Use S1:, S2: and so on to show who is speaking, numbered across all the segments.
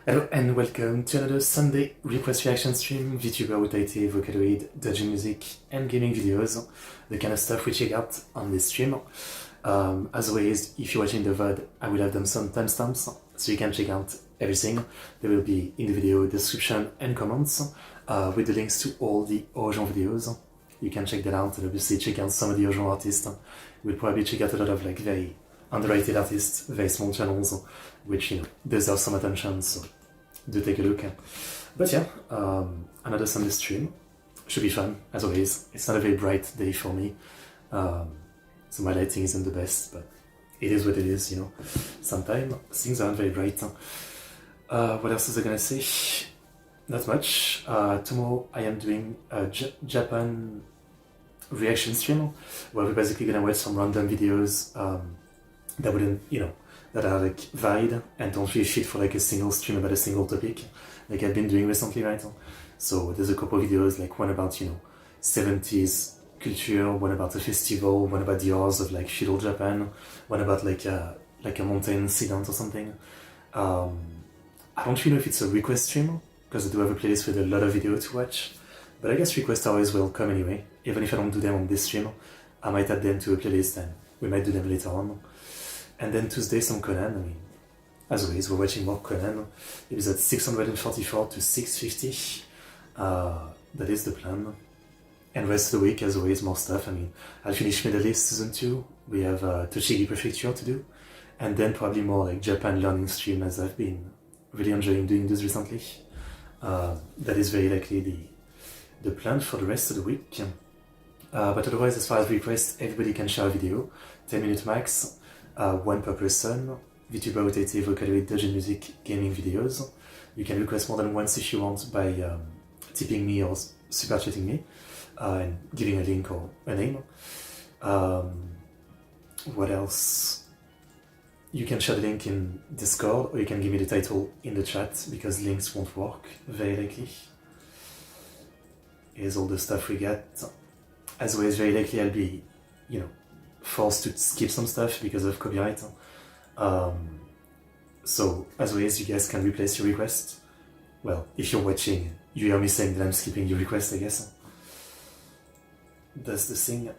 S1: Hello and welcome to another Sunday request reaction stream, Vtuber, Utaite, Vocaloid, Doujin music and gaming videos, the kind of stuff we check out on this stream. As always, if you're watching the VOD, I will have done some timestamps so you can check out everything. They will be in the video description and comments with the links to all the original videos. You can check that out and obviously check out some of the original artists. We'll probably check out a lot of like very underrated artists, very small channels, which, you know, deserve some attention, so do take a look. But yeah, another Sunday stream. Should be fun, as always. It's not a very bright day for me, so my lighting isn't the best, but it is what it is, you know. Sometimes things aren't very bright. What else was I gonna say? Not much. Tomorrow I am doing a Japan reaction stream, where we're basically gonna watch some random videos that wouldn't, you know, that are like varied and don't really fit for like a single stream about a single topic, like I've been doing recently, right? So there's a couple of videos, like one about, you know, 70s culture, one about a festival, one about the hours of like feudal Japan, one about like a mountain incident or something. I don't really know if it's a request stream, because I do have a playlist with a lot of videos to watch, but I guess requests are always welcome anyway. Even if I don't do them on this stream, I might add them to a playlist and we might do them later on. And then Tuesday some Conan. I mean, as always, we're watching more Conan. Episode 644 to 650. That is the plan. And rest of the week, as always, more stuff. I mean, I'll finish Middle East Season 2. We have Tochigi Prefecture to do. And then probably more like Japan learning stream, as I've been really enjoying doing this recently. That is very likely the plan for the rest of the week. But otherwise, as far as requests, everybody can share a video. 10 minutes max. One per person. Vtuber, Utaite, Vocaloid, Doujin music, gaming videos. You can request more than once if you want by tipping me or super chatting me and giving a link or a name. What else? You can share the link in Discord, or you can give me the title in the chat, because links won't work, very likely. Here's all the stuff we got. As always, very likely I'll be, you know, forced to skip some stuff because of copyright. So, as always, you guys can replace your request. Well, if you're watching, you hear me saying that I'm skipping your request, I guess. That's the thing.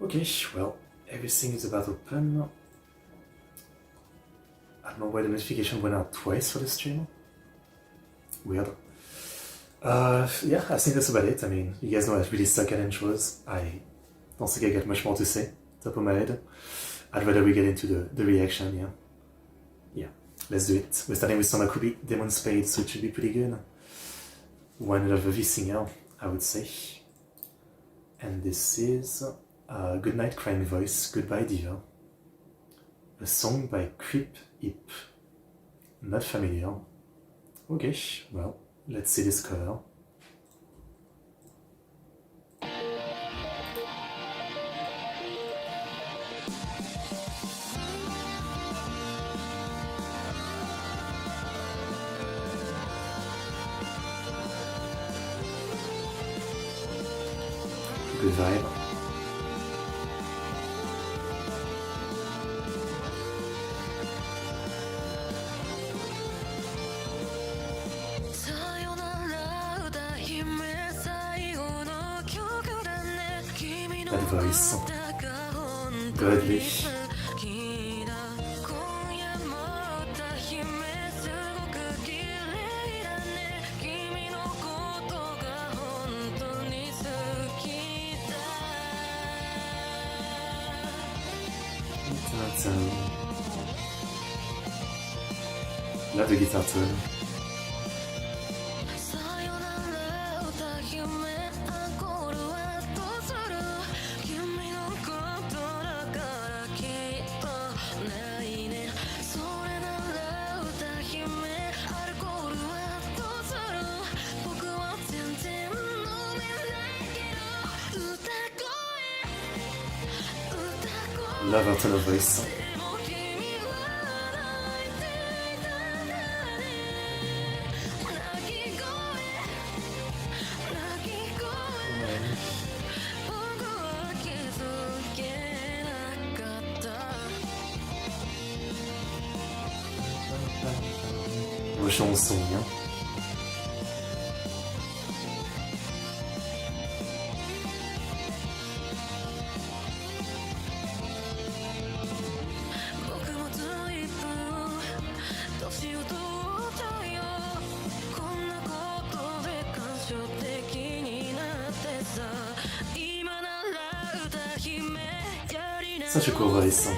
S1: Okay, well, everything is about open. I don't know why the notification went out twice for the stream. Weird. Yeah, I think that's about it. I mean, you guys know I really suck at intros. I don't think I got much more to say, top of my head. I'd rather we get into the reaction, yeah. Yeah, let's do it. We're starting with some Akubi, Demon Spade, so it should be pretty good. One of a vsinger, I would say. And this is Good Night Crying Voice, Goodbye Diva. A song by Creep Hip. Not familiar. Okay, well, let's see this cover. Good vibe. That voice. Godly. Love the guitar tone. Love her tone of voice. chanson. Hein. Such a cool voice.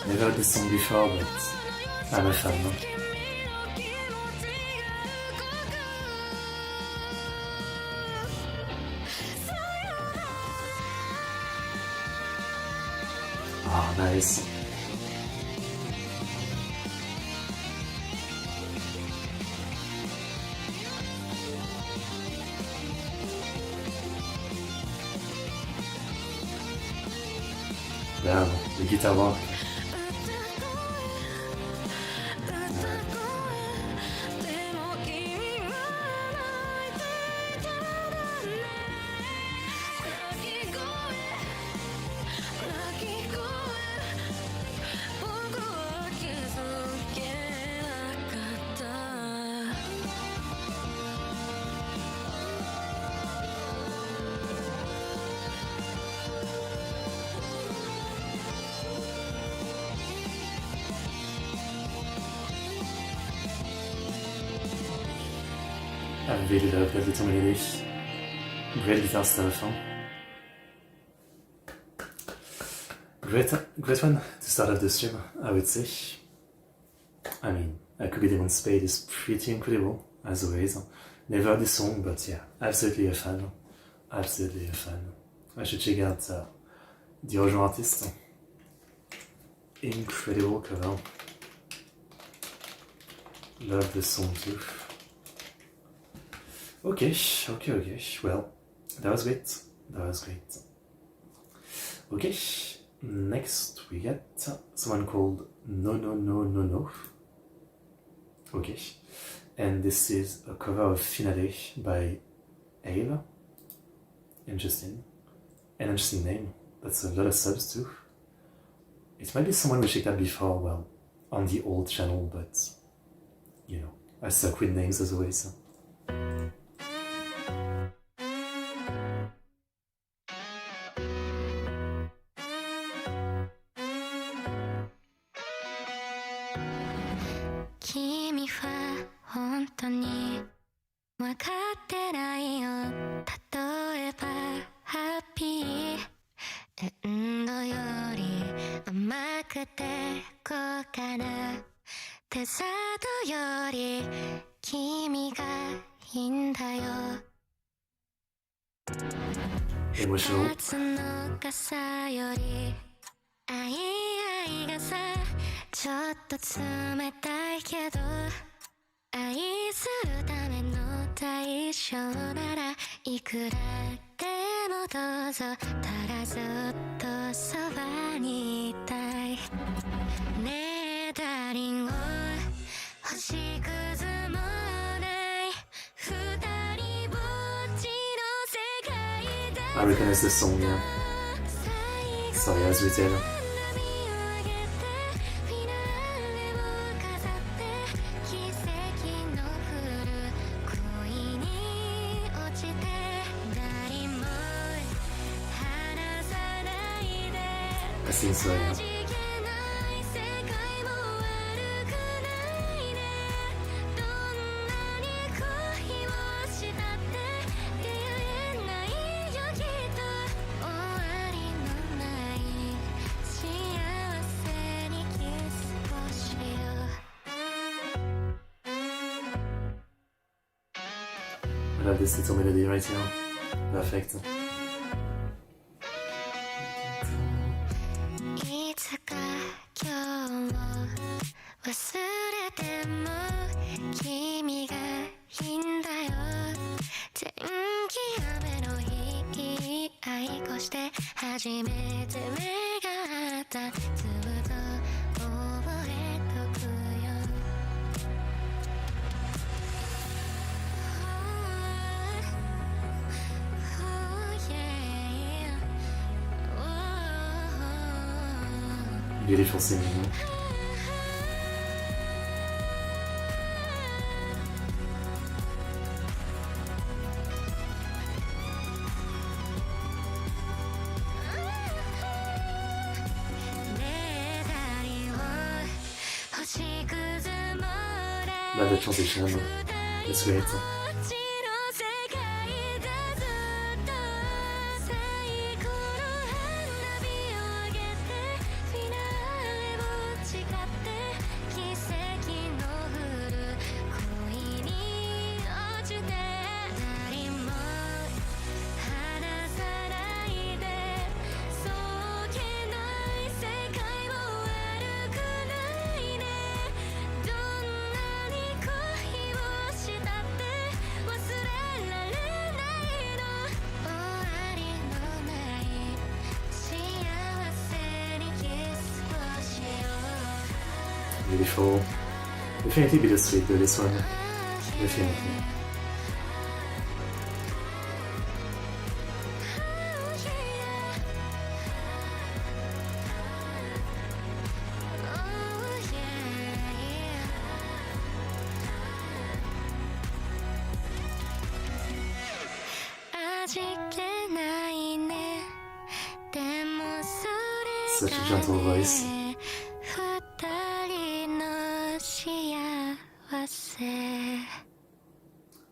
S1: Never heard this song before, but I'm a fan. Oh, nice. Damn, the guitar work. I really love that little melody. Great guitar stuff, huh? Great one to start off the stream, I would say. I mean, Aokumo Rin Spade is pretty incredible, as always. Never heard this song, but yeah, absolutely a fan. Absolutely a fan. I should check out the original artist. Incredible cover. Love the song too. Okay. Well, that was great. Okay, next we get someone called No. Okay, and this is a cover of Finale by Ava. Interesting. An interesting name. That's a lot of subs too. It might be someone we checked out before, well, on the old channel, but you know, I suck with names as always. So. Emotional. I recognize this song, yeah. Sorry, as we did. I think so, yeah. I love this little melody right here. Perfect.
S2: こして初めて目が合ったずっと覚えとくよ
S1: Beautiful singing. Love the transition. It's great. Beautiful. Definitely bittersweet though, this one. Definitely. Such a gentle voice.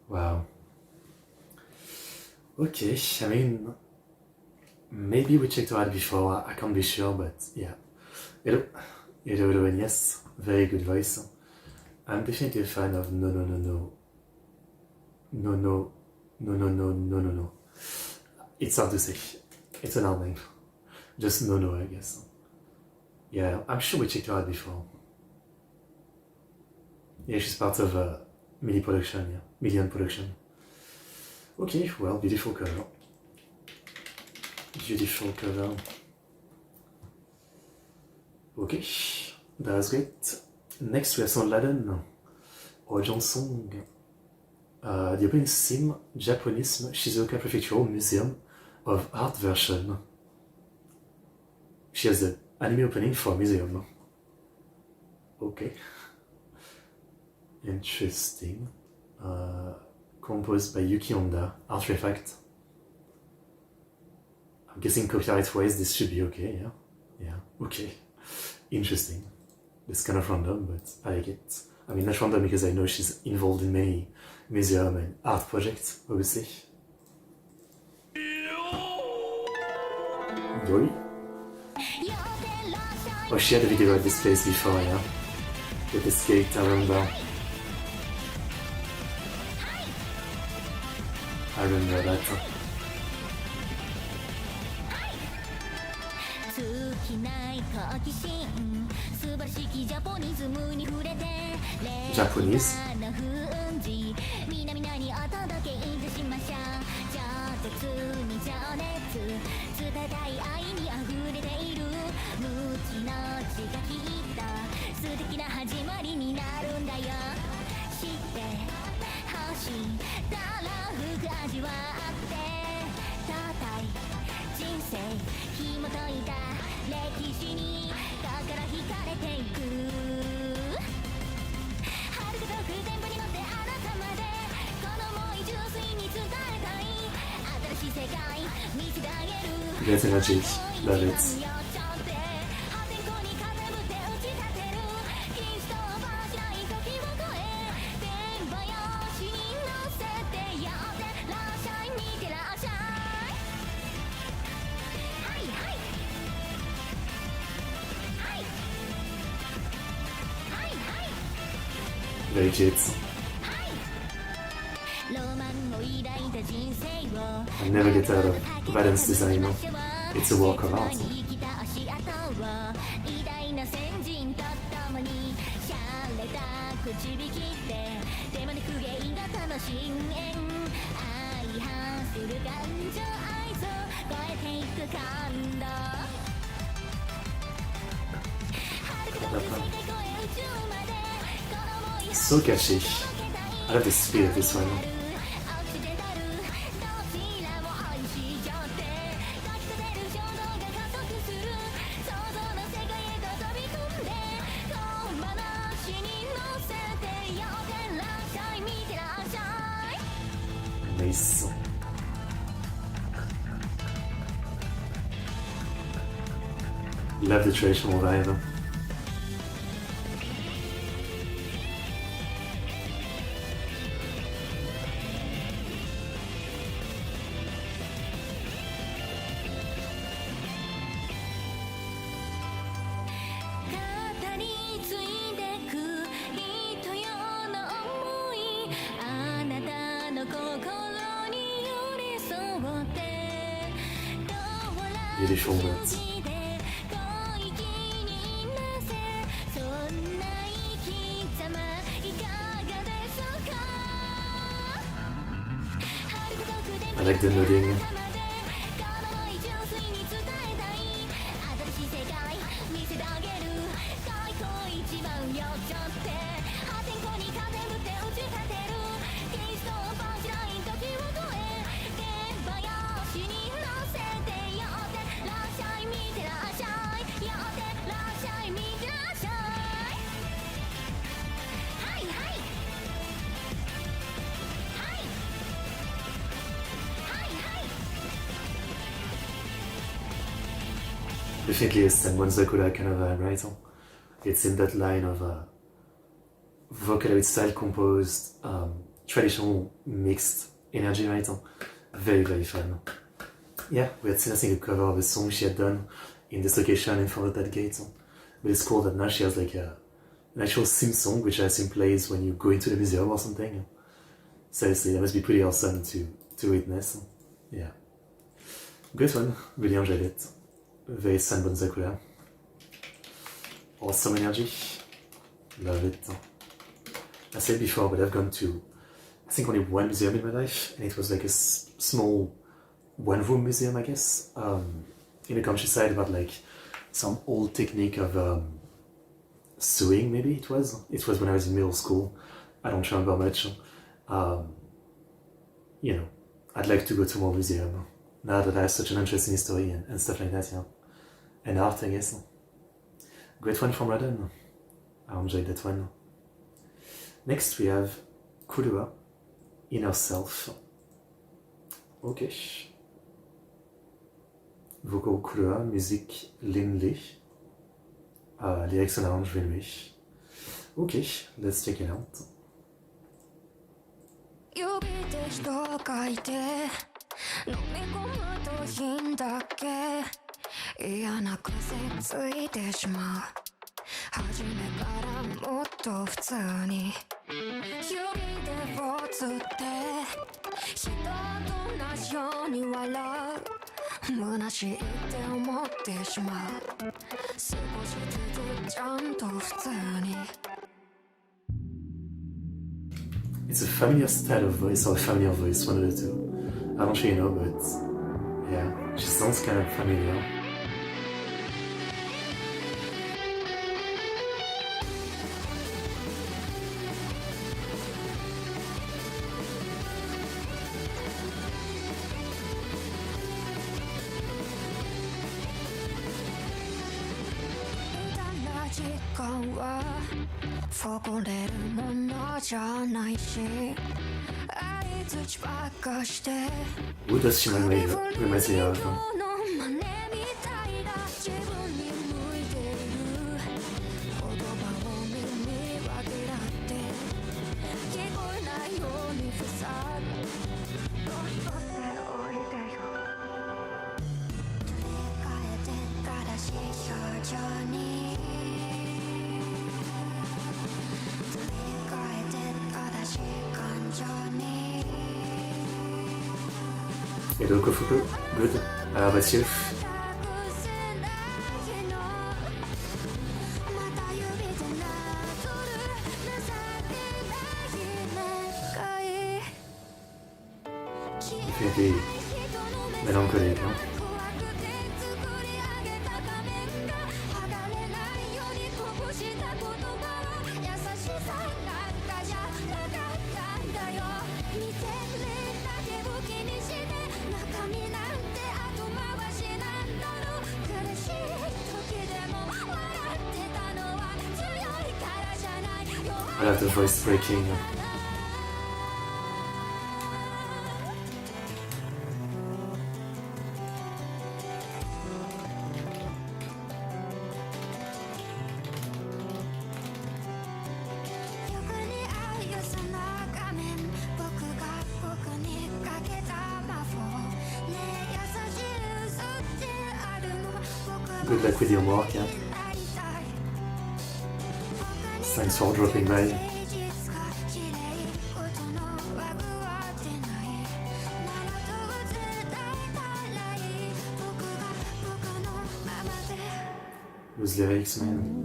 S1: Wow. Okay, I mean, maybe we checked out before, I can't be sure, but yeah. Hello, and yes, very good voice. I'm definitely a fan of no. It's hard to say. It's an hard name. Just no, I guess. Yeah, I'm sure we checked her out before. Yeah, she's part of Million Production. Okay, well, beautiful cover. Okay, that was great. Next we have 설명란의 original song. The opening theme, Japanese Shizuoka Prefectural Museum of Art version. She has the anime opening for a museum. Okay. Interesting. Composed by Yuki Honda, Artifact. I'm guessing copyright-wise this should be okay, yeah? Yeah, okay. Interesting. It's kind of random, but I like it. I mean, not random because I know she's involved in many museum and art projects, obviously. Yoi. Oh, she had a video at this place before, yeah? With this cake, I remember. I remember that. Japanese. Great energy, love it. Very cute. I never get out of Valence design. It's a work of art. So catchy. I love the speed of this one. Nice. Love the traditional vibe. Beautiful words. I like the nodding. Definitely a Senbon Sakura kind of vibe, right? It's in that line of Vocaloid style composed, traditional mixed energy, right? Very, very fun. Yeah, we had seen I think a cover of a song she had done in this location in front of that gate. But it's cool that now she has like an actual sim song, which I assume plays when you go into the museum or something. Seriously, that must be pretty awesome to witness. Yeah. Great one, really enjoyed it. Very Senbon Sakura. Awesome energy. Love it. I said before, but I've gone to, I think, only one museum in my life, and it was like a small one-room museum, I guess, in the countryside, about like some old technique of sewing, maybe it was. It was when I was in middle school. I don't remember much. You know, I'd like to go to more museums now that I have such an interest in history and stuff like that, yeah. And art, I guess. Great one from Radon. I enjoyed that one. Next we have Kurua, Inner Self. Okay. Vocal Kurua, musique Linley. Lyrics and arrange Vinley. Okay, let's check it out.
S2: 指で人を描いて飲み込むといいんだっけ嫌な癖ついてしまう初めからもっと普通に指でぼつって人と同じように笑う虚しいって思ってしまう少しずつちゃんと普通に
S1: It's a familiar style of voice or a familiar voice, one of the two. I don't really know, but yeah, she sounds kind of familiar. Who does she reminds me of? Aokumo Rin, good. How about you? Definitely mélancolique. Hein. I love the voice breaking. Good luck with your work, yeah. Thanks for dropping by. Those lyrics, man.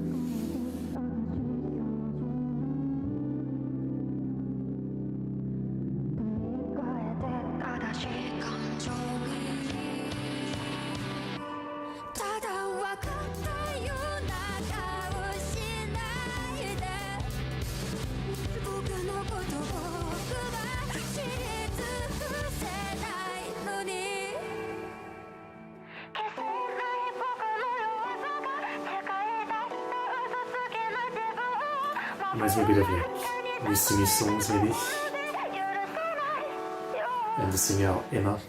S1: Reminds me a bit of like new singing songs maybe. And the singer Emma.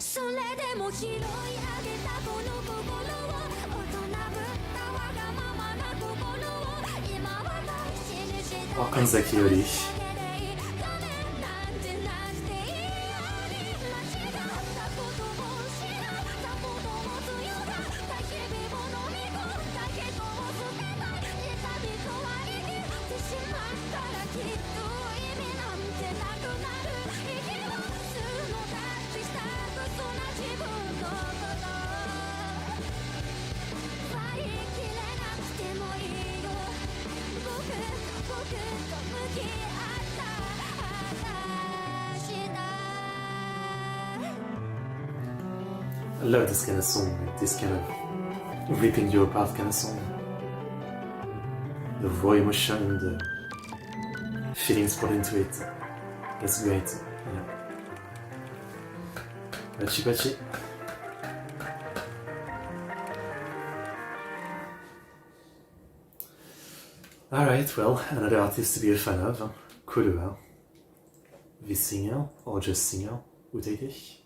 S1: Or Anzaki Ori. I love this kind of song, like this kind of ripping you apart kind of song. The raw emotion, the feelings put into it. That's great. Yeah. Bachi bachi. Alright, well, another artist to be a fan of, touhou, vsinger or just singer, Utaite.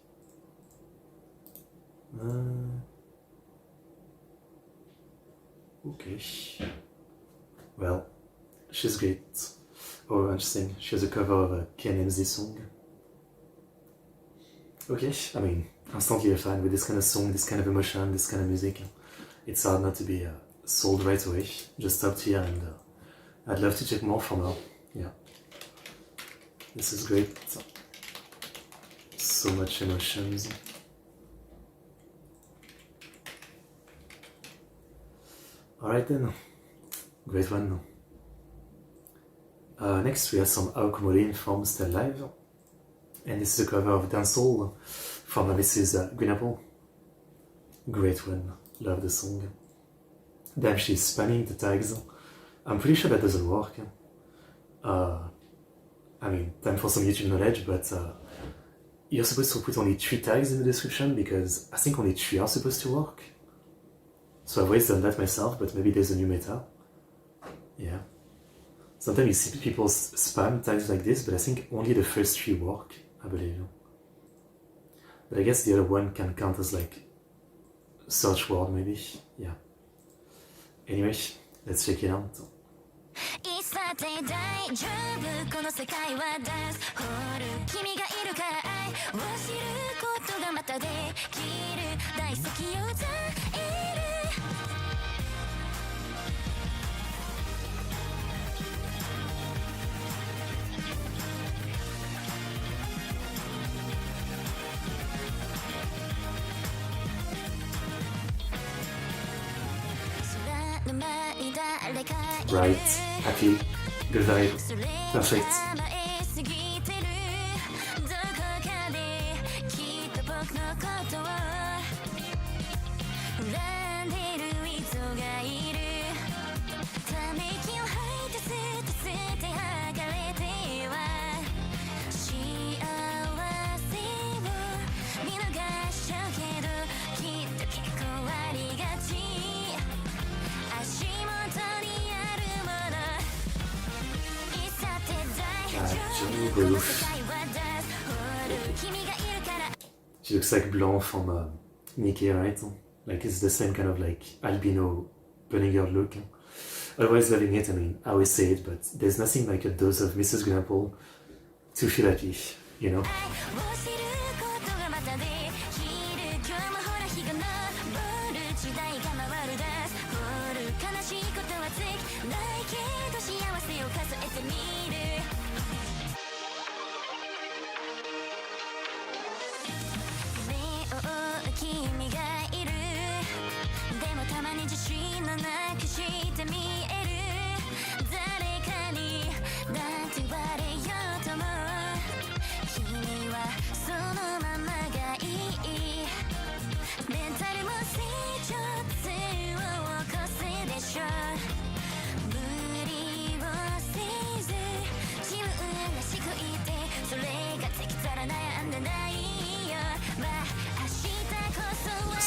S1: Okay. Well, she's great. Oh, interesting. She has a cover of a KNMZ song. Okay, I mean, instantly a fan with this kind of song, this kind of emotion, this kind of music. It's hard not to be sold right away. Just stopped here and I'd love to check more from her. Yeah. This is great. So much emotions. Alright then, great one. Next we have some Aokumo Rin from Still Live, and this is a cover of Dancehall from Mrs. Green Apple. Great one, love the song. Damn, she's spamming the tags. I'm pretty sure that doesn't work. I mean, time for some YouTube knowledge, but you're supposed to put only 3 tags in the description because I think only 3 are supposed to work. So I've always done that myself, but maybe there's a new meta. Yeah. Sometimes you see people spam tags like this, but I think only the first 3 work, I believe. But I guess the other one can count as like search word maybe. Yeah. Anyway, let's check it out.
S2: さて大丈夫この世界はダンスホール君がいるから愛を知ることがまたできる大好きよ歌える空の前に誰かいる
S1: Right, happy, good vibe, perfect. Jungle. She looks like Blanc from Nikki, right? Like it's the same kind of like albino bunny girl look. Always loving it, I mean, I always say it, but there's nothing like a dose of Mrs. Grapple to feel happy, you know?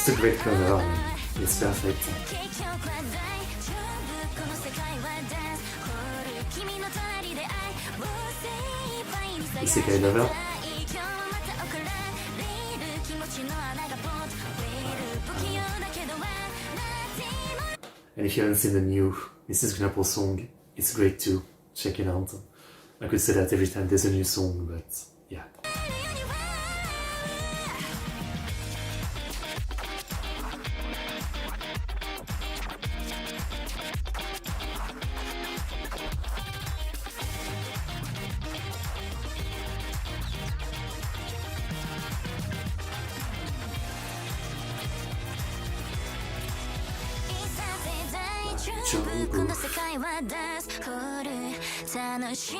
S1: It's a great cover, I mean, it's perfect. Isekai lover. And if you haven't seen the new Mrs. Grapple song, it's great too. Check it out. I could say that every time there's a new song, but yeah.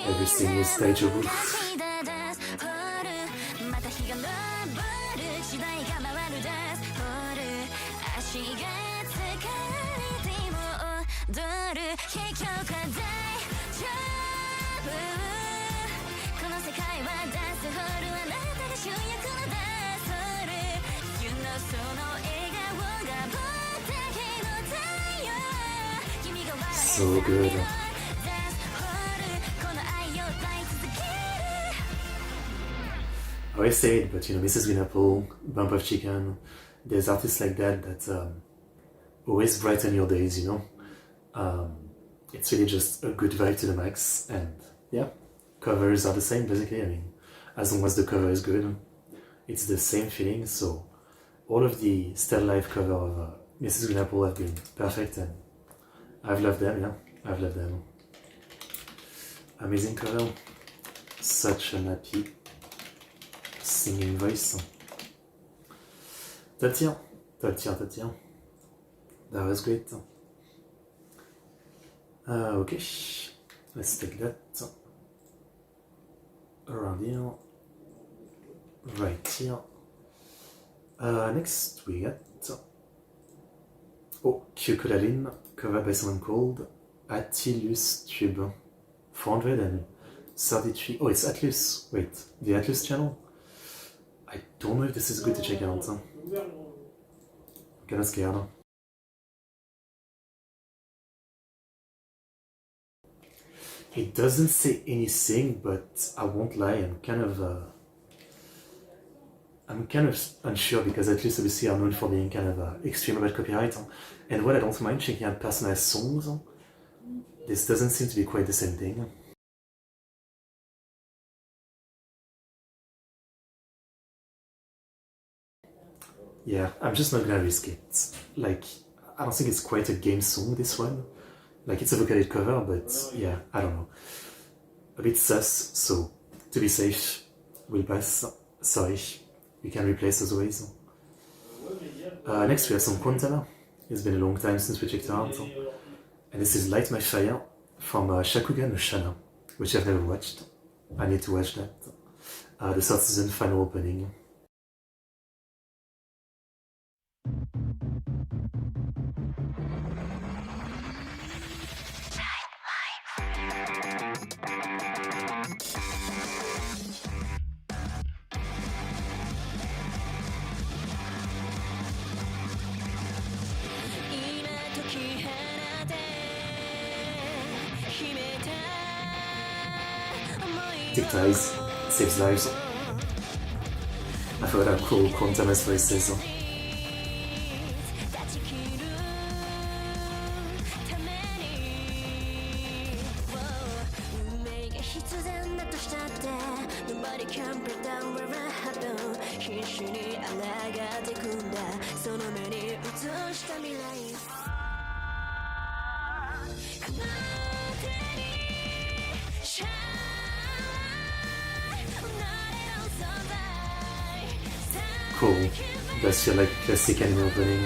S1: Everything is touchable. So good. I always say it, but you know, Mrs. Grapple, Bump of Chicken, there's artists like that that always brighten your days, you know. It's really just a good vibe to the max, and yeah, covers are the same basically. I mean, as long as the cover is good, it's the same feeling. So all of the Still Life cover of Mrs. Grapple have been perfect, and I've loved them, yeah, I've loved them. Amazing cover, such an happy singing voice. Top tier, top tier, top tier. That was great. Okay, let's take that around here, right here. Next we got Rin, covered by someone called Attilus Tube, 433. Oh, it's Atlus. Wait, the Atlus channel? I don't know if this is good to check out. I'm kinda scared. It doesn't say anything, but I won't lie, I'm kind of unsure because at least obviously are known for being kind of extreme about copyright. And while I don't mind checking out personalized songs, this doesn't seem to be quite the same thing. Yeah, I'm just not gonna risk it. Like, I don't think it's quite a game song, this one. Like, it's a Vocaloid cover, but yeah, I don't know. A bit sus, so to be safe, we'll pass. Sorry, we can replace as always. Next we have some Quantana. It's been a long time since we checked it out. And this is Light My Fire from灼眼のシャナ, which I've never watched. I need to watch that. The third season final opening. TikToks, saves lives. I forgot how cool Quantum's voice is. Cool. That's your like classic anime opening.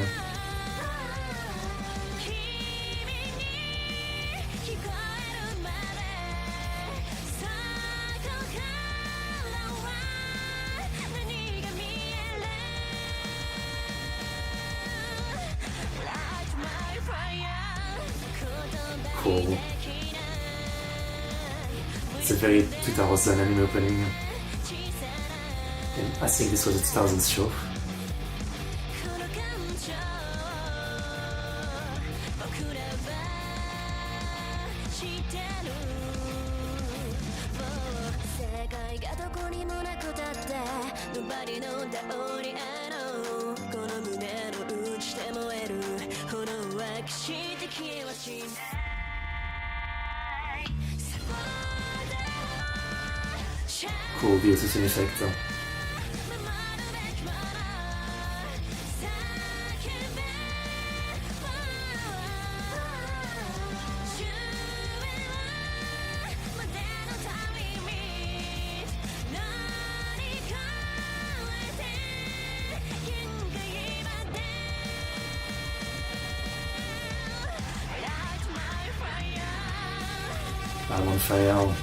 S1: Cool. It's a very 2000 anime opening. And I think this was a 2000s show. Cool VSS effect. I'm on fire.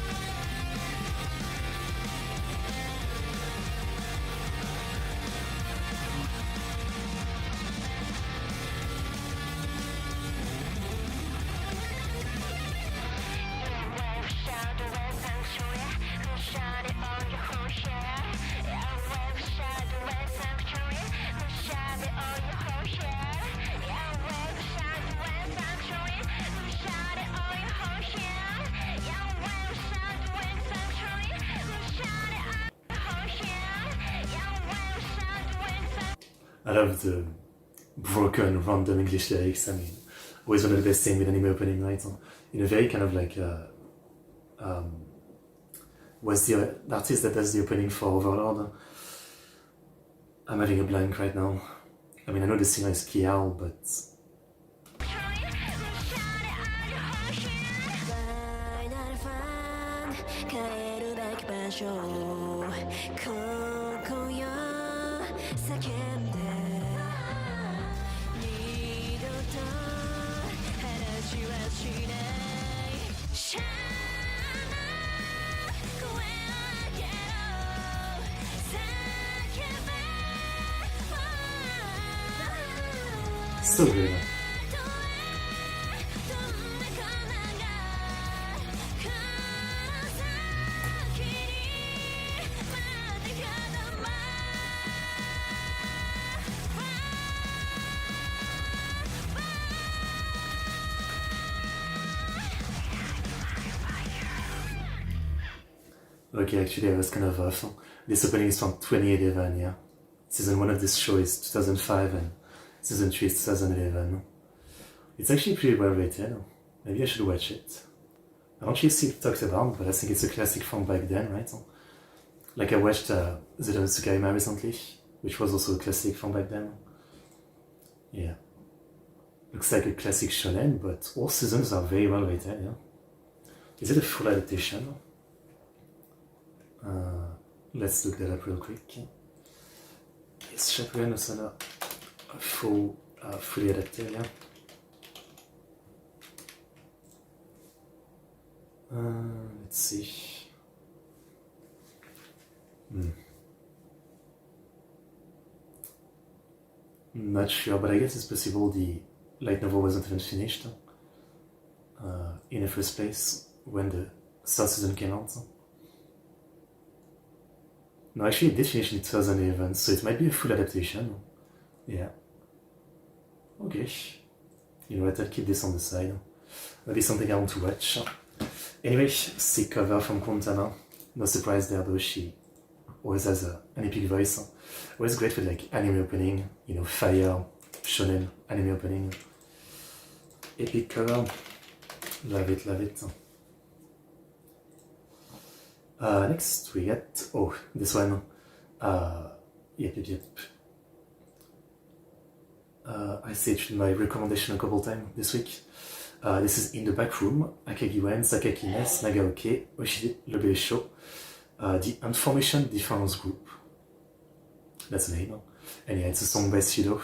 S1: I love the broken, random English lyrics. I mean, always one of the best things with anime opening, right? In a very kind of like, what's the artist that does the opening for Overlord? I'm having a blank right now. I mean, I know the singer is Kiao, but... So good. Okay, actually I was kind of off. This opening is from 2011, yeah. Season 1 of this show is 2005 and Season 3 is 2011. It's actually pretty well rated. Maybe I should watch it. I don't actually see it talked about, but I think it's a classic from back then, right? Like I watched The Tsukaima recently, which was also a classic from back then. Yeah. Looks like a classic shonen, but all seasons are very well rated, yeah. Is it a full adaptation? Let's look that up real quick. Is शकuen no Sana fully adapted, yeah? Let's see. Not sure, but I guess it's possible the light novel wasn't even finished in the first place when the third season came out. No, actually it did finish in 2011, so it might be a full adaptation. Yeah. Okay. You know what, I'll keep this on the side. Maybe something I want to watch. Anyway, sick cover from Quantana. no surprise there though, she always has an epic voice. Always great with like anime opening, you know, fire, shonen, anime opening. Epic cover. Love it, love it. Next we get, oh, this one. Yep. I saved my recommendation a couple times this week. This is In the Back Room, Akagiwen, Sakakines, Nagaoke, Oshide, Lobe Show, the Information Defense Group. That's the name. And yeah, it's a song by Cevio.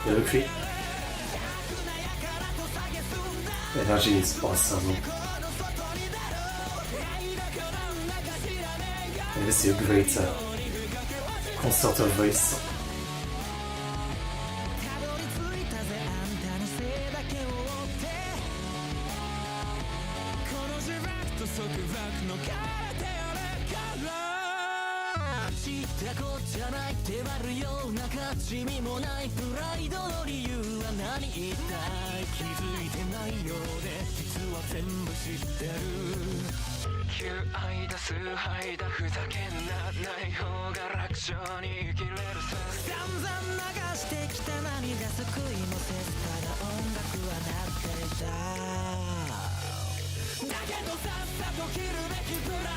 S1: The look free. The energy is awesome. And this is a great concert of voice.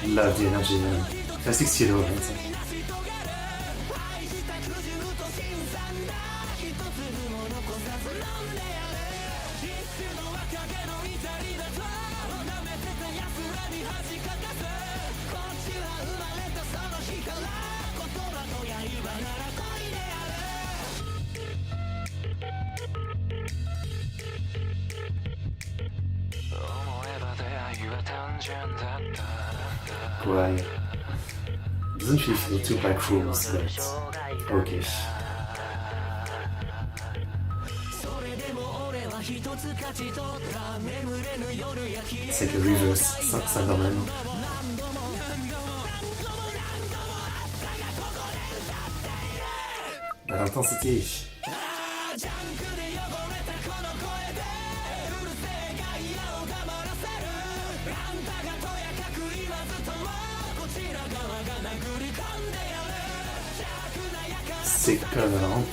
S1: Love the energy, man. Classic Cevio, right? Why? Doesn't she feel too back rooms, but okay. It's like a reverse Synthv. That intensity. Sick cover.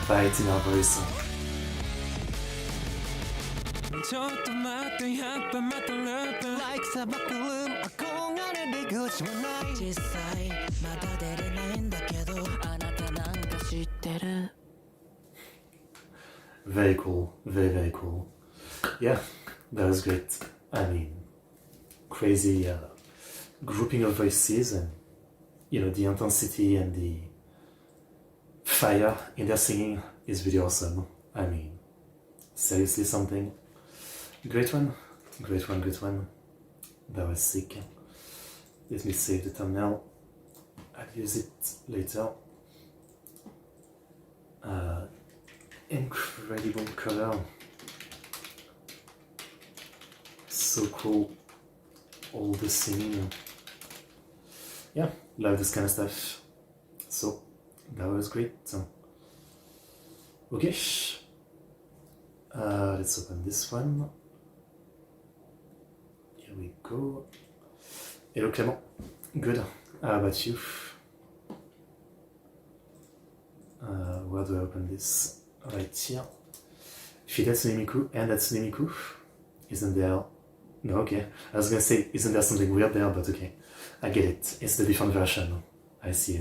S1: Bite in our voice. Very cool, very cool. Yeah, that was great. I mean, crazy grouping of voices, and you know, the intensity and the fire in their singing is really awesome. I mean, seriously something. Great one. That was sick. Let me save the thumbnail. I'll use it later. Incredible color. So cool. All the singing. Yeah, love this kind of stuff. So, that was great. Okay. Let's open this one. Here we go. Hello Clément. Good. How about you? where do I open this? Right here. feat.Miku and Miku. Isn't there? No, okay. I was gonna say, isn't there something weird there? But okay. I get it. It's the different version. I see.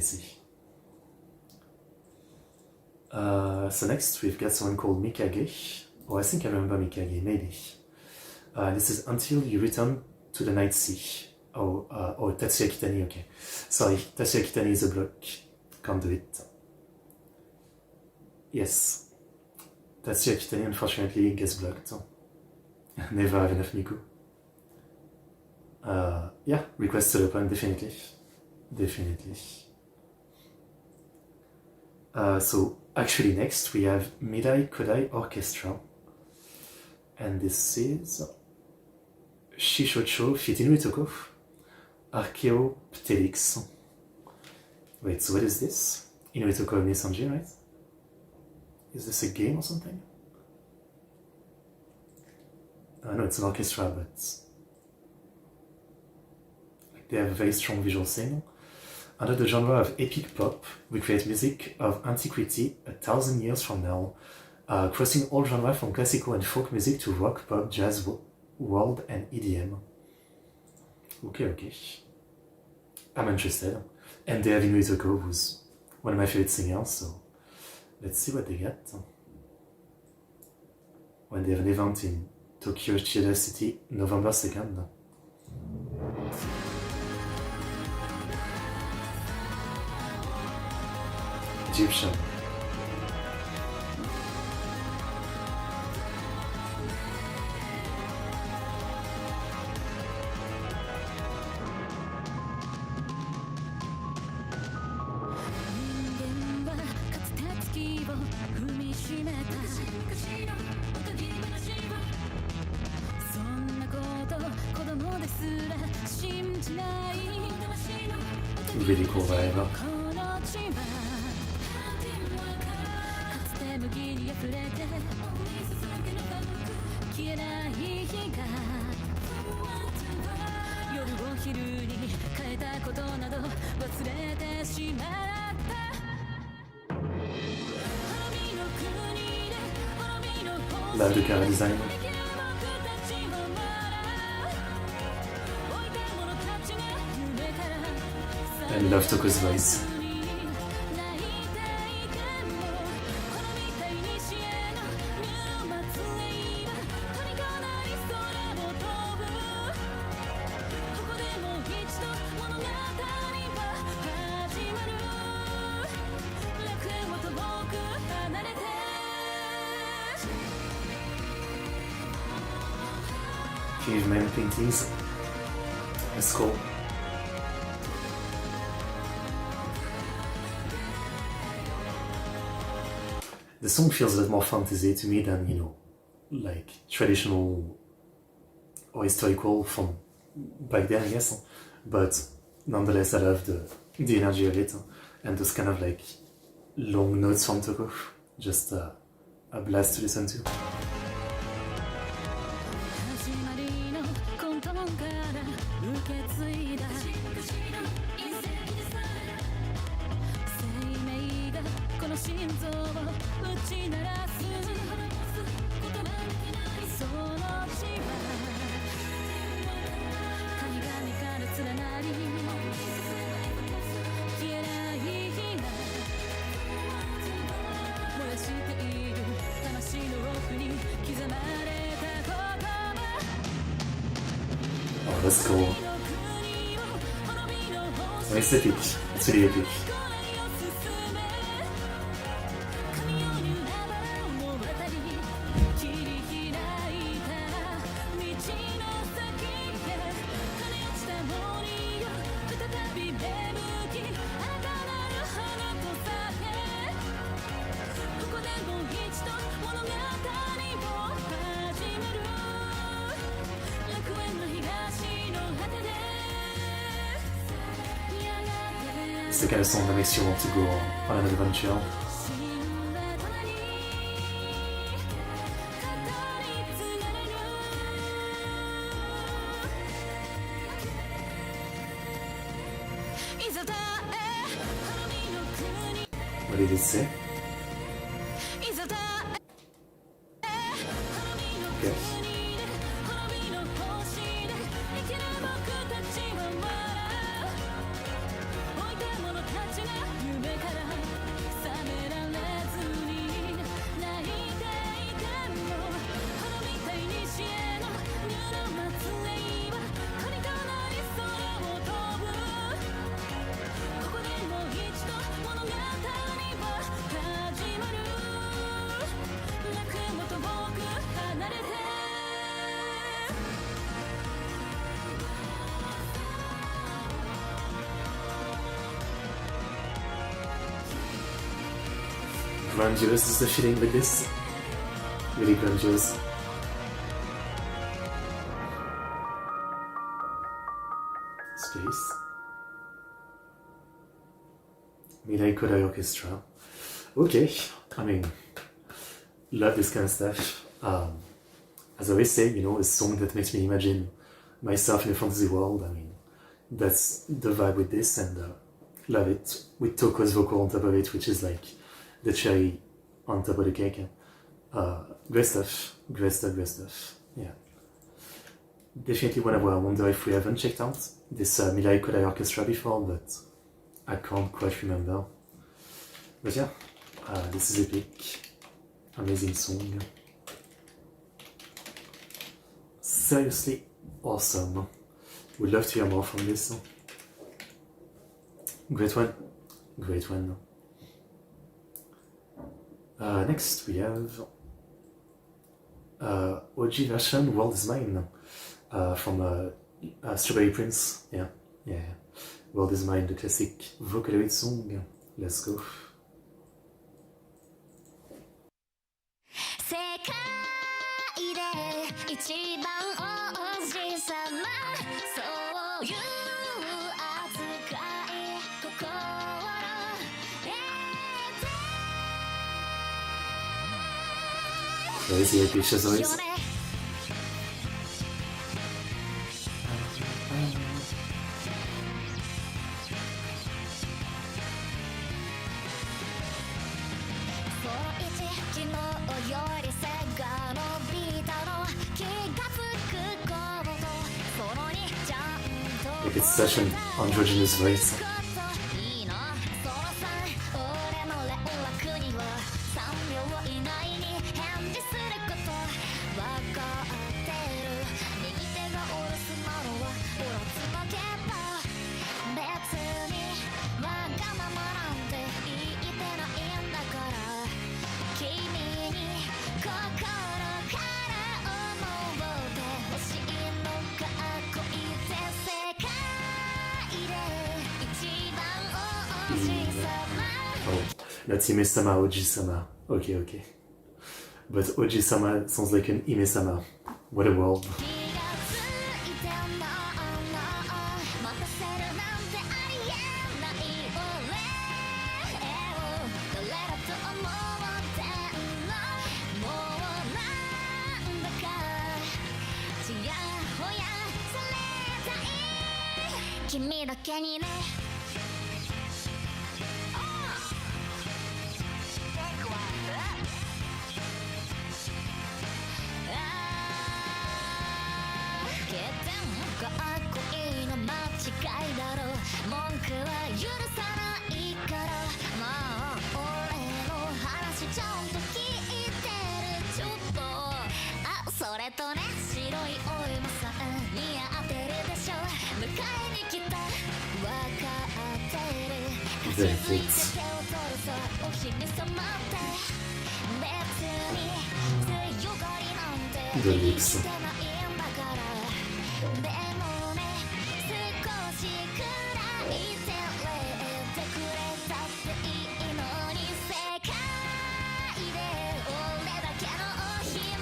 S1: So next we've got someone called Mikage. Oh, I think I remember Mikage, maybe. This is Until You Return to the Night Sea. Oh, Tatsuya Kitani, okay. Sorry, Tatsuya Kitani is a block. Can't do it. Yes. Tatsuya Kitani unfortunately gets blocked. Never have enough Miku. Yeah, request to open, definitely. So actually next we have Midai Kodai Orchestra. And this is Shishocho feat. Itoko, Archaeopteryx. Wait, so what is this? Inuitoko of Nisanji, right? Is this a game or something? No, it's an orchestra, but they have a very strong visual thing. Under the genre of epic pop, we create music of antiquity 1,000 years from now, crossing all genres from classical and folk music to rock, pop, jazz, world, and EDM. Okay. I'm interested. And they have Inuitoko, who's one of my favorite singers, so let's see what they get. When they have an event in Tokyo Chieda City, November 2nd. Egyptian. Really cool vibe. Love the cover design. I love Toko's voice. Caveman paintings. That's cool. The song feels a lot more fantasy to me than, like traditional or historical from back then, I guess. But nonetheless, I love the energy of it and those kind of like long notes from Toko. Just a blast to listen to. Oh, that's cool. Oh, it's epic. It's really epic. It's the kind of song that makes you want to go on an adventure. What did it say? grandiose is the feeling like this. Really grandiose. Space. Niconico orchestra. Okay, I mean, love this kind of stuff. As I always say, you know, a song that makes me imagine myself in a fantasy world. I mean, that's the vibe with this, and love it. With Touhou's vocal on top of it, which is like the cherry on top of the cake. Great stuff, great stuff, great stuff. Yeah. Definitely one of what I wonder if we haven't checked out this Niconico orchestra before, but I can't quite remember. But yeah, this is epic. Amazing song. Seriously awesome. Would love to hear more from this. Great one. Great one. Next we have OG version World is Mine from Strawberry Prince. Yeah. World is Mine, the classic Vocaloid song. Let's go. Crazy epic as always. Like it's such an androgynous voice. Oh, that's Ime-sama, Oji-sama. Okay. But Oji-sama sounds like an Ime-sama. What a world. Very fit. The lips.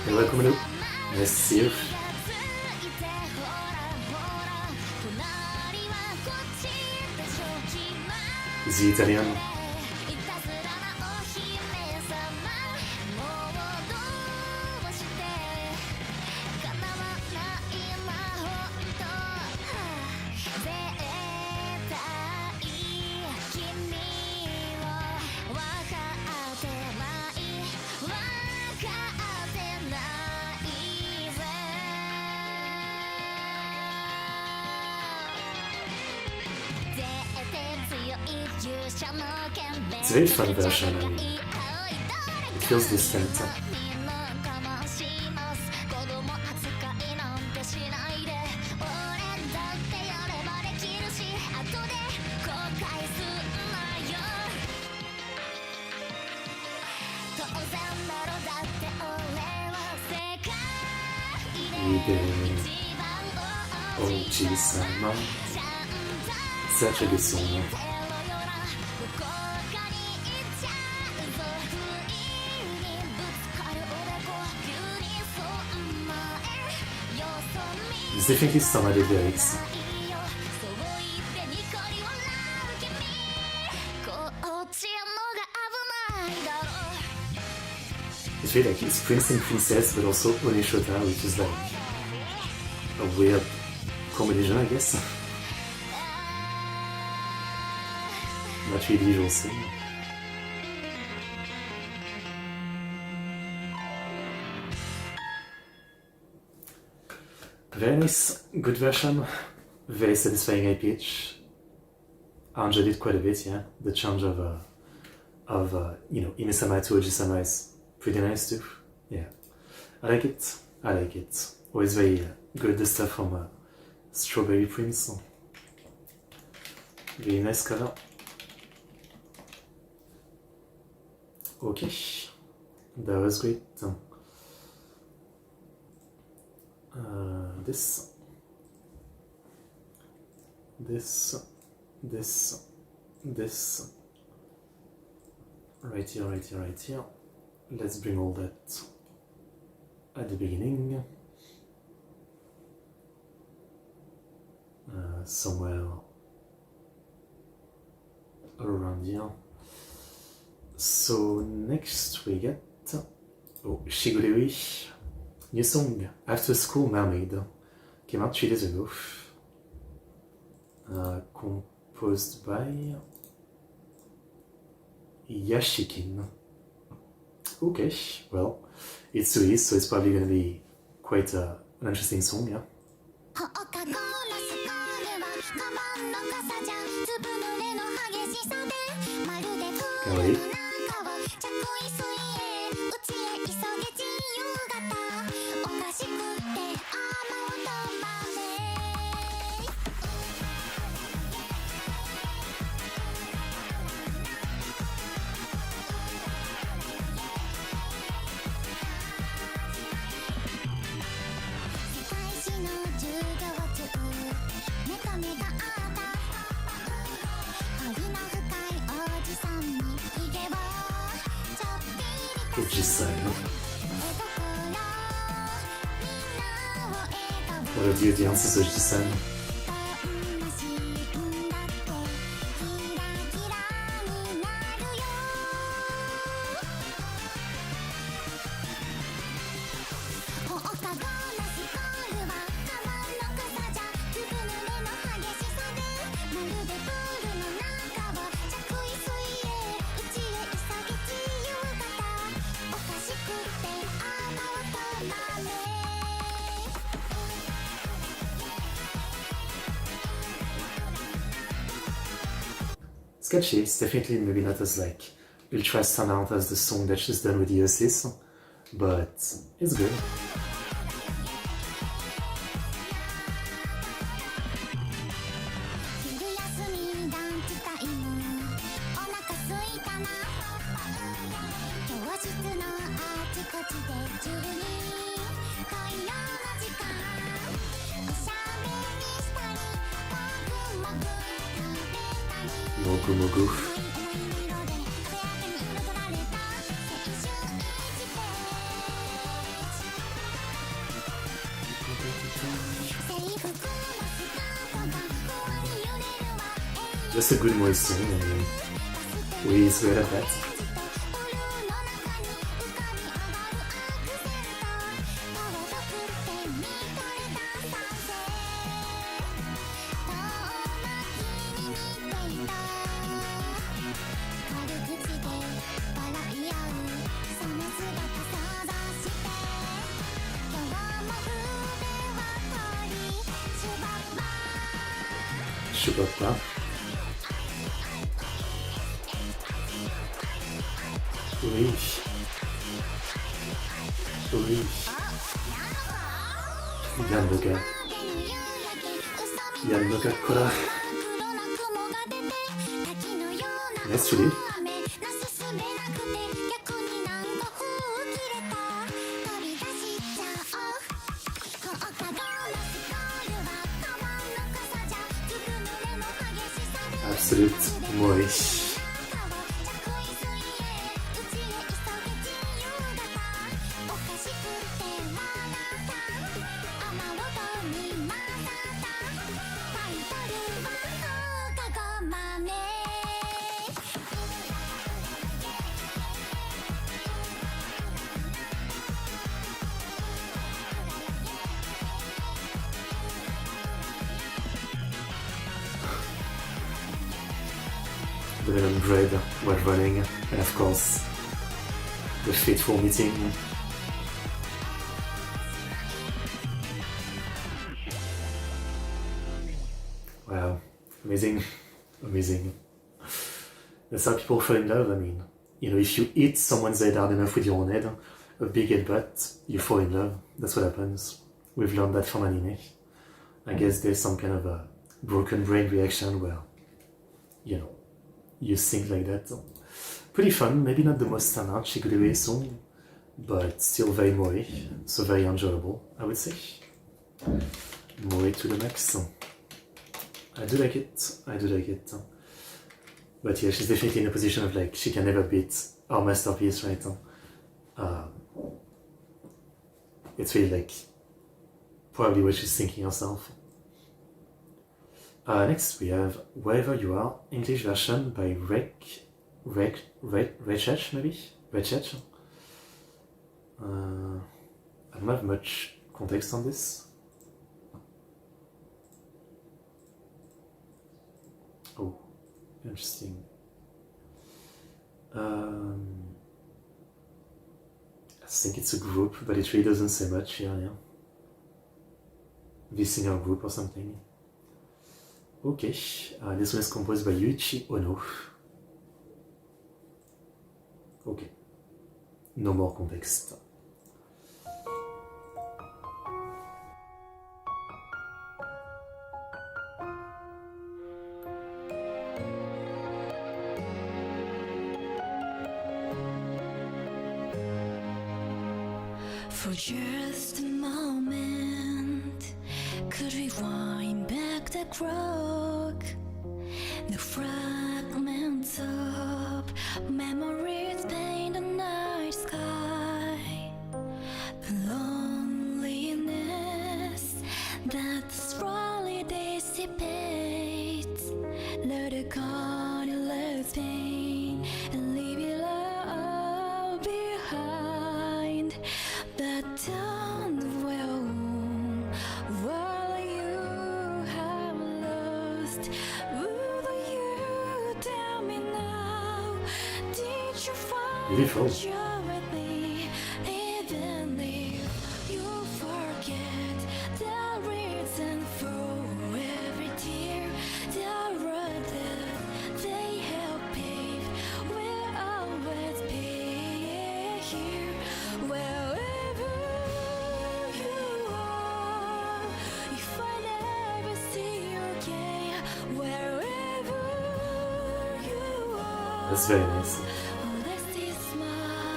S1: Hello, Aokumo. Nice to see you. The Italian. It's a very fun version, I mean, it feels distant. Oji-sama. Such a good song. It's definitely some other lyrics. It's really like it's Prince and Princess, but also Oneshota, which is like a weird combination, I guess. Not really usual thing. Very nice, good version, very satisfying high pitch. I enjoyed it quite a bit, yeah. The change of Ine-sama to Oji-sama is pretty nice too. Yeah, I like it. Always very good, the stuff from Strawberry Prince. Very nice cover. Okay, that was great. This, right here. Let's bring all that at the beginning. Somewhere around here. So next we get Shigurui, new song, After School Mermaid, came out 3 days ago, composed by Yashikin. Okay, well, it's Sui, so it's probably gonna be quite an interesting song, yeah. Can't wait. What are the audiences of Jisan? Sketchy, it's definitely maybe not as like ultra standout as the song that she's done with Iosis, but it's good. Mogu. Just a good voice song, and we're great at that. Shubapa. Oui. Yannoga Kora. Nice really. Absolute moish.
S2: 너만의
S1: The lemon bread while running, and of course, the fateful meeting. Wow, amazing, amazing. That's how people fall in love. I mean, you know, if you hit someone's head hard enough with your own head, a big headbutt, you fall in love. That's what happens. We've learned that from anime. I guess there's some kind of a broken brain reaction where, you know, you think like that. Pretty fun, maybe not the most standard Shigurui song, but still very moe, so very enjoyable, I would say. Moe to the max. I do like it, I do like it. But yeah, she's definitely in a position of like, she can never beat our masterpiece, right? It's really like, probably what she's thinking herself. Next we have Wherever You Are, English version by Rechech, maybe? Rechech. I don't have much context on this. Oh, interesting. I think it's a group, but it really doesn't say much here, yeah. Vsinger group or something. Okay, this one is composed by Yuichi Ono. Okay, no more context.
S2: For just a moment, could we wind back the clock? The fragments of memories paint the night sky. The loneliness that slowly dissipates. Let it go, let pain and leave it all behind. That don't well, while you have lost. Would you tell me now? Did you find
S1: Beautiful.
S2: you're with me? Even if you forget the reason for every tear, the road that they help pave will always be here. Wherever you are, if I never see you again, wherever you are,
S1: That's very nice.
S2: let's see smile.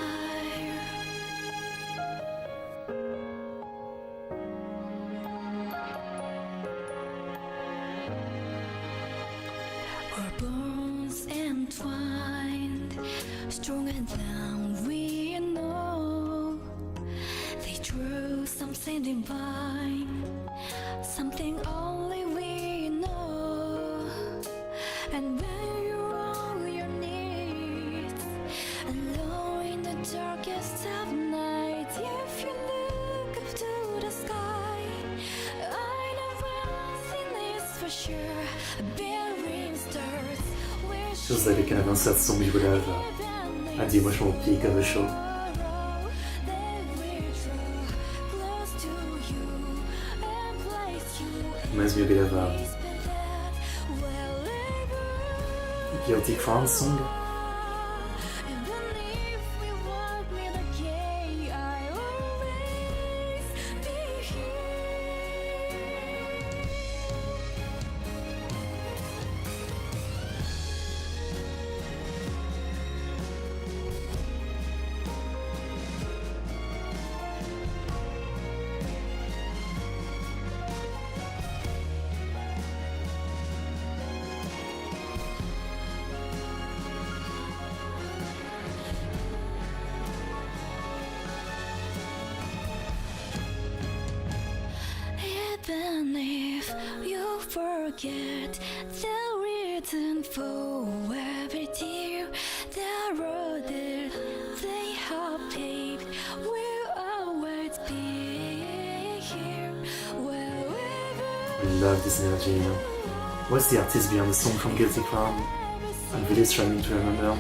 S2: Our bones entwined, stronger than we know. They drew something divine, something only we know. And when you're on your knees, alone in the darkest of nights, if you look up to the sky, I know one thing is for sure, a billion stars will
S1: Feels like a kind of concert song we would have at the emotional peak of the show. Reminds me a bit of Guilty Crown song.
S2: Even if you forget the reason for every tear, the road that they have paved will always be here. Wherever
S1: I love this energy. What's the artist behind the song from Guilty Crown? I'm really struggling to remember.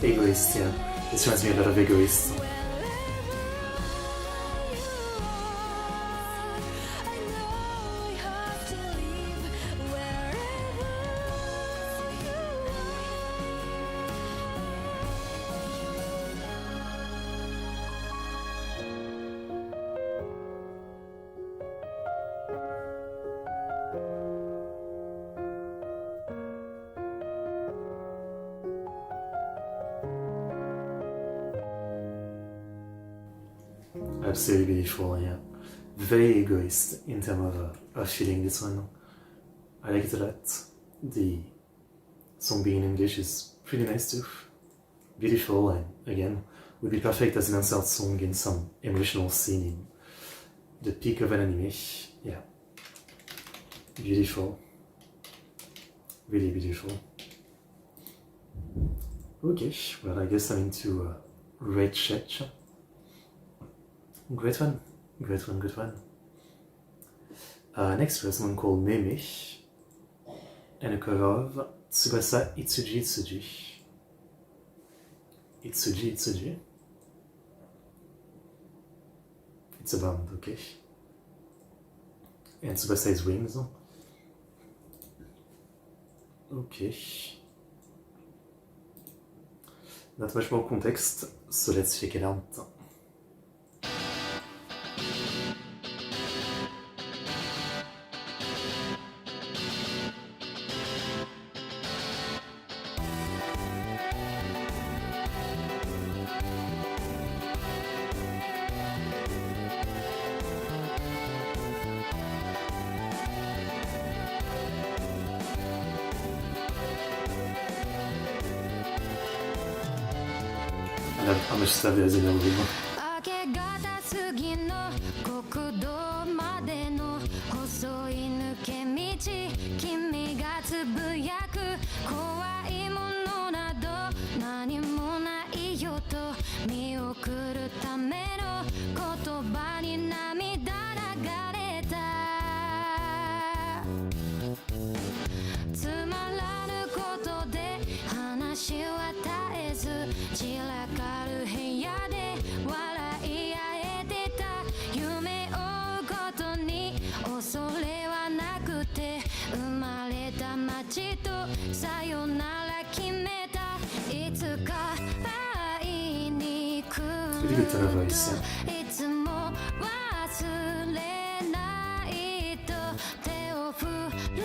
S1: Egoist, yeah. This reminds me a lot of Egoist. Absolutely beautiful, yeah. Very egoist in terms of feeling this one. I like it a lot. The song being in English is pretty nice too. Beautiful, and again, would be perfect as an insert song in some emotional scene in the peak of an anime. Yeah. Beautiful. Really beautiful. Okay, well, I guess I'm into Red Check. Great one, great one, great one. Next we have someone called Meme and a cover of Tsubasa Itsuji Itsuji. Itsuji Itsuji. It's a band, okay. And Tsubasa is wings. Okay. Not much more context, so let's check it out. How much stuff there is in the movie.
S2: 明け方過ぎの国道までの細い抜け道、君がつぶやく怖いものなど何もないよと見送るための言葉に涙流れた。つまらぬことで話は絶えず散らかる部屋で笑い合えてた。夢を追うことに恐れはなくて生まれた街とさよなら決めた。いつか会いに来る。いつも忘れないと手を振る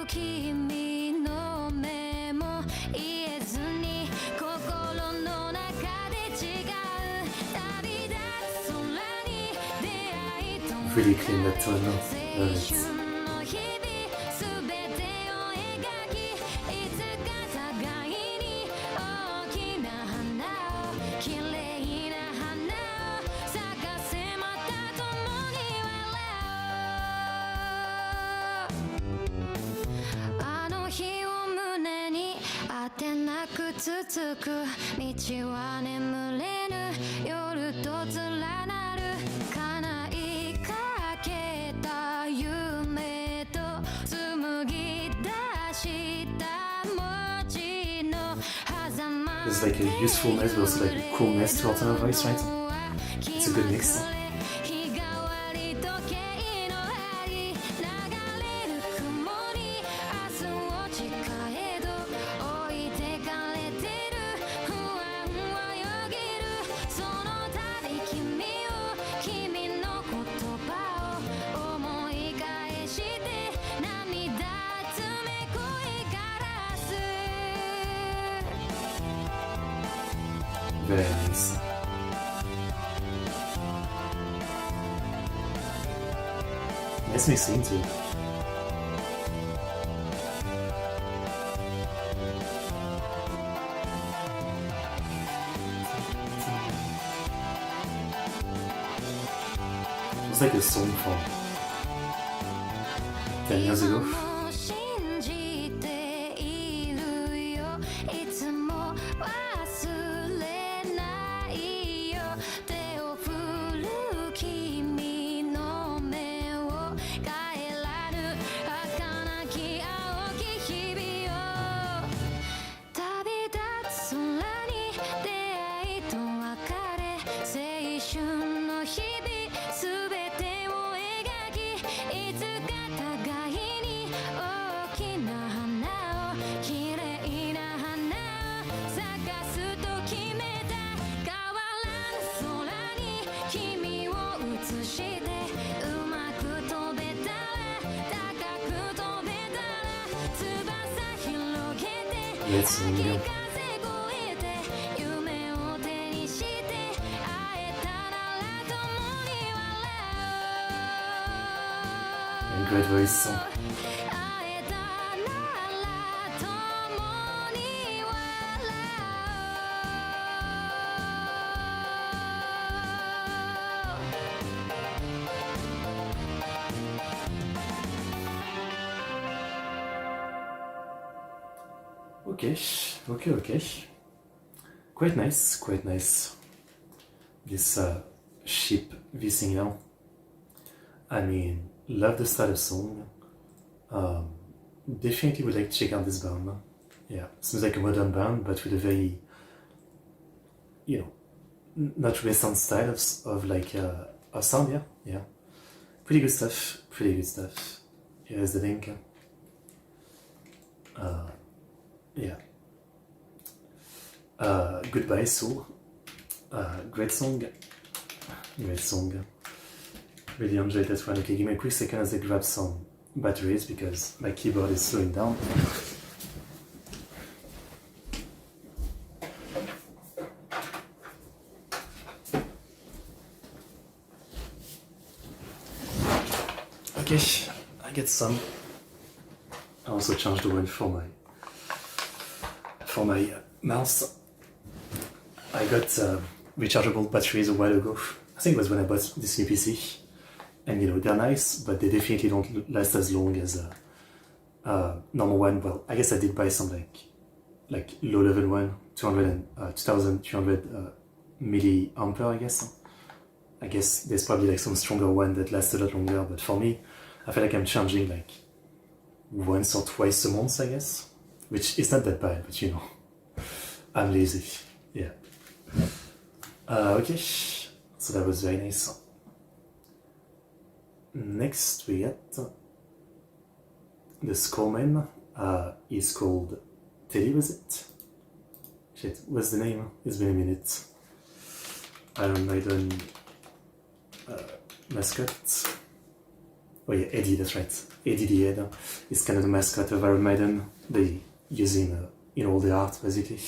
S2: 君の目も言えずに心の中で違う旅立つ空に出会いと
S1: Really clean that tone now. Love it.
S2: の日々すべてを描きいつか互いに大きな花を綺麗な花を咲かせまた共に笑おう。あの日を胸に当てなく続く道は眠れぬ夜と連なる叶いかけた夢と紡ぎ出した文字の狭間
S1: There's like a usefulness, but also like a coolness to her tone of voice, right? It's a good mix.
S2: 日替わり時計の針流れる雲に明日を誓えど置いてかれてる不安はよぎる。その度君の言葉を思い返して涙詰め声ガラス。
S1: Very nice. Nice mixing too. It's like a song from 10 years ago. Let's go. And great voice. Okay. Quite nice. This ship vsinger. I mean, love the style of song. Definitely would like to check out this band. Yeah, seems like a modern band, but with a very, not Western style of like a sound. Yeah. Pretty good stuff. Here's the link. Yeah. Goodbye Soul. Great song. Really enjoyed that one. Okay, give me a quick second as I grab some batteries because my keyboard is slowing down. Okay, I get some. I also changed the one for my mouse. I got rechargeable batteries a while ago. I think it was when I bought this new PC. And they're nice, but they definitely don't last as long as a normal one. Well, I guess I did buy some like low level one, 2200 milliampere, I guess. I guess there's probably like some stronger one that lasts a lot longer, but for me, I feel like I'm charging like once or twice a month, I guess. Which is not that bad, but I'm lazy. Yeah. Okay, so that was very nice. Next we get the scoreman is called Teddy, was it? Shit, what's the name? It's been a minute. Iron Maiden mascot. Oh yeah, Eddie, that's right. Eddie the Head is kind of the mascot of Iron Maiden. They use him in all the art, basically.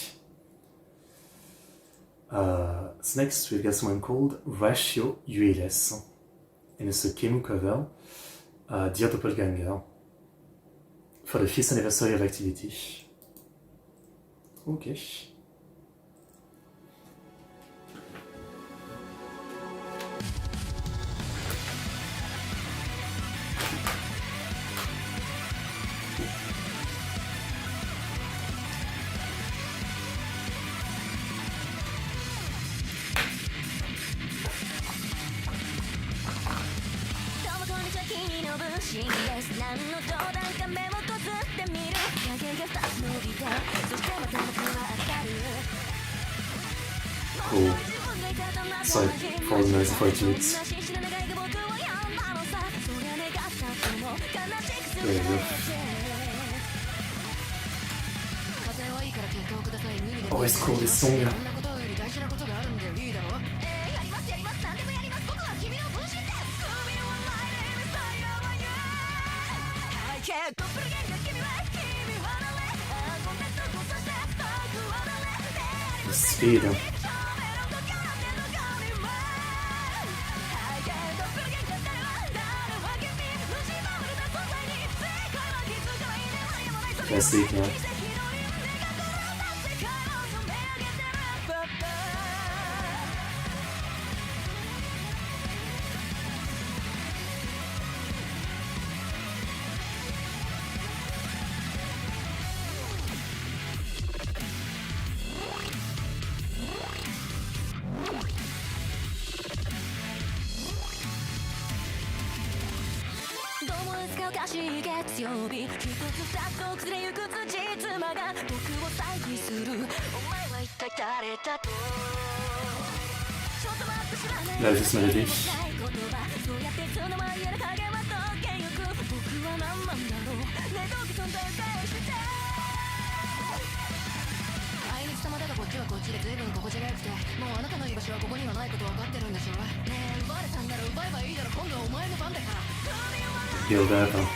S1: So next we've got someone called Ratio ULS. And it's a Kemu cover, Dear Doppelganger, for the 5th anniversary of Activity. Okay. Cool. Sorry for the noise for 8 minutes. There you go. Always cool, this song. The speed. Classic, yeah. Là, juste mélodie. Build up, hein.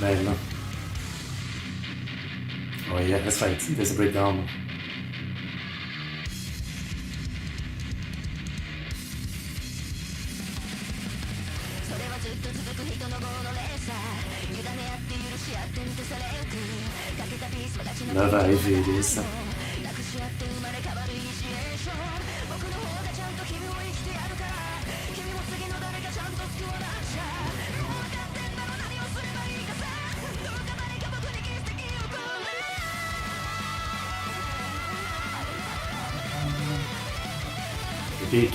S1: Belle. Oh yeah, that's right, there's a breakdown. La vibe it is. Big.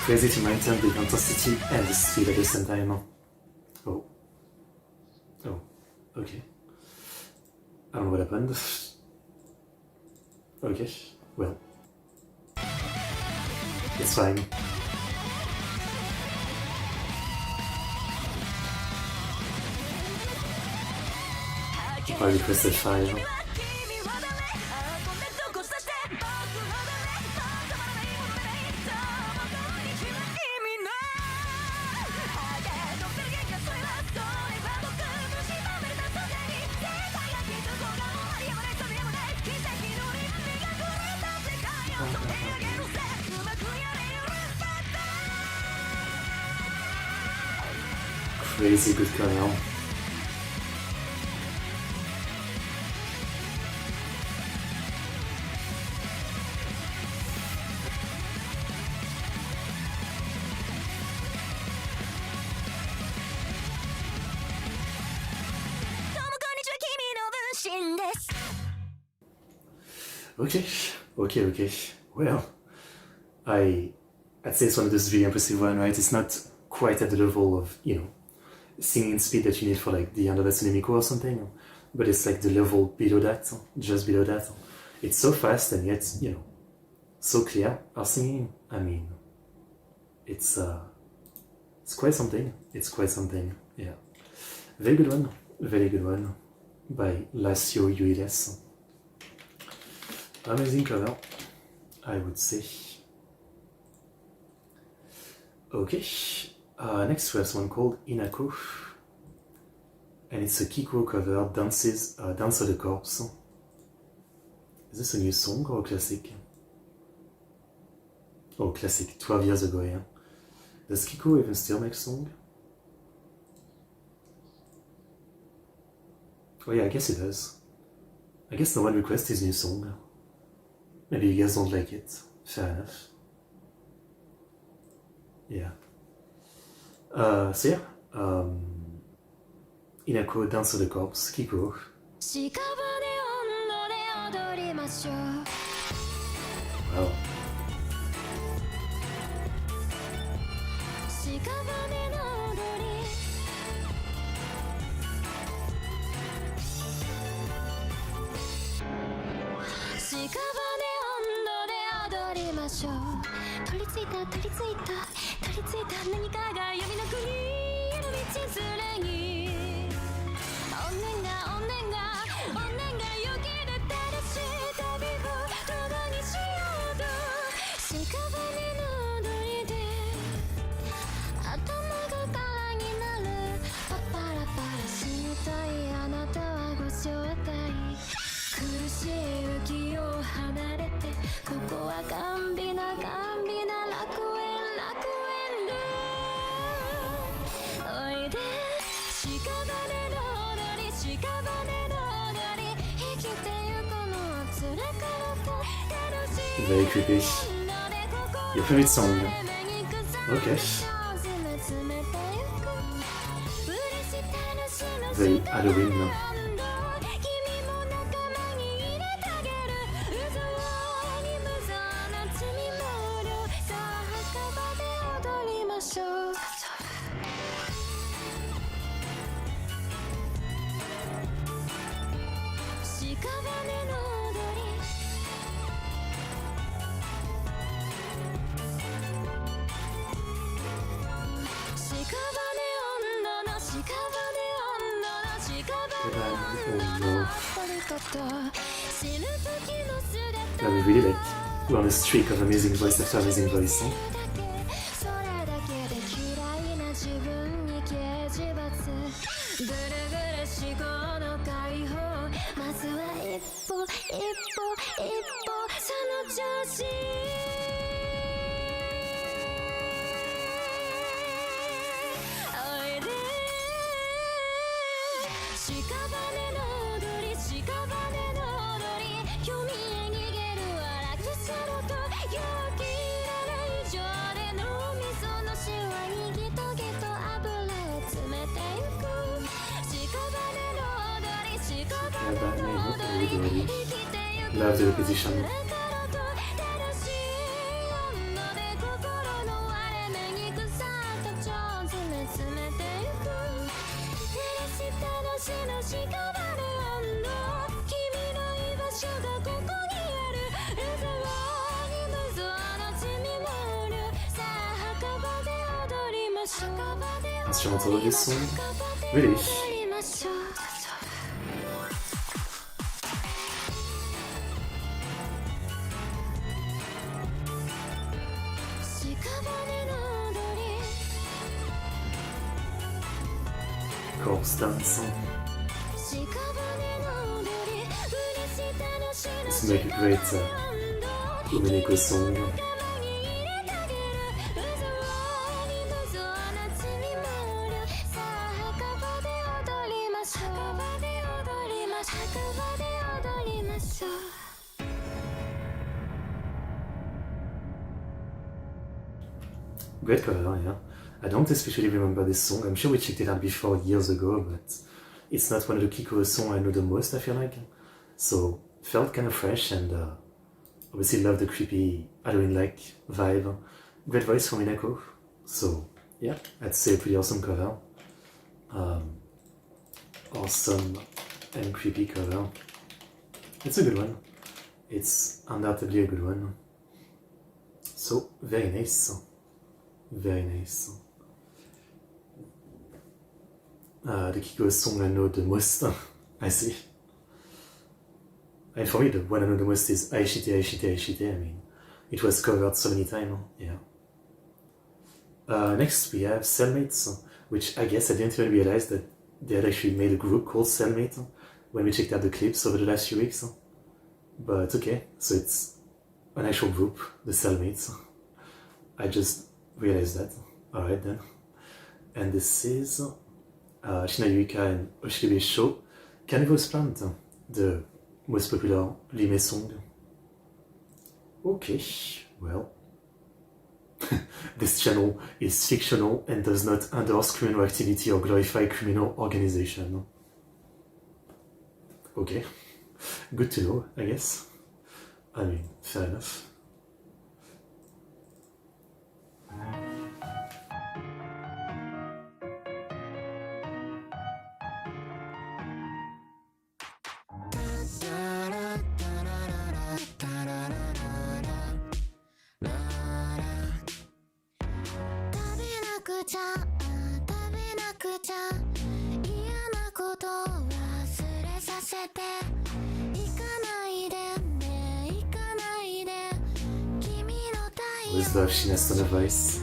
S1: Crazy to maintain the intensity and the speed at the same time. Oh. Oh. Okay. I don't know what happened. Okay. Well. It's fine. I requested 5. Crazy good kernel. Okay. Well, I'd say it's one of those really impressive ones, right? It's not quite at the level of, singing speed that you need for like the end of a niconico or something, but it's like the level below that, just below that. It's so fast and yet, so clear. Our singing, I mean, it's quite something. It's quite something, yeah. Very good one by Lasio ULS. Amazing cover, I would say. Okay, next we have someone called Inako, and it's a Kiko cover, Dance of the Corpse. Is this a new song or a classic? Oh, classic, 12 years ago, yeah. Does Kiko even still make song? Oh yeah, I guess it does. I guess no one requests his new song. Maybe you guys don't like it. Fair enough. Yeah. So yeah. Inako, Dance of the Corpse, Kiko. Wow. Very creepy. Your favorite song? Okay. Very Halloween. That we really like. We're on a streak of amazing voice after amazing voice. Love the repetition. Instrumental of this song? Really? Corpse dance. This make a great niconico song. Great cover, yeah. I don't especially remember this song. I'm sure we checked it out before years ago, but it's not one of the Kiko songs I know the most, I feel like. So, felt kind of fresh and obviously love the creepy Halloween-like vibe. Great voice from Minako. So, yeah, I'd say a pretty awesome cover. Awesome and creepy cover. It's a good one. It's undoubtedly a good one. So, very nice. Very nice. The Kiko song I know the most, I see. And for me, the one I know the most is Aishite, Aishite, Aishite. I mean, it was covered so many times, yeah. Next we have Cellmates, which I guess I didn't even realize that they had actually made a group called Cellmate when we checked out the clips over the last few weeks. But okay, so it's an actual group, the Cellmates. I just realized that. Alright then. And this is Shinayuika and Oshiribe Sho, Carnival's Plant, the most popular Lime song. Okay, well. This channel is fictional and does not endorse criminal activity or glorify criminal organization. Okay, good to know, I guess. I mean, fair enough. With love, she has on her voice.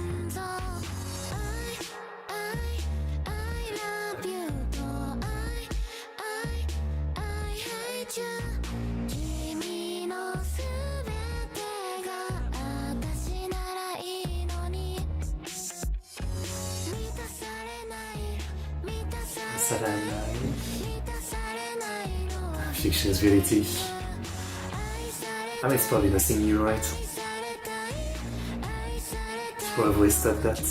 S1: Fiction is reality. I mean, it's probably nothing new, right? People have always thought that.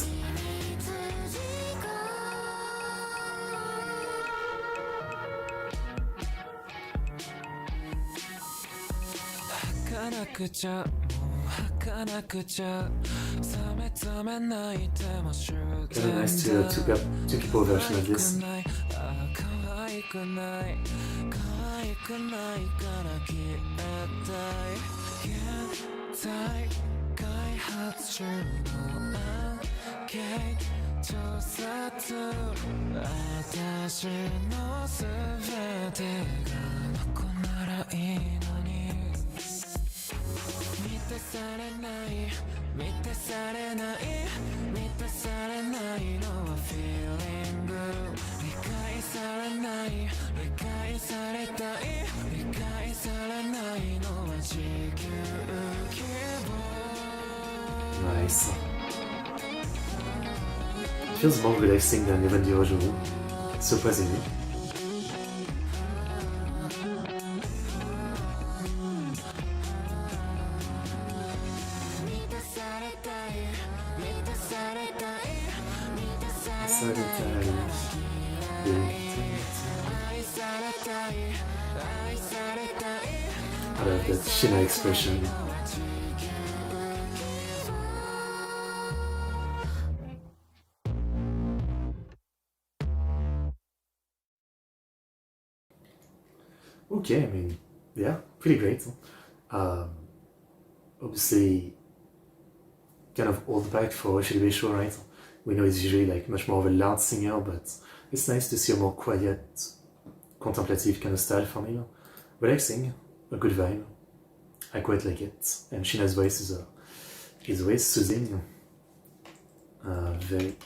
S1: Kind of nice to two people version of this. Nice. Feels more relaxing than even the original, surprisingly. I love that Shina expression. Okay, I mean, yeah, pretty great. Obviously, kind of old back for Shiribesho, right? We know he's usually like much more of a loud singer, but it's nice to see a more quiet, contemplative kind of style from him. Relaxing, a good vibe. I quite like it. And Shina's voice is always soothing. Very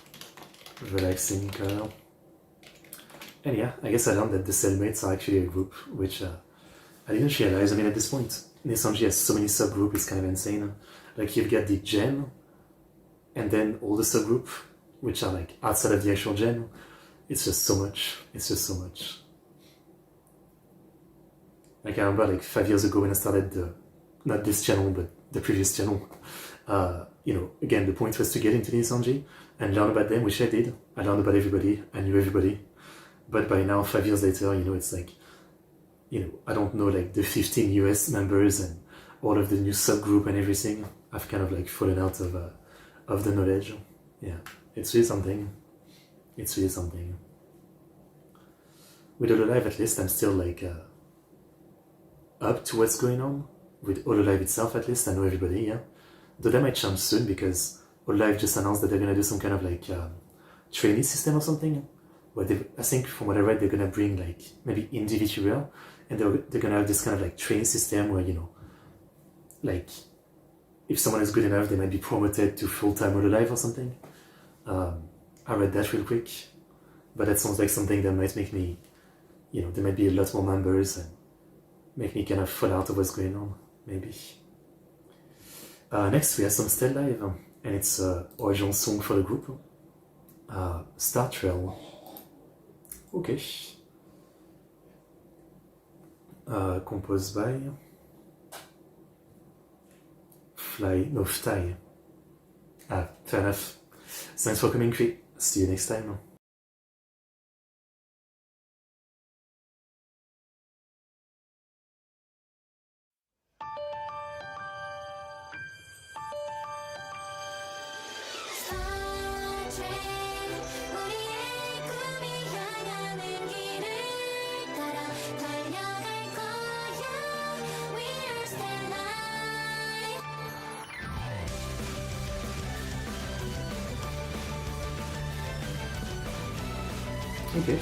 S1: relaxing kind of. And yeah, I guess I learned that the cellmates are actually a group, which I didn't realize. I mean, at this point, Nisanji has so many subgroups, it's kind of insane. Like, you've got the gen, and then all the subgroup, which are like outside of the actual gen. It's just so much. It's just so much. Like, I remember like 5 years ago when I started not this channel, but the previous channel, you know, again, the point was to get into Nisanji and learn about them, which I did. I learned about everybody, I knew everybody. But by now, 5 years later, you know, it's like, you know, I don't know like the 15 US members and all of the new subgroup and everything. I've kind of like fallen out of the knowledge. Yeah, it's really something. It's really something. With Hololive, at least, I'm still like up to what's going on. With Hololive itself, at least, I know everybody, yeah. Though that might change soon because Hololive just announced that they're gonna do some kind of like trainee system or something. Where I think from what I read, they're gonna bring like maybe indie VTuber, and they're gonna have this kind of like training system where, you know, like if someone is good enough, they might be promoted to full-time Hololive or something. I read that real quick, but that sounds like something that might make me, you know, there might be a lot more members and make me kind of fall out of what's going on, maybe. Next we have some Still Live, and it's original song for the group, Star Trail. Okay. Composed by Vtai. Fair enough. Thanks for coming, Cree. See you next time. Okay.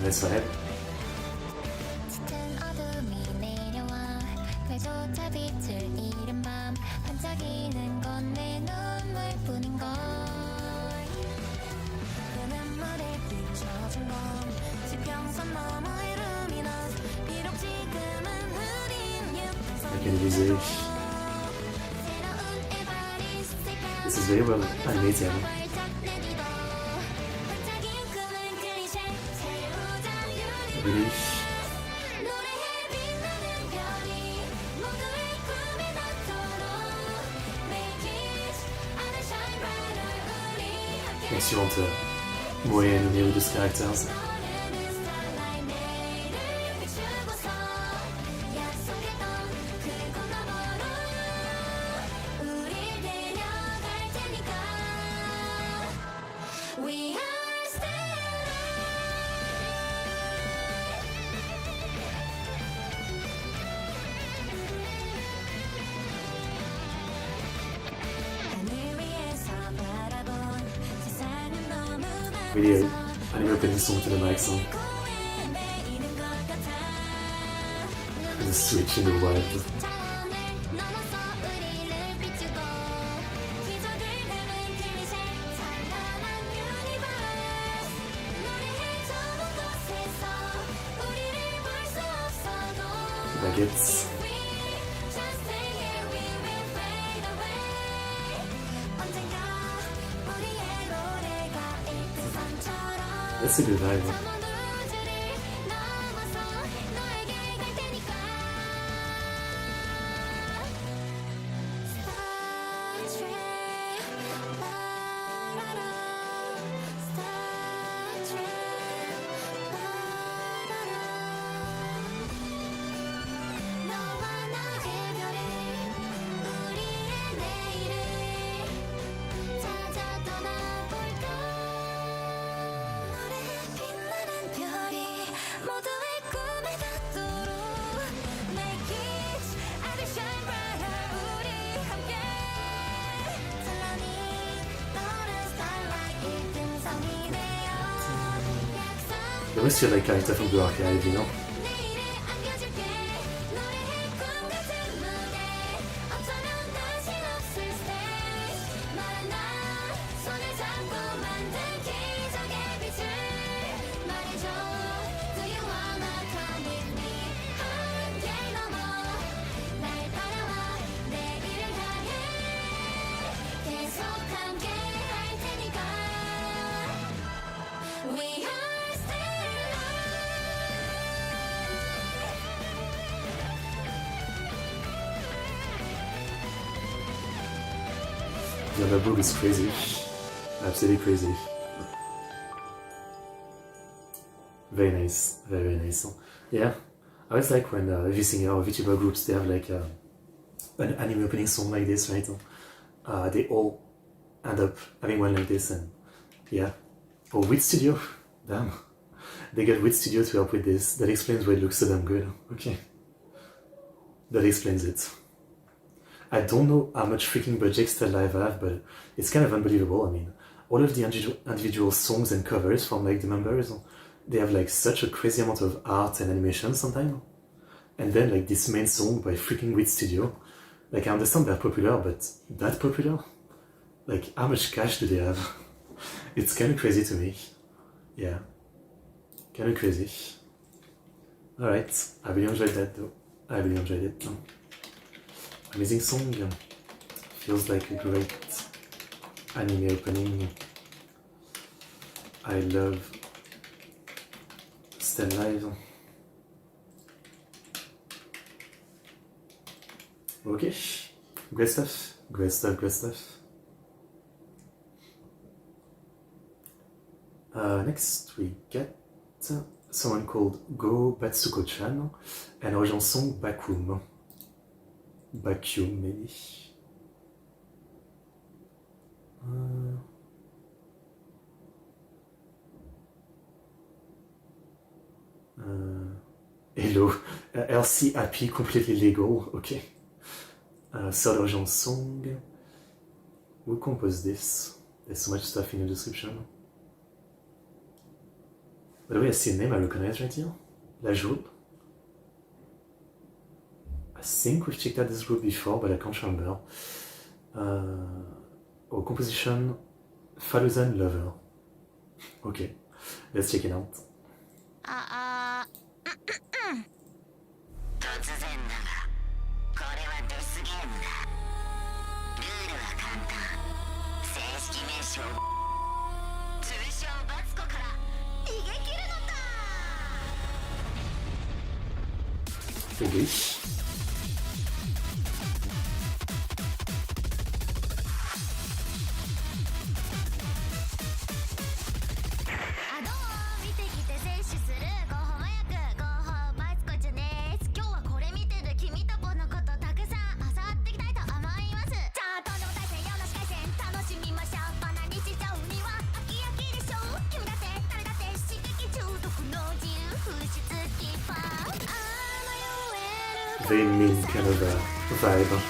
S1: Nice vibe.
S2: 짙은 어둠이 내려와 그조차 빛을 잃은 밤 반짝이는 건 내 눈물뿐인걸 그 눈물에 비춰진 건 지평선 너머의 루미너스 비록 지금은 흐린
S1: I can use it.
S2: 새로운 에바리 색깔
S1: This is very well animated.
S2: 활짝 내디도 반짝인 꿈은 클리셰 새우장 유니
S1: Really.
S2: 노래에 빛나는 별이 모두의 꿈에 닿도록 Make it other shine brighter 우리 함께
S1: Makes you want to more anime with these characters.
S2: 노래는 starlight 내일을 비추고서 약속했던 그곳 너머로 우릴 데려갈 테니까 We are starlight 하늘 위에서 바라본 세상은 너무
S1: Really anime opening song to the mic song.
S2: 고에 매이는 것 같아
S1: And the switch in the vibe.
S2: 차원을 넘어서 우리를 비추고 기적을 담은 클리셰 찬란한 유니버스 노래해 저 먼 곳에서 우리를 볼 수 없어도
S1: Baguettes.
S2: We just stay here we will fade away 언젠가 우리의 노래가 일등 산처럼
S1: That's a good vibe.
S2: 저 먼 우주를 넘어서 너에게 갈 테니까 Star Trek 라라라 Star Trek 라라라 너와 나의 별에 우리의 내일을 찾아 떠나볼까 노래에 빛나는 별이 모두의 꿈에 닿도록 Make it other shine brighter 우리 함께 찬란히 떠오른 starlight 1등성이 되어 약속
S1: They almost feel like character from the archive, you know?
S2: 내일을 안겨줄게 노래의 꿈 같은 무대 어쩌면 다시 없을 stage 만나 손을 잡고 만든 기적의 빛을 말해줘 Do you wanna come with me 한계 넘어 날 따라와 내일을 향해 계속 함께 할 테니까 We are starlight
S1: The other book is crazy. Absolutely crazy. Very nice. Very, very nice. Yeah. I always like when vsinger or Vtuber groups, they have like an anime opening song like this, right? They all end up having one like this, and yeah. Oh, Wit Studio. Damn. They get Wit Studio to help with this. That explains why it looks so damn good. Okay. That explains it. I don't know how much freaking budget Still Live have, but it's kind of unbelievable. I mean, all of the individual songs and covers from like the members, they have like such a crazy amount of art and animation sometimes. And then like this main song by freaking Wit Studio, like I understand they're popular, but that popular? Like how much cash do they have? It's kind of crazy to me. Yeah, kind of crazy. Alright, I really enjoyed that though. I really enjoyed it. Amazing song. Feels like a great anime opening. I love Still Live. Okay, great stuff, great stuff, great stuff. Next we get someone called Go Batsuko-chan and her chanson Bakum. Bakum, maybe. Hello, LC Happy, completely legal, okay. Third Urgent Song. Who composed this? There's so much stuff in the description. By the way, I see a name I recognize right here. La Joule. I think we've checked out this group before, but I can't remember. Oh, composition Faluzan Lover. Okay, let's check it out.
S3: 突然だが、これはデスゲームだ。ルールは簡単。正式名称、通称バツコから逃げ切るのだ。
S1: English. Very mean kind of vibe.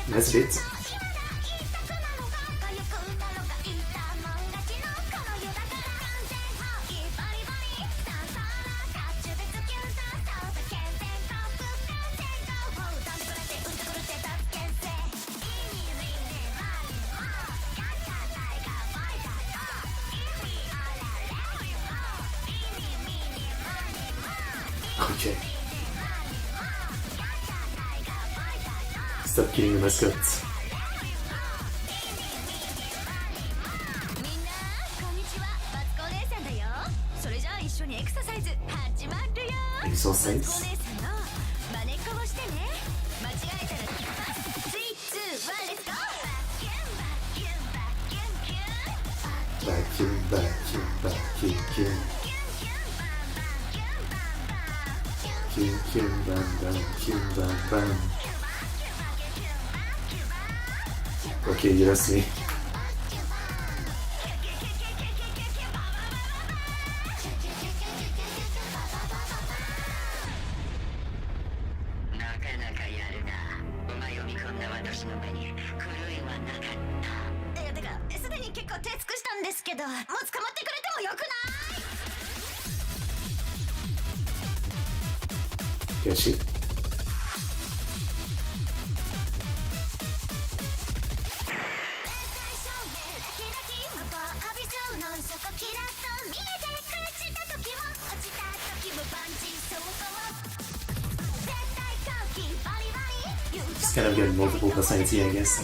S1: Nice beat. Okay. Stop killing the mascot.
S3: みんなこんにちは、バツコお姉さんだよ。それじゃあ一緒にエクササイズ始まるよ。バツコお姉さんの真似っこをしてね。間違えたら一発。3、2、1、レッツゴー。
S1: バキュンバキュンバキュンキュン。キュンキュンバンバンキュンバンバン。Okay, you lost me.
S3: なかなかやるな。お前を見込んだ私の目に狂いはなかった。いや、てか、すでに結構手尽くしたんですけど、もう捕まってくれてもよくない？
S1: Catchy. It's kind of got multiple personality, I guess.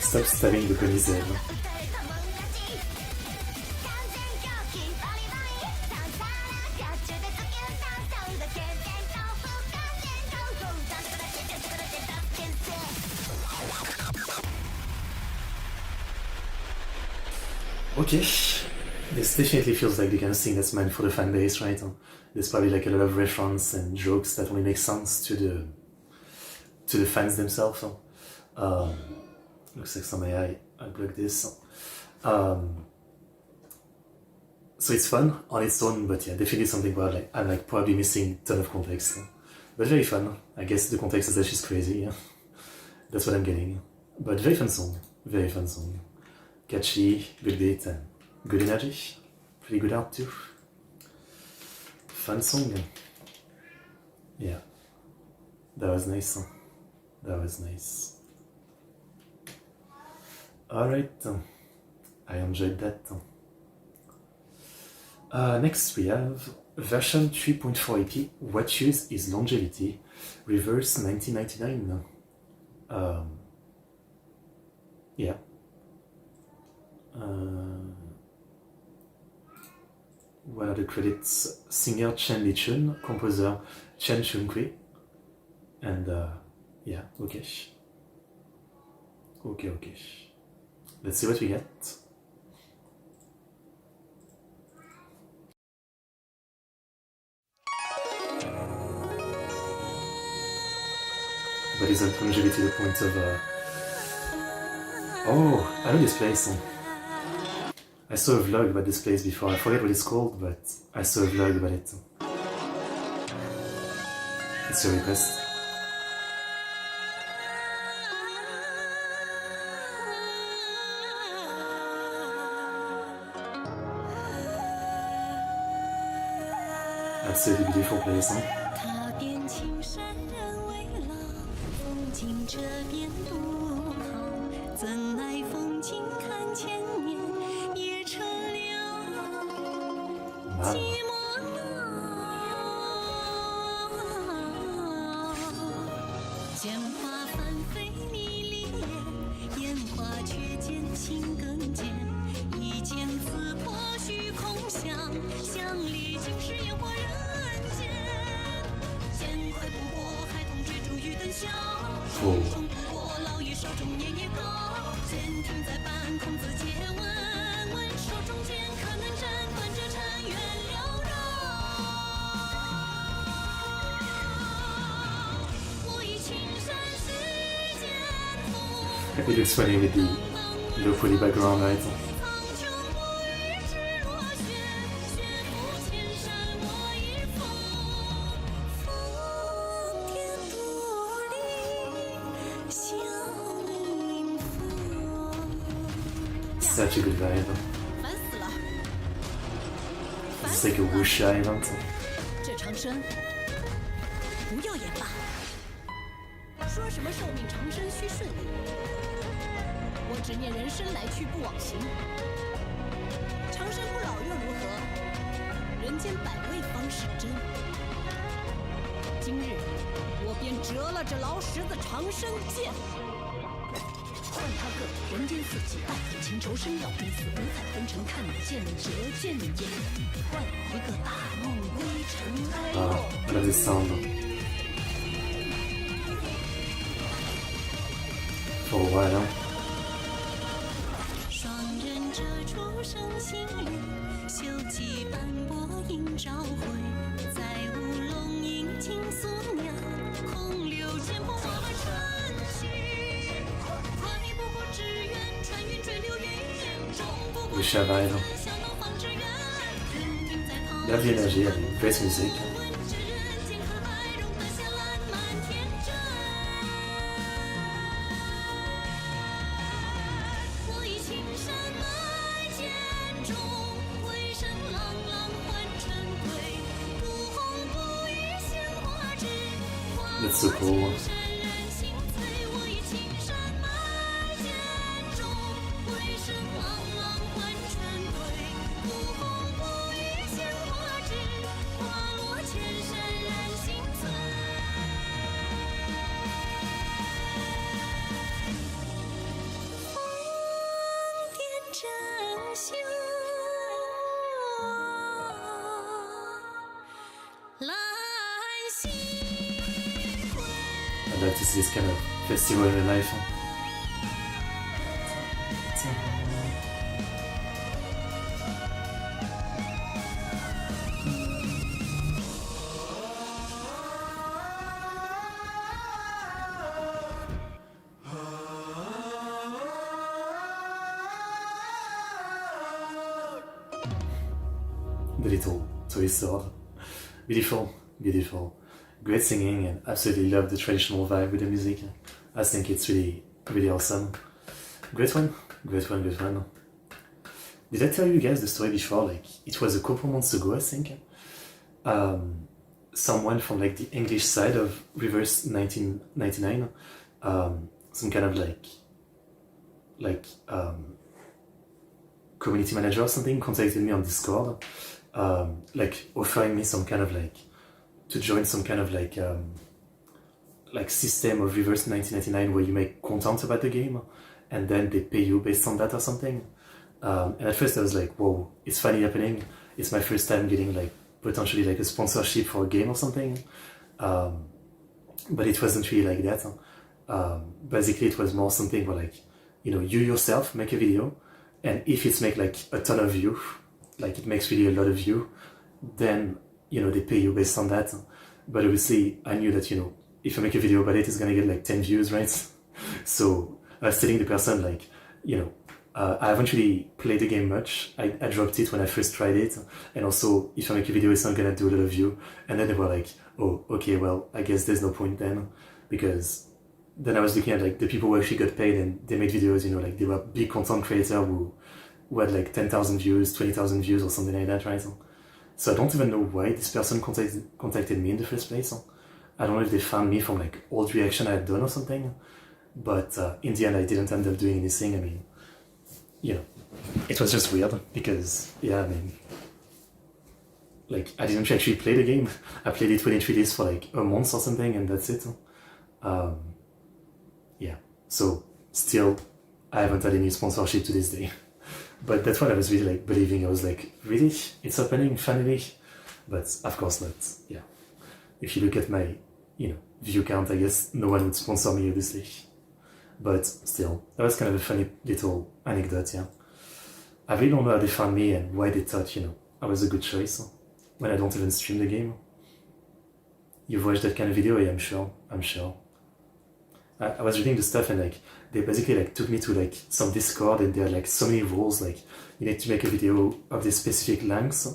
S1: Stop stabbing the Ponytail. Okay, this definitely feels like the kind of thing that's meant for the fan base, right? There's probably like a lot of reference and jokes that only make sense to the fans themselves. Looks like some AI unplugged this. So it's fun on its own, but yeah, definitely something where like, I'm like probably missing a ton of context. But very fun. I guess the context is that she's crazy. Yeah? That's what I'm getting. But very fun song. Very fun song. Catchy, good beat, and good energy. Pretty good art too. Fun song. Yeah. That was nice. That was nice. Alright. I enjoyed that. Next we have version 3.4 EP, What Use is Longevity, Reverse 1999. Yeah. What are the credits? Singer Chen Lichun, composer Chen Chunkui, and yeah, okay. Okay. Let's see what we get. But isn't longevity the point Oh, I know this place. I saw a vlog about this place before. I forget what it's called, but I saw a vlog about it. It's a request. Absolutely beautiful place, huh?
S3: 踏遍青山人未老，风景这边独好，怎奈风景看千年也成了寂寞恼。剑花翻飞迷离夜，烟花却渐行更渐，一剑刺破虚空想，想历经世烟火人间。剑快不过孩童追逐于灯下，冲不过老于手中年也高。剑停在半空自嗟问，问手中剑可能斩断这禅院缭绕。我以青山世间风。
S1: It looks funny with the low poly background, right? Such a good vibe. It's like a wuxia event.
S3: 这长生不要也罢，说什么寿命长生须顺利，我只念人生来去不枉行。长生不老又如何？人间百味方是真。今日我便折了这老石子长生剑。 换他个人间四季，爱恨情仇生老病死，五彩纷呈，看见折剑眼，换一个大梦归尘埃落。
S1: I love this sound. For a while, huh?
S3: 双人折出生心侣，秀气斑驳映朝晖，再无龙吟青素娘，空留剑锋划了春去。
S1: Wuxia vibe. Love the energy, I mean, great music. That's so cool. I'd love to see this kind of festival in real life. The little toy sword. Beautiful, beautiful. Great singing, and absolutely love the traditional vibe with the music. I think it's really, really awesome. Great one, great one, great one. Did I tell you guys the story before? Like, it was a couple months ago, I think. Someone from like the English side of Reverse 1999, some kind of community manager or something, contacted me on Discord, like offering me some kind of to join some kind of system of Reverse 1999 where you make content about the game and then they pay you based on that or something. And at first I was like, whoa, it's finally happening. It's my first time getting potentially a sponsorship for a game or something. But it wasn't really like that. Basically it was more something where you yourself make a video, and if it's make a ton of view, it makes really a lot of view, then they pay you based on that. But obviously I knew that if I make a video about it, it's gonna get 10 views, right? So I was telling the person I haven't really played the game much. I dropped it when I first tried it, and also if I make a video it's not gonna do a lot of view, and then they were like, oh okay, well I guess there's no point then, because then I was looking at like the people who actually got paid and they made videos, like they were big content creators who had like 10,000 views, 20,000 views or something like that, right? So I don't even know why this person contacted me in the first place. I don't know if they found me from like old reaction I had done or something, but in the end I didn't end up doing anything. I mean, it was just weird because, like I didn't actually play the game. I played it when it released for like a month or something, and that's it. So still I haven't had any sponsorship to this day. But that's what I was really like believing. I was like, really? It's happening finally? But of course not. Yeah. If you look at my, view count, I guess no one would sponsor me, obviously. But still, that was kind of a funny little anecdote, yeah. I really don't know how they found me and why they thought, I was a good choice when I don't even stream the game. You've watched that kind of video? Yeah, I'm sure. I was reading the stuff and like they basically like took me to like some Discord, and there are like so many rules, like you need to make a video of this specific length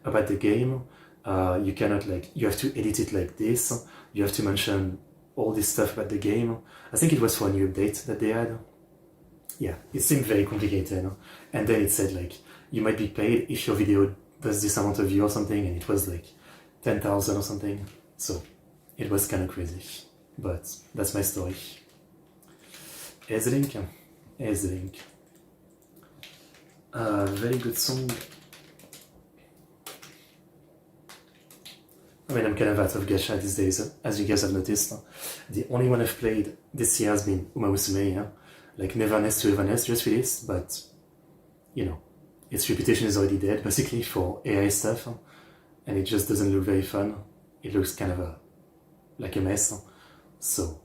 S1: about the game. You cannot you have to edit it like this. You have to mention all this stuff about the game. I think it was for a new update that they had. Yeah, it seemed very complicated. And then it said like you might be paid if your video does this amount of view or something, and it was like 10,000 or something. So it was kind of crazy. But that's my story. Here's the link. Very good song. I mean, I'm kind of out of gacha these days, as you guys have noticed. The only one I've played this year has been Uma Musume, like Neverness to Everness just released, but, its reputation is already dead, basically, for AI stuff, and it just doesn't look very fun. It looks kind of like a mess. So,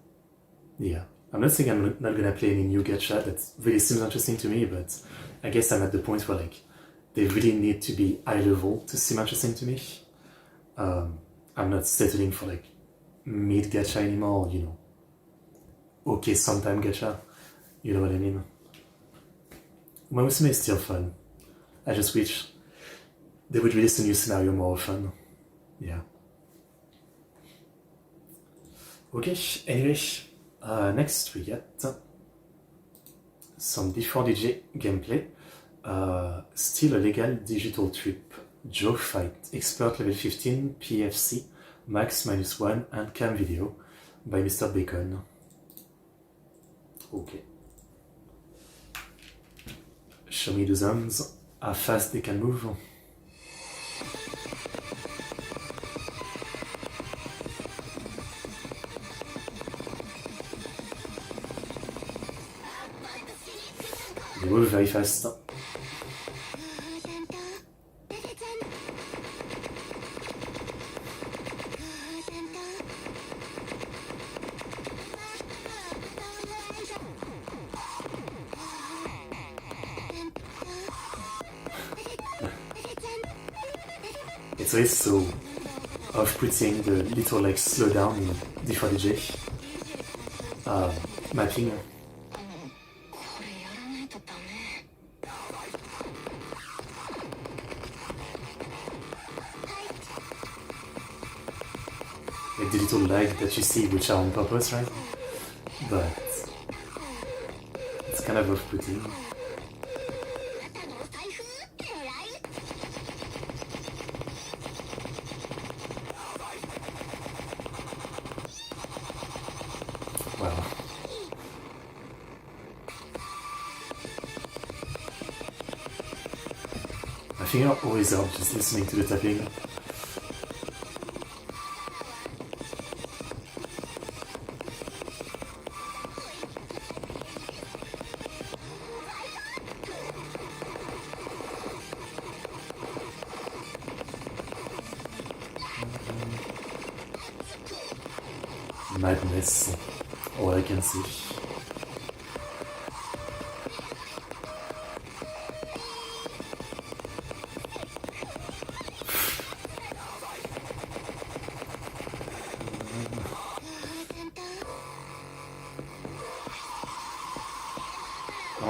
S1: yeah. I'm not saying I'm not gonna play any new gacha. That really seems interesting to me, but I guess I'm at the point where they really need to be high level to seem interesting to me. I'm not settling for mid gacha anymore, okay, sometime gacha. You know what I mean? Uma Musume is still fun. I just wish they would release a new scenario more often. Yeah. Okay, anyway, next we get some D4DJ gameplay. Still a legal digital trip. Joke fight, expert level 15, PFC, max -1, and cam video by Mr. Bacon. Okay. Show me the thumbs, how fast they can move. They move very fast. It's always so off-putting, the little slowdown in D4DJ mapping. Like the little lag that you see, which are on purpose, right? But it's kind of off-putting. Wow. I think I always help just listening to the tapping. Madness, all I can see.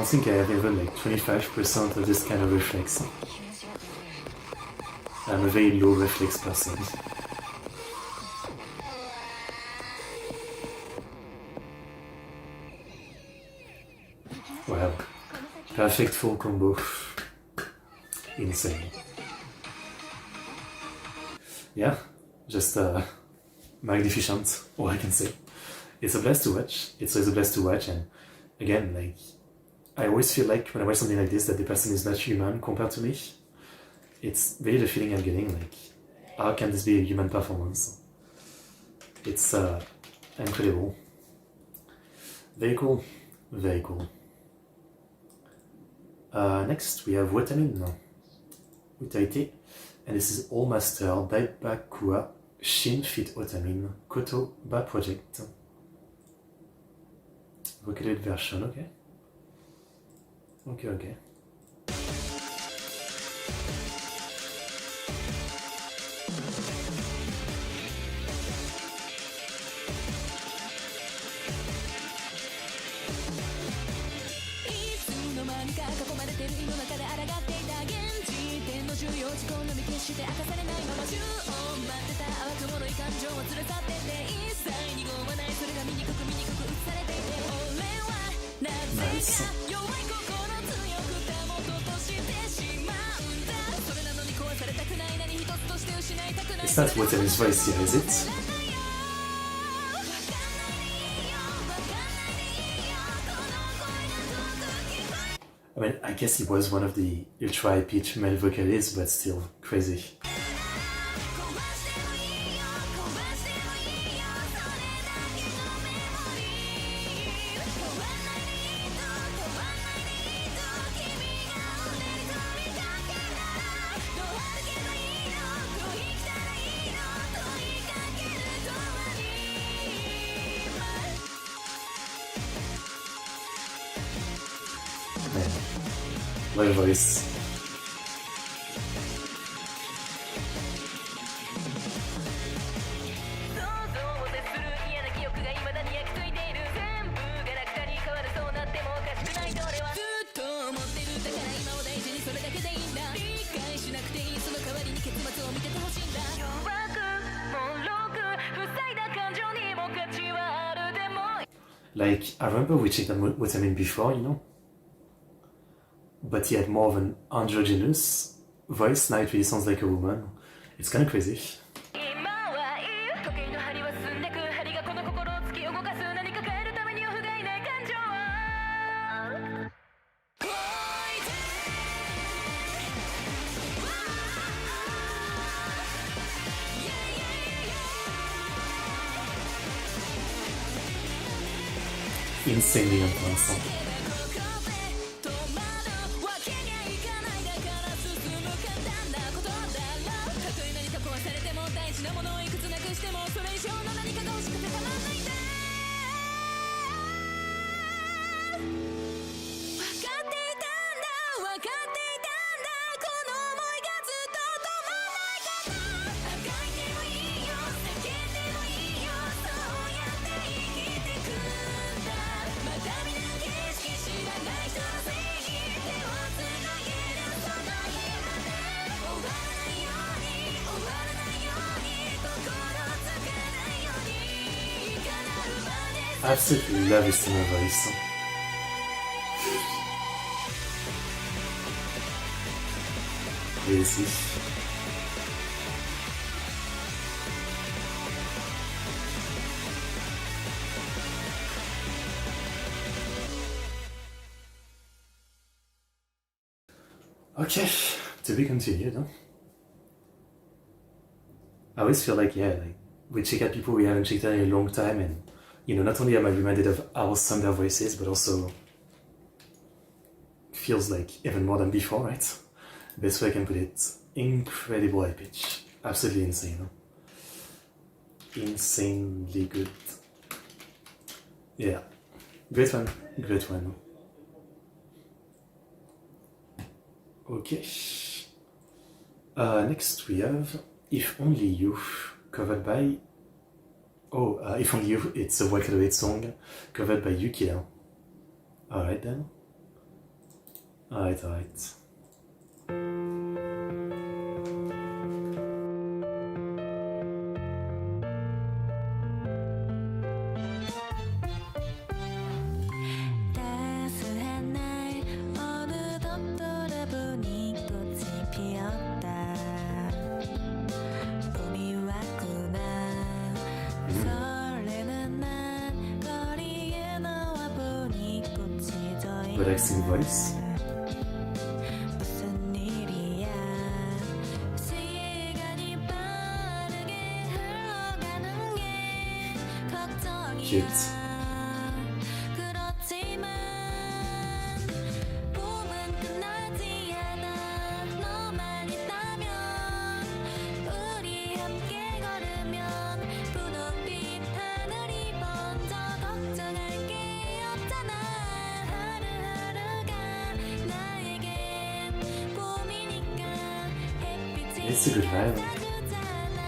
S1: think I have even like 25% of this kind of reflex. I'm a very low reflex person. Wow. Perfect full combo. Insane. Yeah, just magnificent, all I can say. It's a blast to watch. It's always a blast to watch, and again, like, I always feel like when I watch something like this that the person is not human compared to me. It's really the feeling I'm getting, like, how can this be a human performance? It's incredible. Very cool, very cool. Next we have Utaite, Utaite, and this is all mastered by Aokumo Rin feat.㲲タみん Koto by Project. Vocaloid version, okay. Okay.
S3: して明かされないまま中を待ってた淡くもろい感情を連れ去ってて一切濁わないそれが醜く映されていて俺はなぜか弱い心強く保とうとしてしまうんだそれなのに壊されたくない何一つとして失いたくない
S1: It's not what his voice here, is it? I mean, I guess he was one of the ultra high pitch male vocalists, but still crazy. My voice. Like, I remember watching them with him before, you know? But he had more of an androgynous voice. Now it really sounds like a woman. It's kind of crazy. Insanely intense. I absolutely love his singer voice. Crazy. Okay, to be continued, huh? I always feel like, yeah, like, we check out people we haven't checked out in a long time, and you know, not only am I reminded of how awesome their voice is, but also feels like even more than before, right? Best way I can put it, incredible high pitch. Absolutely insane, huh? Insanely good. Yeah, great one, great one. Okay. Next we have If Only You, covered by If Only You, it's a Vocaloid song covered by Yukila. Alright then. Alright, alright.
S2: 따스한 날 어느덧 돌아보니 꽃이 피었다. 봄이 왔구나. 설레는 난 거리에 나와 보니 꽃이 져 있나.
S1: Relaxing voice.
S2: 무슨 일이야. 시간이 빠르게 흘러가는 게 걱정이야.
S1: Cute.
S2: 그렇지만 봄은 끝나지 않아. 너만 있다면 우리 함께 걸으면 분홍빛 하늘이 번져 걱정할 게 없잖아. 하루하루가 나에겐 봄이니까 햇빛이
S1: It's a good vibe.
S2: 닫아주잖아.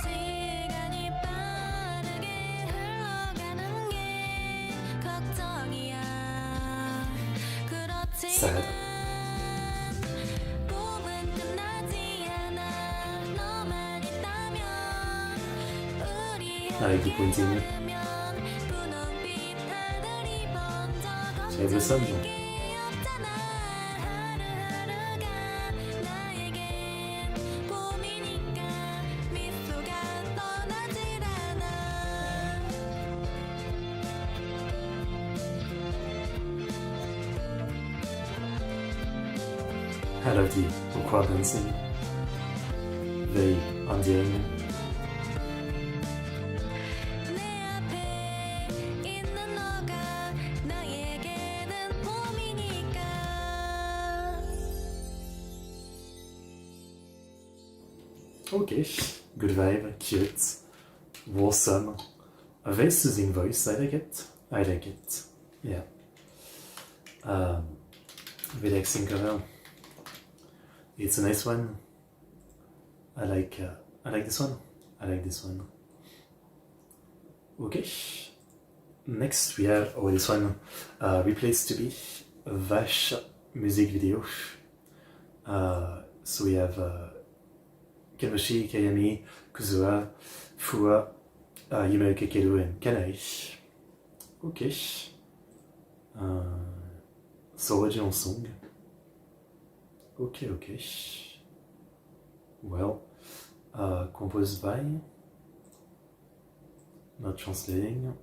S2: 시간이 빠르게 흘러가는 게 걱정이야.
S1: Sad.
S2: 그렇지만 봄은 끝나지 않아. 너만 있다면 우리
S1: Avec des pointings.
S2: 걸으면 분홍빛 하늘이 번져
S1: J'avais vu ça,
S2: 걱정할
S1: mais
S2: 게 없잖아. 하루하루가 나에겐 봄이니까 미소가 떠나질 않아.
S1: I love the awkward dancing. Very endearing.
S2: 내 앞에 있는 너가 나에게는 봄이니까.
S1: Okay, good vibe, cute, wholesome. A very soothing voice, I like it. I like it. Yeah. Relaxing cover. It's a nice one. I like this one. I like this one. Okay. Next we have this one. Replaced to be a Vash music video. So we have Kanoshi, Kayami, Kuzua, Fua, Yume Kekeru, and Kanai. Okay. Soroji en song. Okay. Well, composed by, not translating.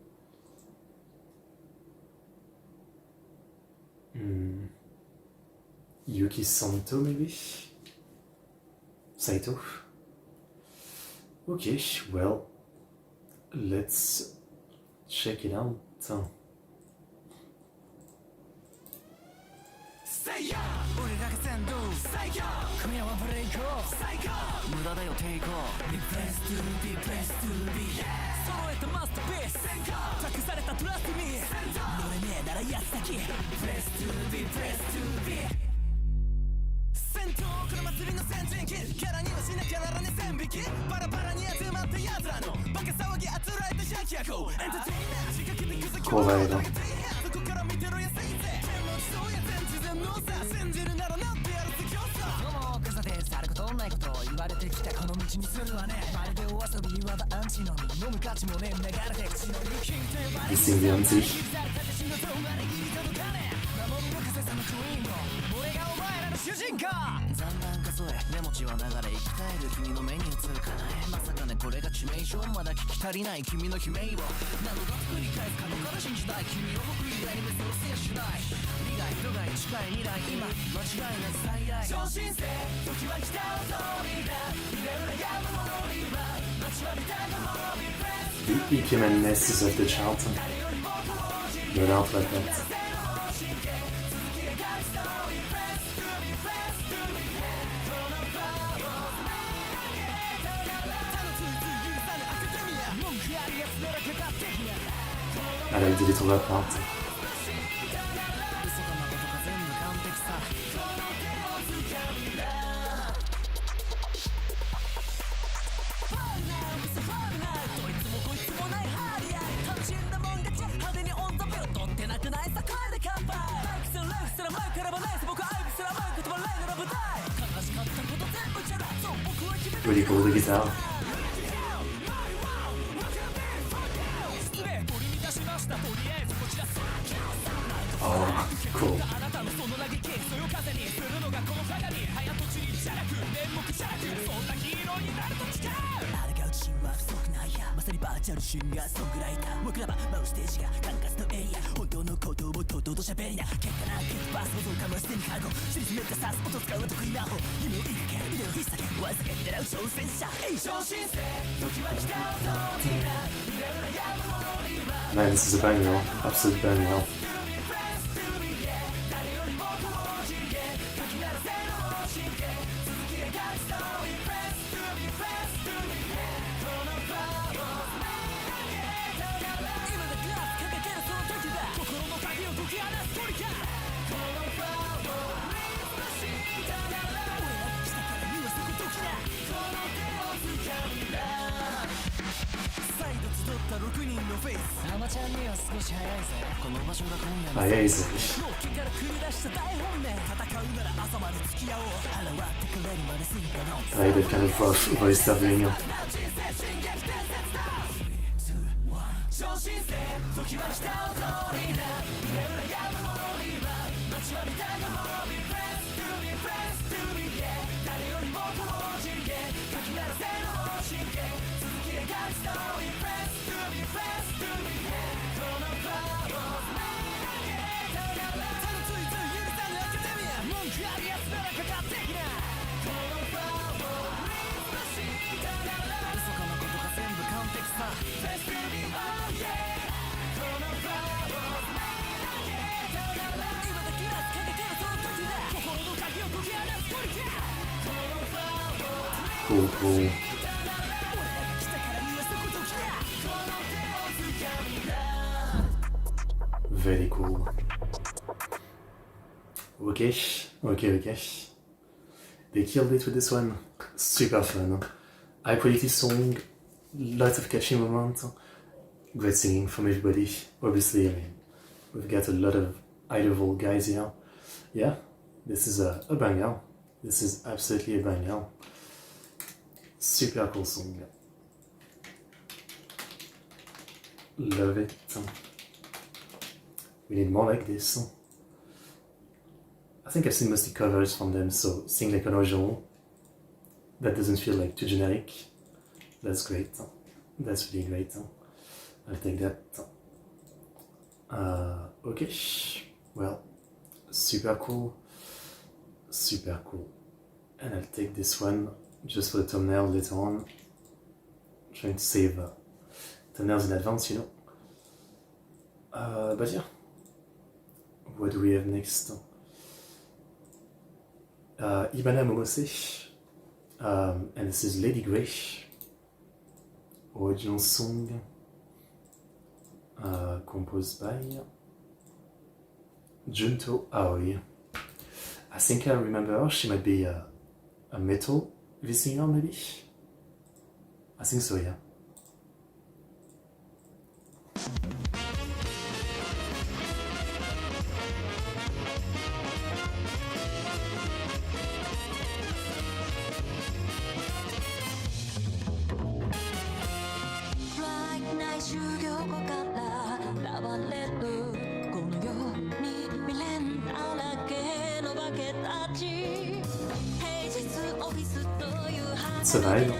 S1: Yuki Santo, maybe? Saito? Okay, well, let's check it out. Kovaeda. Vsinger an sich. The ecumeniness is of the child. No doubt about that. I like the little rap part. Really cool, the guitar. Oh, cool. Man, this is a banger, absolute banger. I like that kind of rough voice dubbing. Cool, cool. Very cool. Okay. They killed it with this one. Super fun. High quality song, lots of catchy moments, great singing from everybody. Obviously, I mean, we've got a lot of high level guys here. Yeah, this is a banger. This is absolutely a banger. Super cool song. Love it. We need more like this. I think I've seen mostly covers from them, so sing like an original. That doesn't feel like too generic. That's great. That's really great. I'll take that. Okay. Well, super cool. Super cool. And I'll take this one just for the thumbnail later on. I'm trying to save thumbnails in advance, you know. But yeah. What do we have next? Ibana Momose. And this is Lady Grey. Original song. Composed by Junto Aoi. I think I remember her. She might be a metal vsinger, maybe? I think so, yeah. It's a vibe.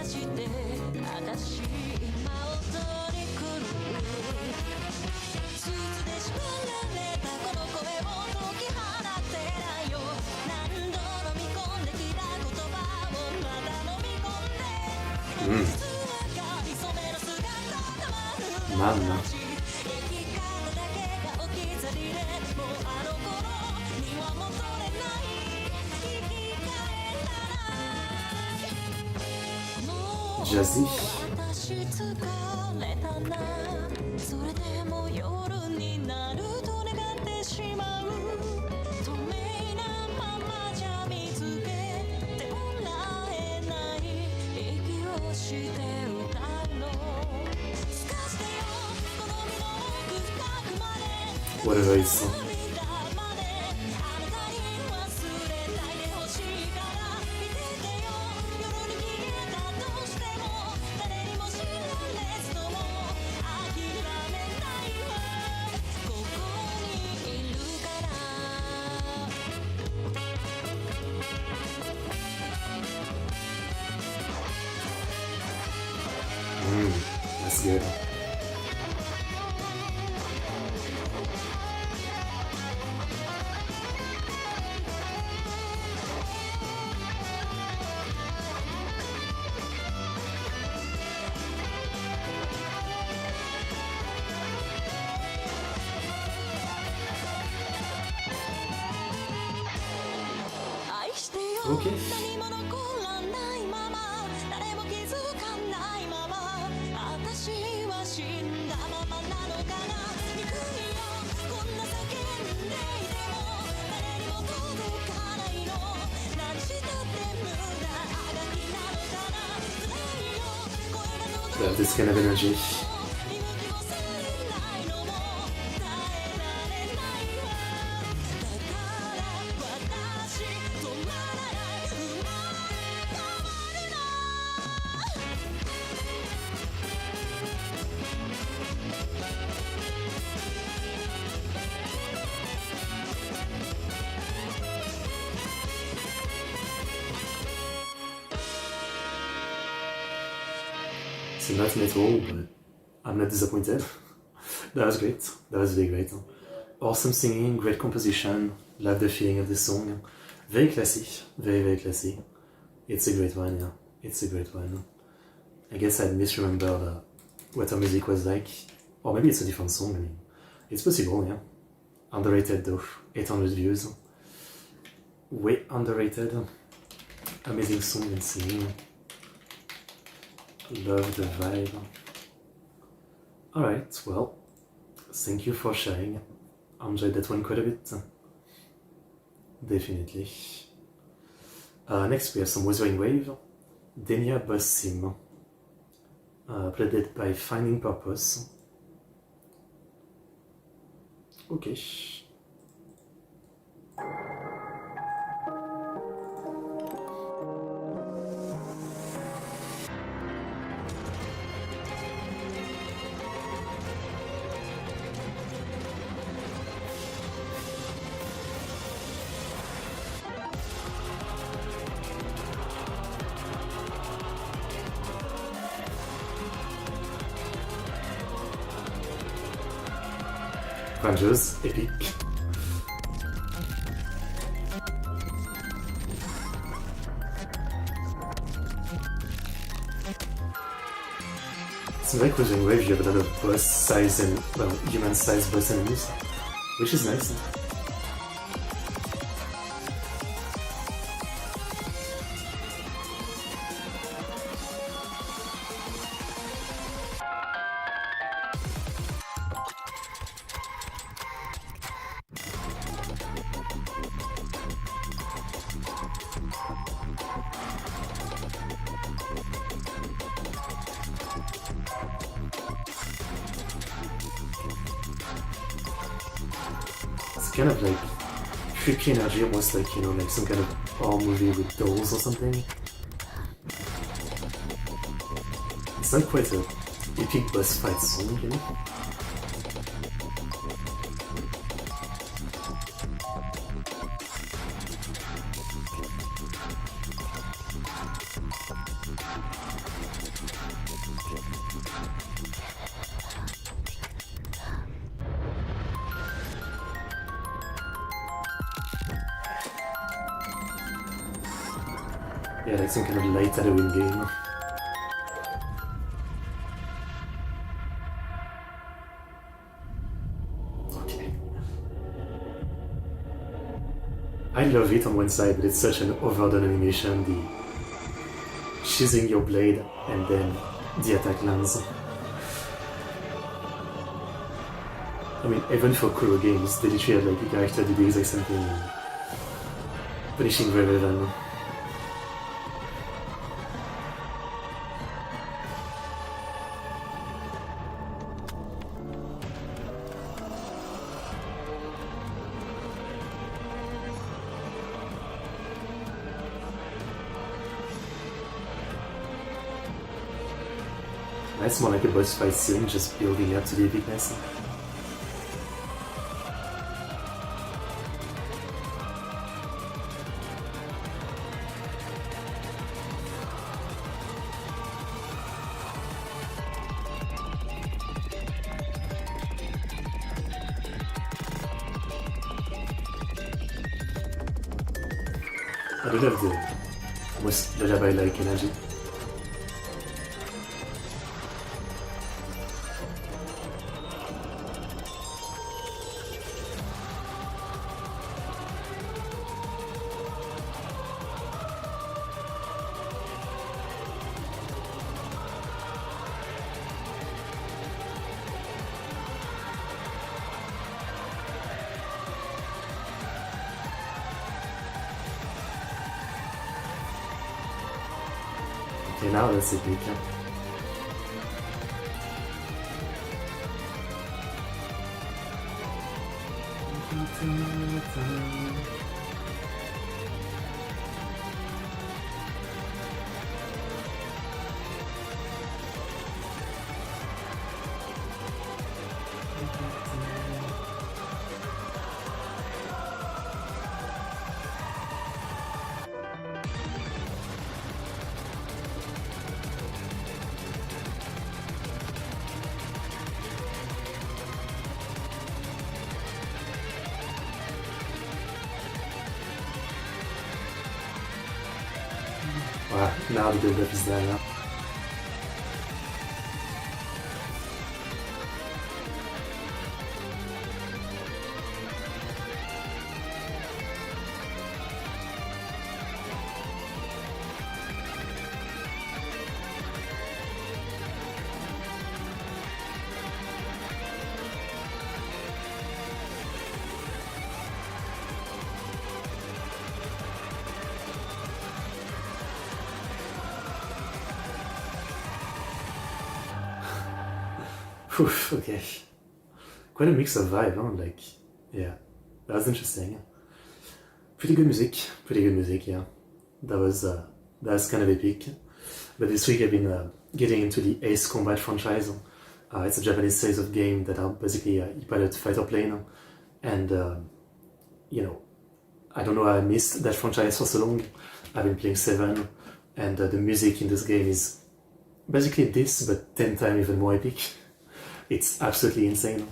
S1: Mamma. Jazzy. What a voice. That's good. Okay. They have this kind of energy. It's not metal, but I'm not disappointed. That was great. That was really great. Awesome singing, great composition, love the feeling of the song. Very classy, very classy. It's a great one, yeah. It's a great one. I guess I misremembered what her music was like. Or maybe it's a different song, I mean. It's possible, yeah. Underrated though, 800 views. Way underrated. Amazing song and singing. Love the vibe. Alright, well, thank you for sharing. I enjoyed that one quite a bit. Definitely. Next we have some Wuthering Wave. Denia Boss Sim. Played by Finding Purpose. Okay. Grandiose, epic. Seems like Wuthering Wave you have a lot of boss size and, well, human size boss enemies, which is nice. It's kind of like trippy energy, almost like, you know, like some kind of horror movie with dolls or something. It's not quite a epic boss fight song, you know? Yeah, like some kind of light Halloween game. Okay. I love it on one side, but it's such an overdone animation, the sheathing your blade and then the attack lands. I mean, even for Kuro games, they literally have like a character do the exact same thing, punishing very well. It's more like a boss fight scene, just building up to the epicness. I do love the almost lullaby-like energy. Okay, now that's it, Mika. Wow, now the build-up is there now. Oof, okay. Quite a mix of vibe, huh? Like, yeah, that's interesting. Pretty good music, yeah. That's kind of epic. But this week I've been getting into the Ace Combat franchise. It's a Japanese series of games that are basically you pilot fighter plane, and you know, I don't know how I missed that franchise for so long. I've been playing 7, and the music in this game is basically this, but 10 times even more epic. It's absolutely insane.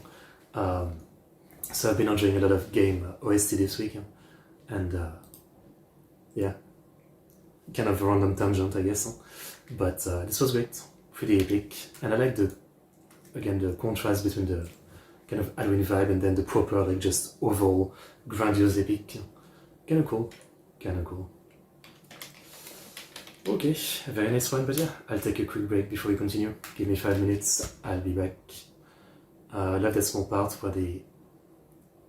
S1: So I've been enjoying a lot of game OST this week, and yeah, kind of a random tangent, I guess. But this was great, pretty epic, and I like the contrast between the kind of Halloween vibe and then the proper, like, just overall grandiose epic. Kind of cool. Okay, very nice one, but yeah, I'll take a quick break before we continue. Give me 5 minutes, I'll be back. I love that small part where the...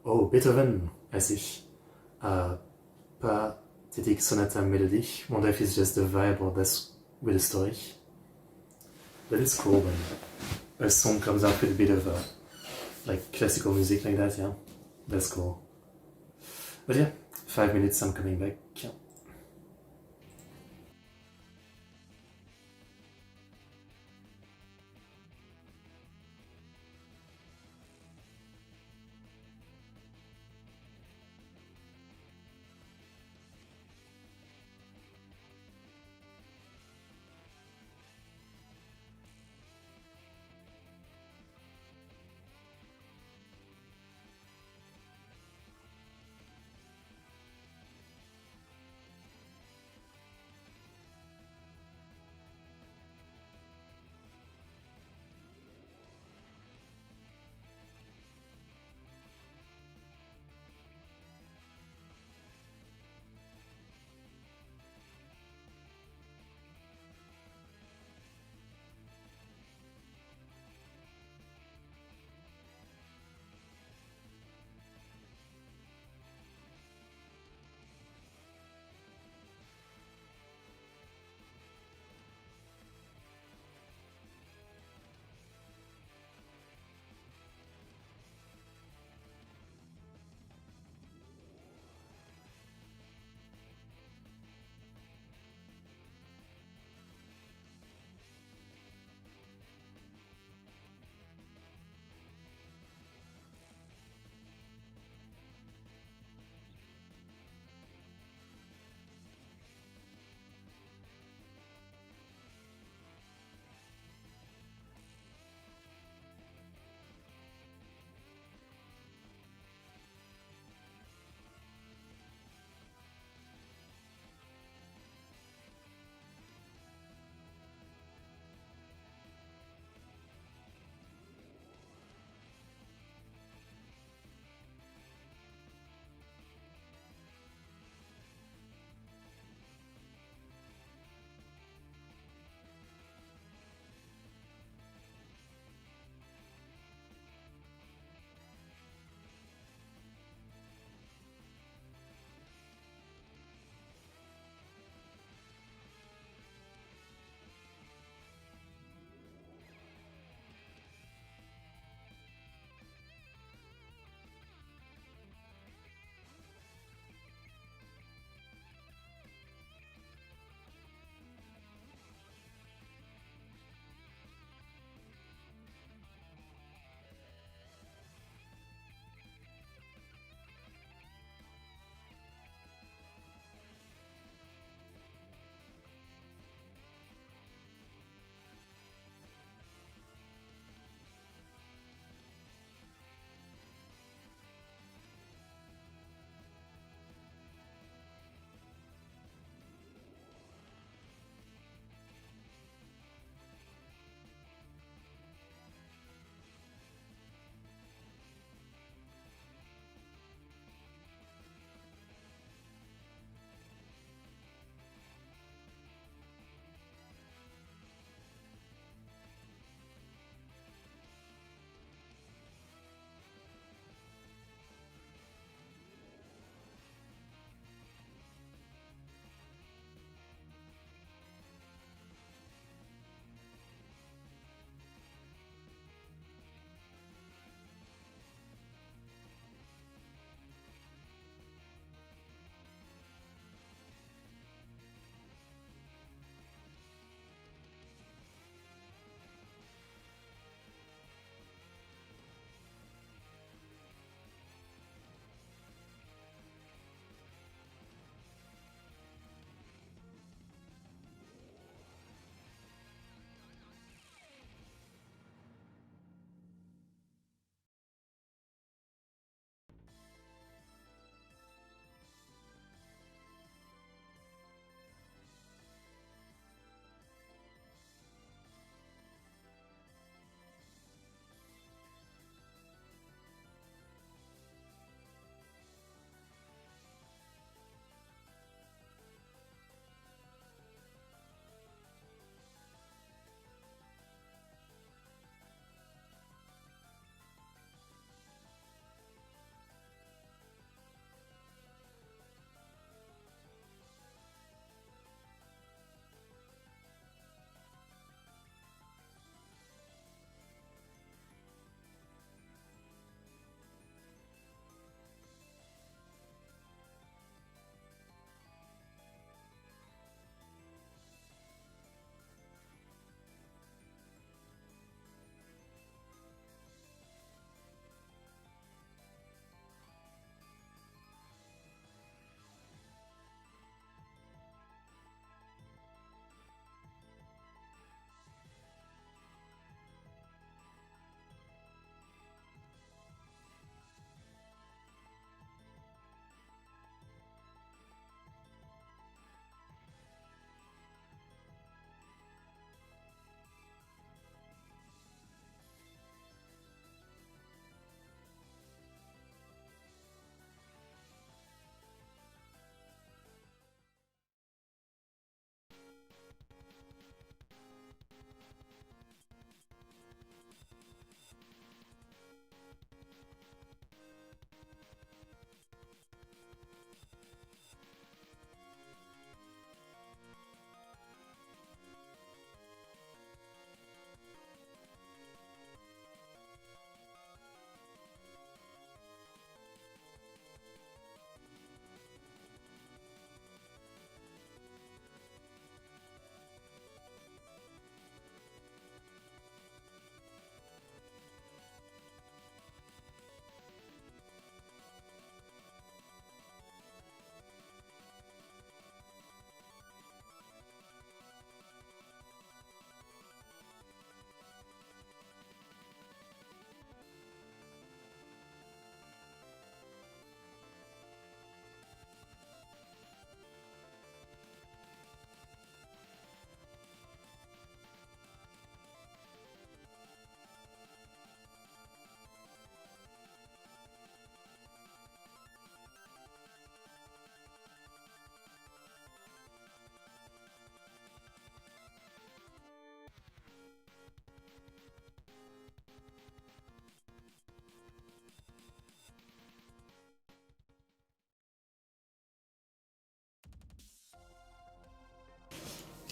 S1: Oh, Beethoven, I see. Pathetic sonata melody. Wonder if it's just the vibe or that's with the story. But it's cool when a song comes out with a bit of like classical music like that, yeah. That's cool. But yeah, 5 minutes, I'm coming back.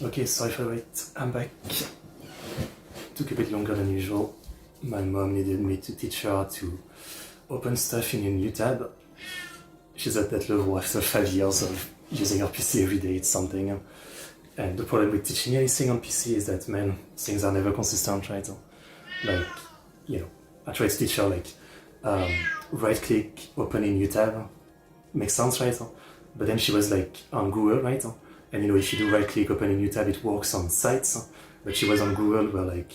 S1: Okay, sorry for the wait. I'm back. Took a bit longer than usual. My mom needed me to teach her how to open stuff in a new tab. She's at that level after 5 years of using her PC every day, it's something. And the problem with teaching anything on PC is that, man, things are never consistent, right? Like, you know, I tried to teach her, like, right-click, open a new tab. Makes sense, right? But then she was, like, on Google, right? And, you know, if you do right-click, open a new tab, it works on sites. But she was on Google where, like,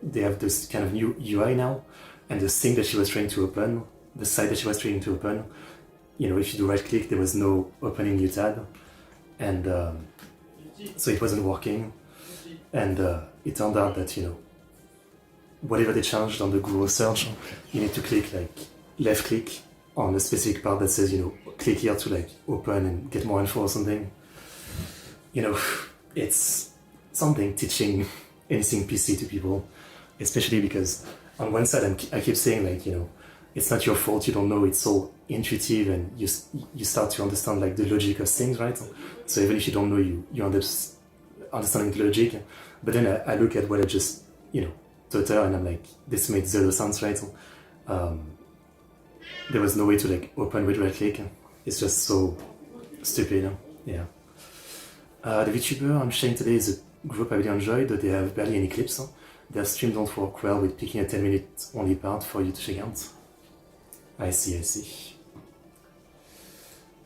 S1: they have this kind of new UI now. And the thing that she was trying to open, the site that she was trying to open, you know, if you do right-click, there was no opening new tab. And so it wasn't working. And it turned out that, you know, whatever they changed on the Google search, you need to click, like, left-click on a specific part that says, you know, click here to, like, open and get more info or something. You know, it's something teaching anything PC to people, especially because on one side I keep saying, like, you know, it's not your fault, you don't know, it's so intuitive and you start to understand, like, the logic of things, right? So even if you don't know, you end up understanding the logic. But then I look at what I just, you know, taught her and I'm like, this made zero sense, right? There was no way to, like, open with right click. It's just so stupid, yeah. The VTuber I'm sharing today is a group I really enjoyed. They have barely any clips. Their stream don't work well with picking a 10-minute only part for you to check out. I see.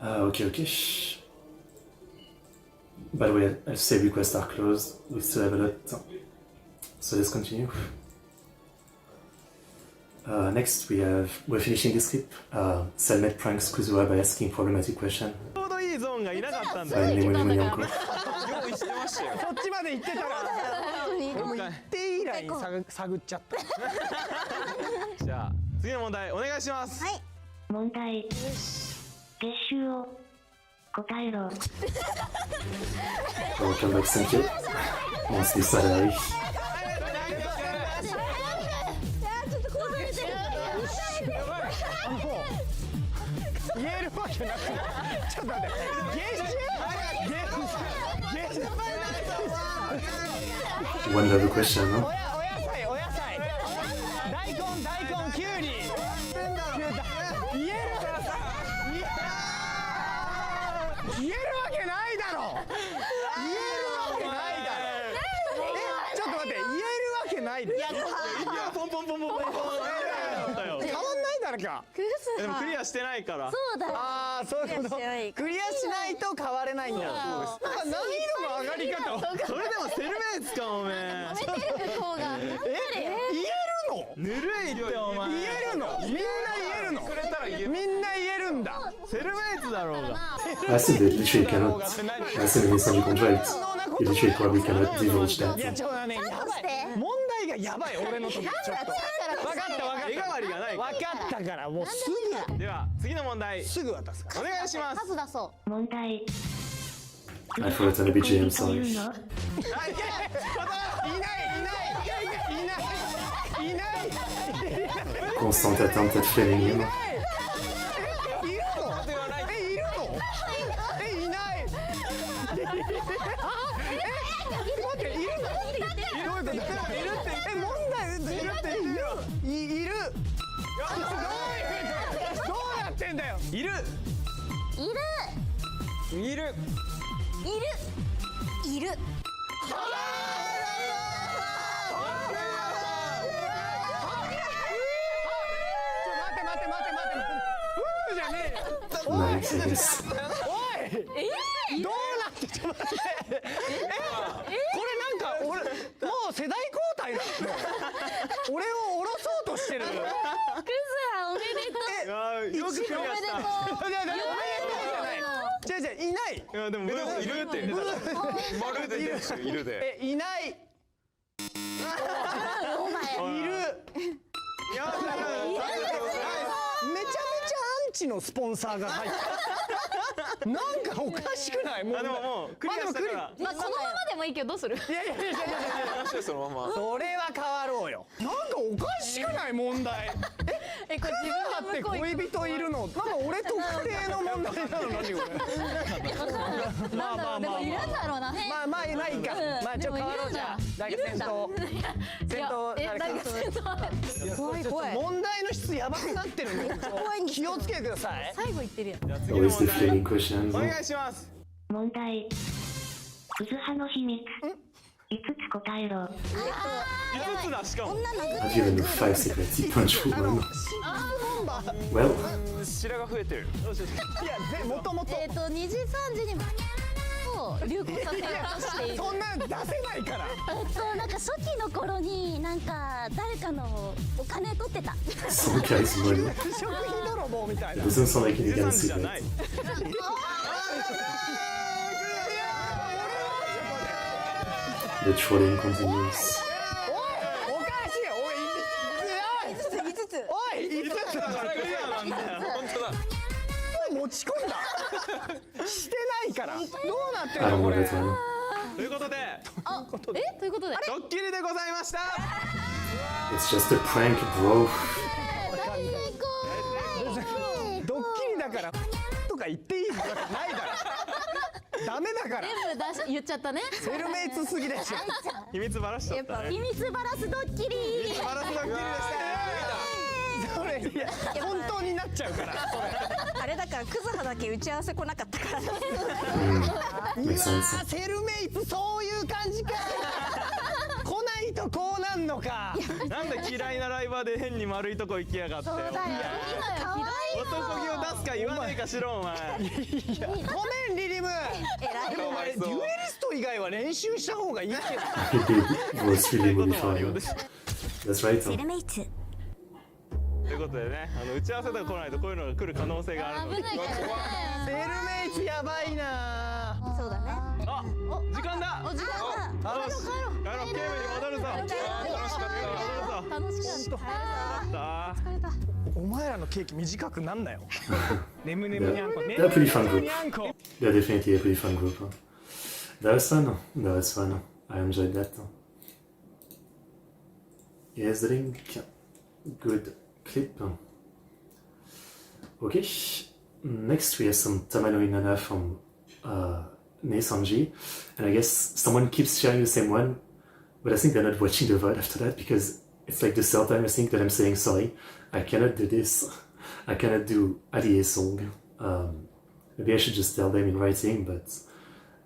S1: Okay. By the way, I'll say requests are closed. We still have a lot. So let's continue. Next we're finishing this clip. Cellmate pranks Kuzuha by asking problematic question.
S4: ちょうどいいゾーンがいなかったんだよ。
S1: By Niconico.
S4: 用意してましたよ。そっちまで行ってたら。俺も行って以来探っちゃった。じゃあ次の問題お願いします。はい。
S5: 問題。月収を答えろ。
S1: Welcome back, thank you. Once this salary.
S4: 言えるわけなくて、ちょっと待って、
S1: One other question, no?
S4: お野菜、大根、きゅうり。言えるわけないだろ。ちょっと待って、言えるわけないです。いや、ポン。変わんないだろか。でもクリアしてないから。そうだよ。ああ、そういうこと。クリアしないと変われないんだ。そうです。難易度の上がり方。それでもセルメーツかおめえ。言えるの？ぬるいってお前。言えるの？みんな言えるの？みんな言えるんだ。セルメーツだろうが。
S1: I said that literally cannot. I said in the contract, you literally probably cannot divulge that.
S4: いやちょっとね、問題がやばい俺のとこちょっと。分かった。絵代わりがない。分かったからもうすぐ。では次の問題すぐ渡すから。お願いします。数出そう。
S5: 問題。
S1: I forgot an BGM, sorry.
S4: いない。
S1: Constante attente at flaming him.
S3: いる。
S1: Nice, I guess.
S4: どうなってちょっと待ってこれなんか俺もう世代交代だ俺を降ろそうとしてるクズはおめでとうよくクリアしたおめでとうじゃいないいやでもいるって丸でいるでいないいるめちゃめちゃアンチのスポンサーが入ってなんかおかしくないもうでももうクリアしたから
S6: まあこのままでもいいけどどうする
S4: いやそのままそれは変わろうよなんかおかしくない問題
S6: これ自
S4: だって恋人いるのなんか俺特定の問題なの何これまあまあまあ
S6: いるんだろうな。
S4: まあいいかまあちょっと変わろうじゃん誰か先頭誰か
S6: 怖い怖い。
S4: 問題の質やばくなってるんで気をつけてください
S6: 最後言ってるやん。
S1: Always deflating questions.
S4: お願いします
S5: 問題。渦派の秘密。5つ答えろ。
S4: 5つだしかも
S1: I've given you 5 secrets. You punch for one. Well,
S4: 白が増えてるいやもともと
S6: 2時3時に流行させようとしている。
S4: そんな出せないから
S7: なんか初期の頃になんか誰かのお金取ってた。
S1: some guy's money.
S4: 食費泥棒みたいな
S1: It doesn't sound like any
S4: じ
S1: kind
S4: ゃ
S1: of
S4: ない
S1: secret. The trolling continues.
S4: おかしいおい5つおい5つだからクリアなんだよ本当だ持ち込んだしてないからどうなってる
S1: I
S4: の
S1: don't
S4: こ
S1: know
S4: れ
S1: that one.
S4: ということで
S6: ということで。
S4: ドッキリでございました
S1: It's just a prank, bro.
S4: ドッキリだからとか言っていいわけないからダメだから
S6: 全部言っちゃったね。
S4: セルメイツすぎでしょ秘密ばらしちゃったね
S7: 秘密バラスドッキリ。
S4: 秘密ばらすドッキリでしたそれいや本当になっちゃうからそれ
S6: あれだからクズハだけ打ち合わせ来なかったから。
S4: うわ
S1: Makes sense.
S4: ーセルメイツそういう感じか来ないとこうなんのかなんで嫌いなライバーで変に丸いとこ行きやがってそうだよ男気を出すか言わねえかしろお前いやごめんリリムでもお前デュエリスト以外は練習した方がいいけど
S1: It was really, really fun. That's right.
S7: セルメイツ。
S4: ということでね打ち合わせとか来ないとこういうのが来る可能性があるので
S6: 危ないからね。
S4: セルメイツやばいな
S7: そうだね。
S4: あ時間だ
S6: お時間だ。
S4: 帰ろうゲームに戻るぞ楽しかった
S6: 楽しかった。
S4: あ
S6: 疲れた。
S4: お前らのケーキ短くなんなよねむねむにゃんこ
S1: They're a pretty fun group.
S4: にゃんこ
S1: They're definitely a pretty fun group. That was fun. That was fun. I enjoyed that. Here's the link. Good clip. Okay. Next we have some Tamano Inanna from ni san ji. And I guess someone keeps sharing the same one. But I think they're not watching the VOD after that because it's like the third time I think that I'm saying sorry. I cannot do this. I cannot do Aliyeh song. Maybe I should just tell them in writing, but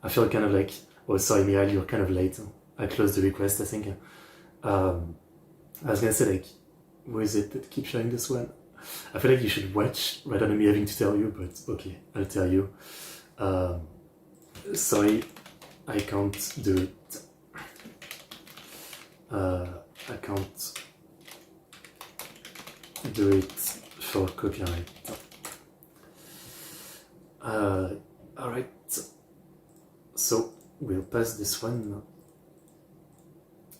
S1: I feel kind of like, oh sorry Mial, you're kind of late. I closed the request, I think. I was gonna say like, who is it that keeps showing this one? I feel like you should watch rather than me having to tell you, but okay, I'll tell you. Sorry, I can't do it. I can't do it for copyright. Alright, so we'll pass this one.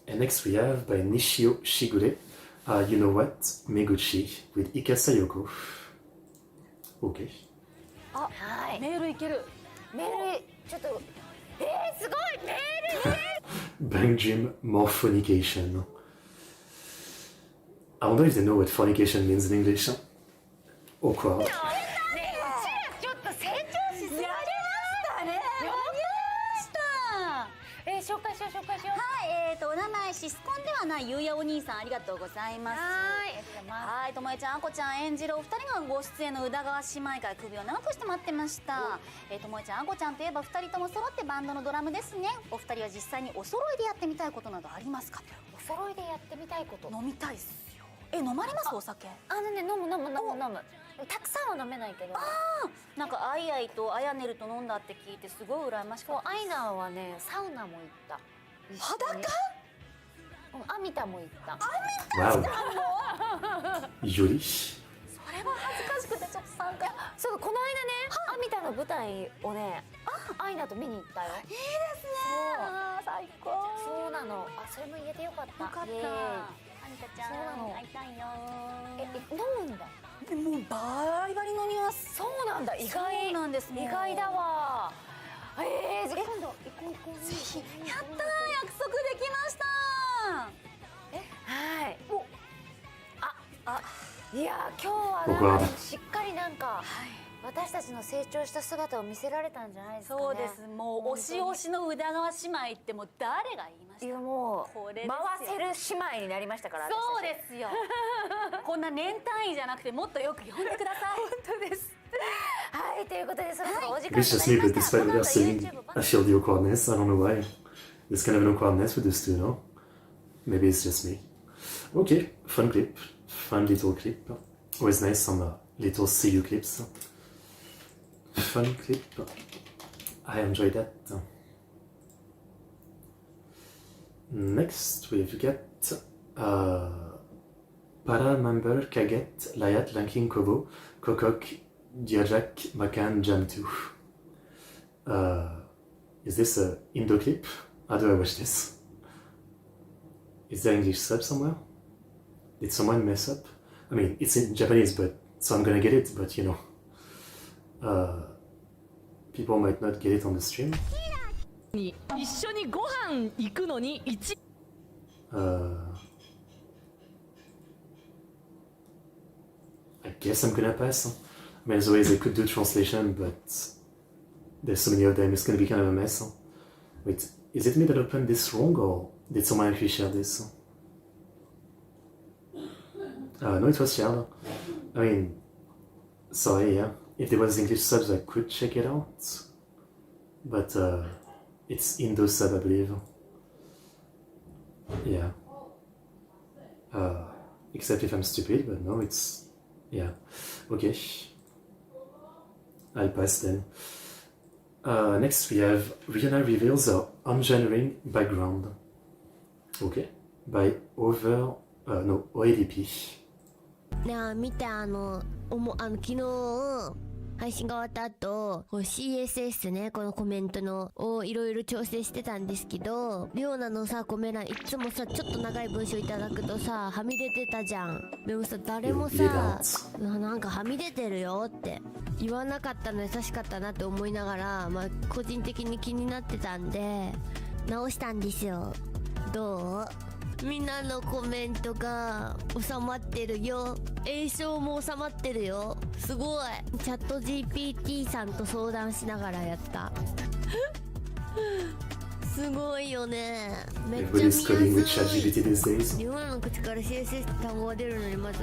S1: And next we have by Nishio Shigure, You Know What, Meguchi with Ikasa Yoko. Okay.
S3: はい。
S6: メールいける。
S3: メールちょっとすごいメール
S1: Bang Gym Morphonication. I wonder if they know what fornication means in English. Awkward.
S3: ねえちょっと成長しすぎてましたね。やりました。紹介しよう。
S7: はい、お名前シスコンではないゆうやお兄さんありがとうございます。はい、ともえちゃん、あこちゃん演じるお二人がご出演の宇田川姉妹から首を長くして待ってました。ともえちゃん、あこちゃんといえば二人とも揃ってバンドのドラムですね。お二人は実際にお揃いでやってみたいことなどありますか？
S3: お揃いでやってみたいこと。
S7: 飲みたいっすよ。飲まれますお酒？
S3: 飲む。たくさんは飲めないけど。
S7: なんかアイアイとアヤネルと飲んだって聞いてすごい羨ましかった。
S3: アイナーはねサウナも行った。
S7: 裸？
S3: アミタも行った。
S1: Wow. Yuri.
S3: それは恥ずかしくてちょっと参加。そうこの間ね、アミタの舞台をね、アイナと見に行ったよ。
S7: いいですね。最高。
S3: そうなの。それも言えてよかった。
S7: よかった。アミタちゃん会いたいよ。
S3: 飲むんだ。
S7: もうバリバリ飲みます。
S3: そうなんだ。意外。
S7: そうなんですね。
S3: 意外だわ。じゃあ今度行こう。
S7: ぜひ。やったー、約束できました。
S3: はい。
S6: いや今日はなんかしっかりなんか私たちの成長した姿を見せられたんじゃないですかね。
S7: そうです。もう推し推しの宇田川姉妹ってもう誰が言いました。
S6: いやもう
S7: これです
S6: 回
S7: よ。
S6: せる姉妹になりましたから。
S7: そうですよ。こんな年単位じゃなくてもっとよく呼んでください。
S6: 本当です。はいということでそろそろお時間
S1: It's just me, but despite what they're saying, I feel the awkwardness. I don't know why. There's kind of an awkwardness with this too, no? Maybe it's just me. Okay, fun clip. Fun little clip. Always nice some little cevio clips. Fun clip. I enjoyed that. Next we've got Para Member Kaget Layat Lanking Kobo Kokok Diajak Makan Jamtu. Is this a Indo clip? How do I watch this? Is there English sub somewhere? Did someone mess up? I mean, it's in Japanese, but so I'm gonna get it, but you know. People might not get it on the stream.
S8: 一緒にご飯行くのに1
S1: I guess I'm gonna pass. I mean, as always, I could do translation, but there's so many of them, it's gonna be kind of a mess. Wait, is it me that opened this wrong, or did someone actually share this? No, it was shared. I mean, sorry, yeah. If there was English subs, I could check it out. But it's Indo sub, I believe. Yeah. Except if I'm stupid, but no, it's... Yeah. Okay. I'll pass then. Next we have Rihanna reveals her ungenering background. Okay. By OADP.
S9: ねえ見て昨日配信が終わった後CSS ねこのコメントのをいろいろ調整してたんですけどリオナのさコメ欄いつもさちょっと長い文章いただくとさはみ出てたじゃん。でもさ誰もさなんかはみ出てるよって言わなかったの優しかったなって思いながらまあ個人的に気になってたんで直したんですよ。どう？みんなのコメントが収まってるよ。映像も収まってるよ。すごい。チャット GPT さんと相談しながらやった。すごいよね。めっちゃ見やすい。リオナの口から CSS って単語が出るのにまず。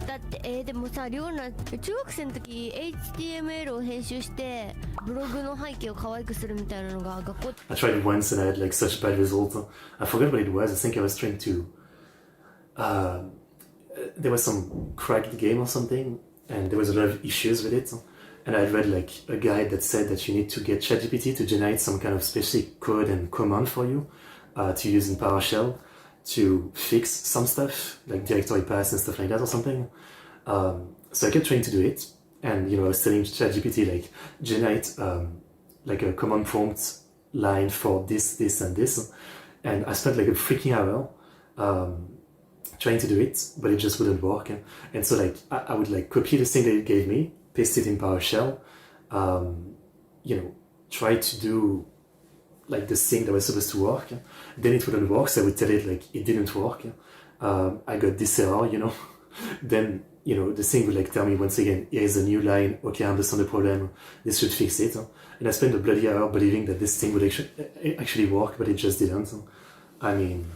S9: だってでもさリオナ中学生の時 HTML を編集してブログの背景を可愛くするみたいなのが学校
S1: I tried it once and I had like such bad results. I forgot what it was. I think I was trying to there was some cracked game or something and there was a lot of issues with it and I read like a guide that said that you need to get ChatGPT to generate some kind of specific code and command for you to use in PowerShell to fix some stuff like directory paths and stuff like that or something. So I kept trying to do it and you know I was telling ChatGPT like generate like a command prompt line for this and this and I spent like a freaking hour trying to do it but it just wouldn't work and so like I would like copy the thing that it gave me, paste it in PowerShell, you know, try to do like the thing that was supposed to work, then it wouldn't work, so I would tell it like it didn't work. I got this error, you know. Then, you know, the thing would like tell me once again, here is a new line, okay, I understand the problem, this should fix it. And I spent a bloody hour believing that this thing would actually work, but it just didn't. I mean,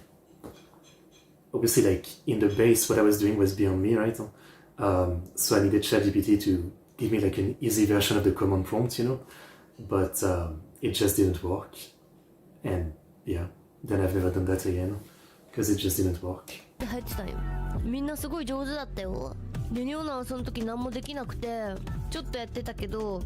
S1: obviously like in the base what I was doing was beyond me, right? So I needed ChatGPT to give me like an easy version of the command prompt, you know, but it just didn't work. And yeah, then I've never done that again because it just didn't work.
S9: 入ってたよ。みんなすごい上手だったよ。でリオナはその時何もできなくてちょっとやってたけど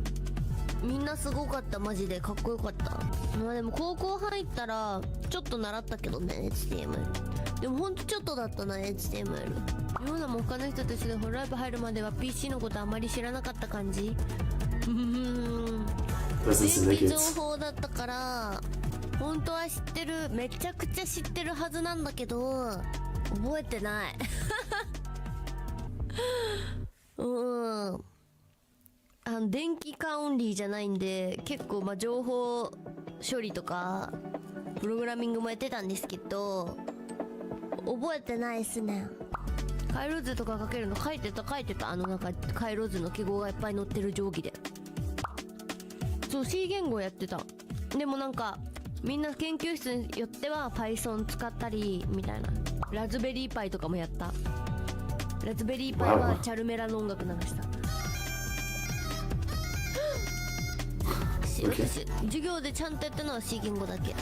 S9: みんなすごかった。マジでかっこよかった。まあでも高校入ったらちょっと習ったけどね HTML。でもほんとちょっとだったな HTML。リオナも他の人と一緒でホライブ入るまでは PC のことあまり知らなかった感じ。便利情報だったから本当は知ってる、めちゃくちゃ知ってるはずなんだけど覚えてない電気化オンリーじゃないんで結構まあ情報処理とかプログラミングもやってたんですけど覚えてないっすね。回路図とか書けるの書いてた。なんか回路図の記号がいっぱい載ってる定規で。そう C 言語やってた。でもなんかみんな研究室によっては Python 使ったりみたいな。ラズベリーパイとかもやった。ラズベリーパイはチャルメラの音楽流した。私授業でちゃんとやったのは C 言語だけ。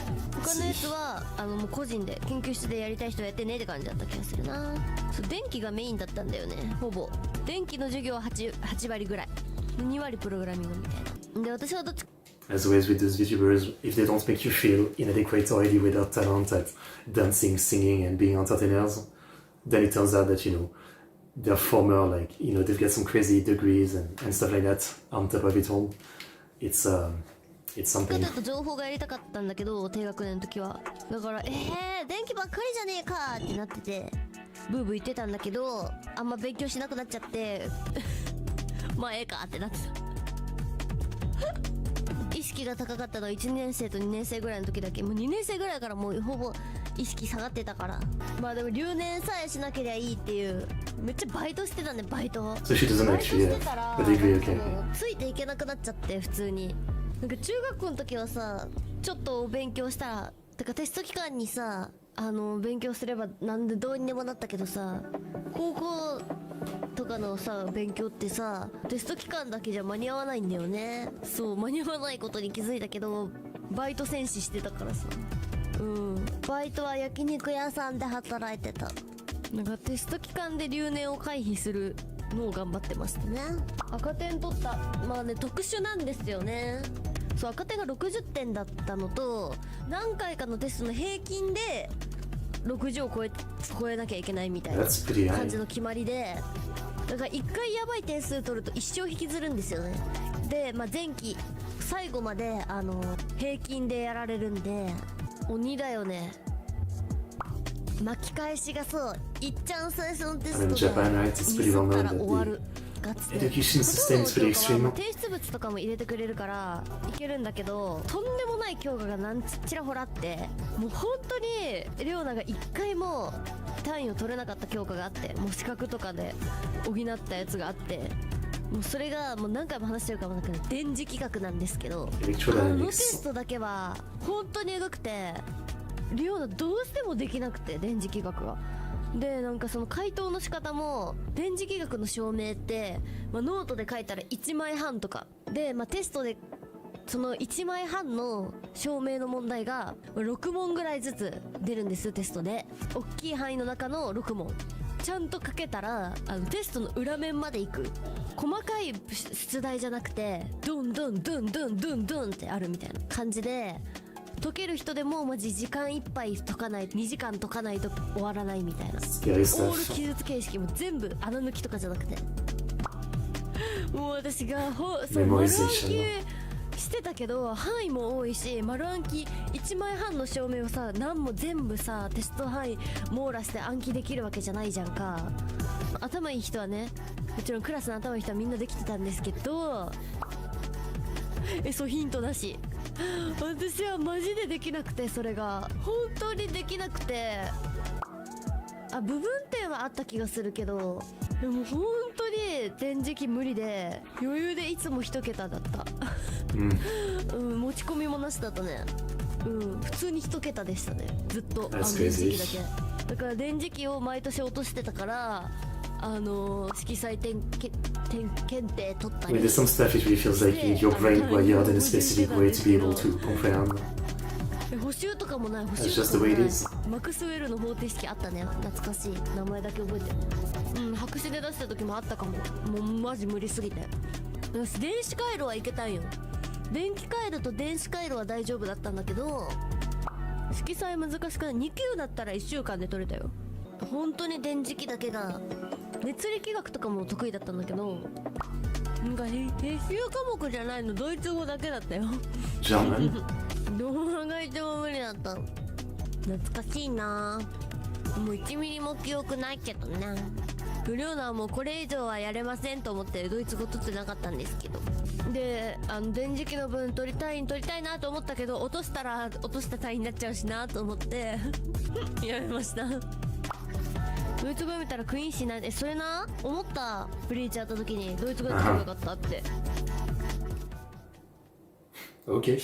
S9: 他のやつはもう個人で研究室でやりたい人やってねって感じだった気がするな。そう電気がメインだったんだよね。ほぼ電気の授業は 8割ぐらい、2割プログラミングみたいな。で私はどっち
S1: As always with those VTubers, if they don't make you feel inadequate already with their talent at dancing, singing, and being entertainers, then it turns out that, you know, they're former, like, you know, they've got some crazy degrees and stuff like that on top of it all. It's something.
S9: ちょっと情報がやりたかったんだけど、低学年の時は。だから、電気ばっかりじゃねえかってなってて、ブーブー言ってたんだけど、あんま勉強しなくなっちゃって、まあええかってなってた。意識が高かったのは1年生と2年生ぐらいの時だけ。もう2年生ぐらいからもうほぼ意識下がってたから。まあでも留年さえしなけりゃいいっていう。めっちゃバイトしてたね、バイト。
S1: So she doesn't actually have a degree, okay.
S9: ついていけなくなっちゃって、普通に。なんか中学校の時はさ、ちょっと勉強したら、てかテスト期間にさ、勉強すればなんでどうにでもなったけどさ、高校とかのさ、勉強ってさ、テスト期間だけじゃ間に合わないんだよね。そう、間に合わないことに気づいたけど、バイト戦士してたからさ。バイトは焼肉屋さんで働いてた。なんかテスト期間で留年を回避するのを頑張ってましたね。赤点取った。まあね、特殊なんですよね。そう、赤点が60点だったのと、何回かのテストの平均で60を超えなきゃいけないみたいな感じの決まりで、だから1回やばい点数取ると一生引きずるんですよね。で、まあ、前期最後まで平均でやられるんで鬼だよね。巻き返しがそう、いっちゃん最初のテストで2から終わる。
S1: Education system is pretty extreme.
S9: 提出物とかも入れてくれるからいけるんだけど、とんでもない教科がちらほらあって、もう本当にレオナが1回も単位を取れなかった教科があって、もう資格とかで補ったやつがあって、もうそれがもう何回も話してるかもだけど電磁気学なんですけど、テストだけは本当にエグくて、レオナどうしてもできなくて、電磁気学が。で、なんかその回答の仕方も、電磁気学の証明って、まあ、ノートで書いたら1枚半とか。で、まあ、テストで、その1枚半の証明の問題が、6問ぐらいずつ出るんです、テストで。大きい範囲の中の6問。ちゃんと書けたら、テストの裏面まで行く。細かい出題じゃなくて、ドンドンドンドンドンドンってあるみたいな感じで、解ける人でもマジ時間いっぱい解かない、2時間解かないと終わらないみたいな。オール記述形式も全部穴抜きとかじゃなくて、もう私がそう丸暗記してたけど、範囲も多いし、丸暗記1枚半の証明をさ、何も全部さテスト範囲網羅して暗記できるわけじゃないじゃんか。頭いい人はね、もちろんクラスの頭いい人はみんなできてたんですけど、そうヒントなし。私はマジでできなくて、それが本当にできなくて、部分点はあった気がするけど、でも本当に電磁気無理で、余裕でいつも1桁だった持ち込みもなしだったね。普通に1桁でしたね、ずっと電磁気だけ。だから電磁気を毎年落としてたから、色彩検定取ったり。
S1: With some stuff, it really feels like your brain wired in a specific way to be able to comprehend.
S9: 補習とかもない。補習
S1: That's just
S9: と
S1: the
S9: か
S1: way
S9: も
S1: it
S9: ない。
S1: is.
S9: マクスウェルの方程式あったね。懐かしい。名前だけ覚えてる。白紙で出した時もあったかも。もうマジ無理すぎて。私電子回路はいけたんよ。電気回路と電子回路は大丈夫だったんだけど、色彩難しくない。2級だったら1週間で取れたよ。本当に電磁気だけが。熱力学とかも得意だったんだけど、なんか必修科目じゃないの、ドイツ語だけだったよ。どう考えても無理だった。懐かしいな。もう1ミリも記憶ないけどね。不良なはもうこれ以上はやれませんと思ってドイツ語取ってなかったんですけど、で電磁気の分取りたいなと思ったけど、落とした単位になっちゃうしなと思ってやめました。ドイツ語読めたらクイーンしないで、それな思ったブリーチやった時にドイツ語やってよかったって。
S1: Okay.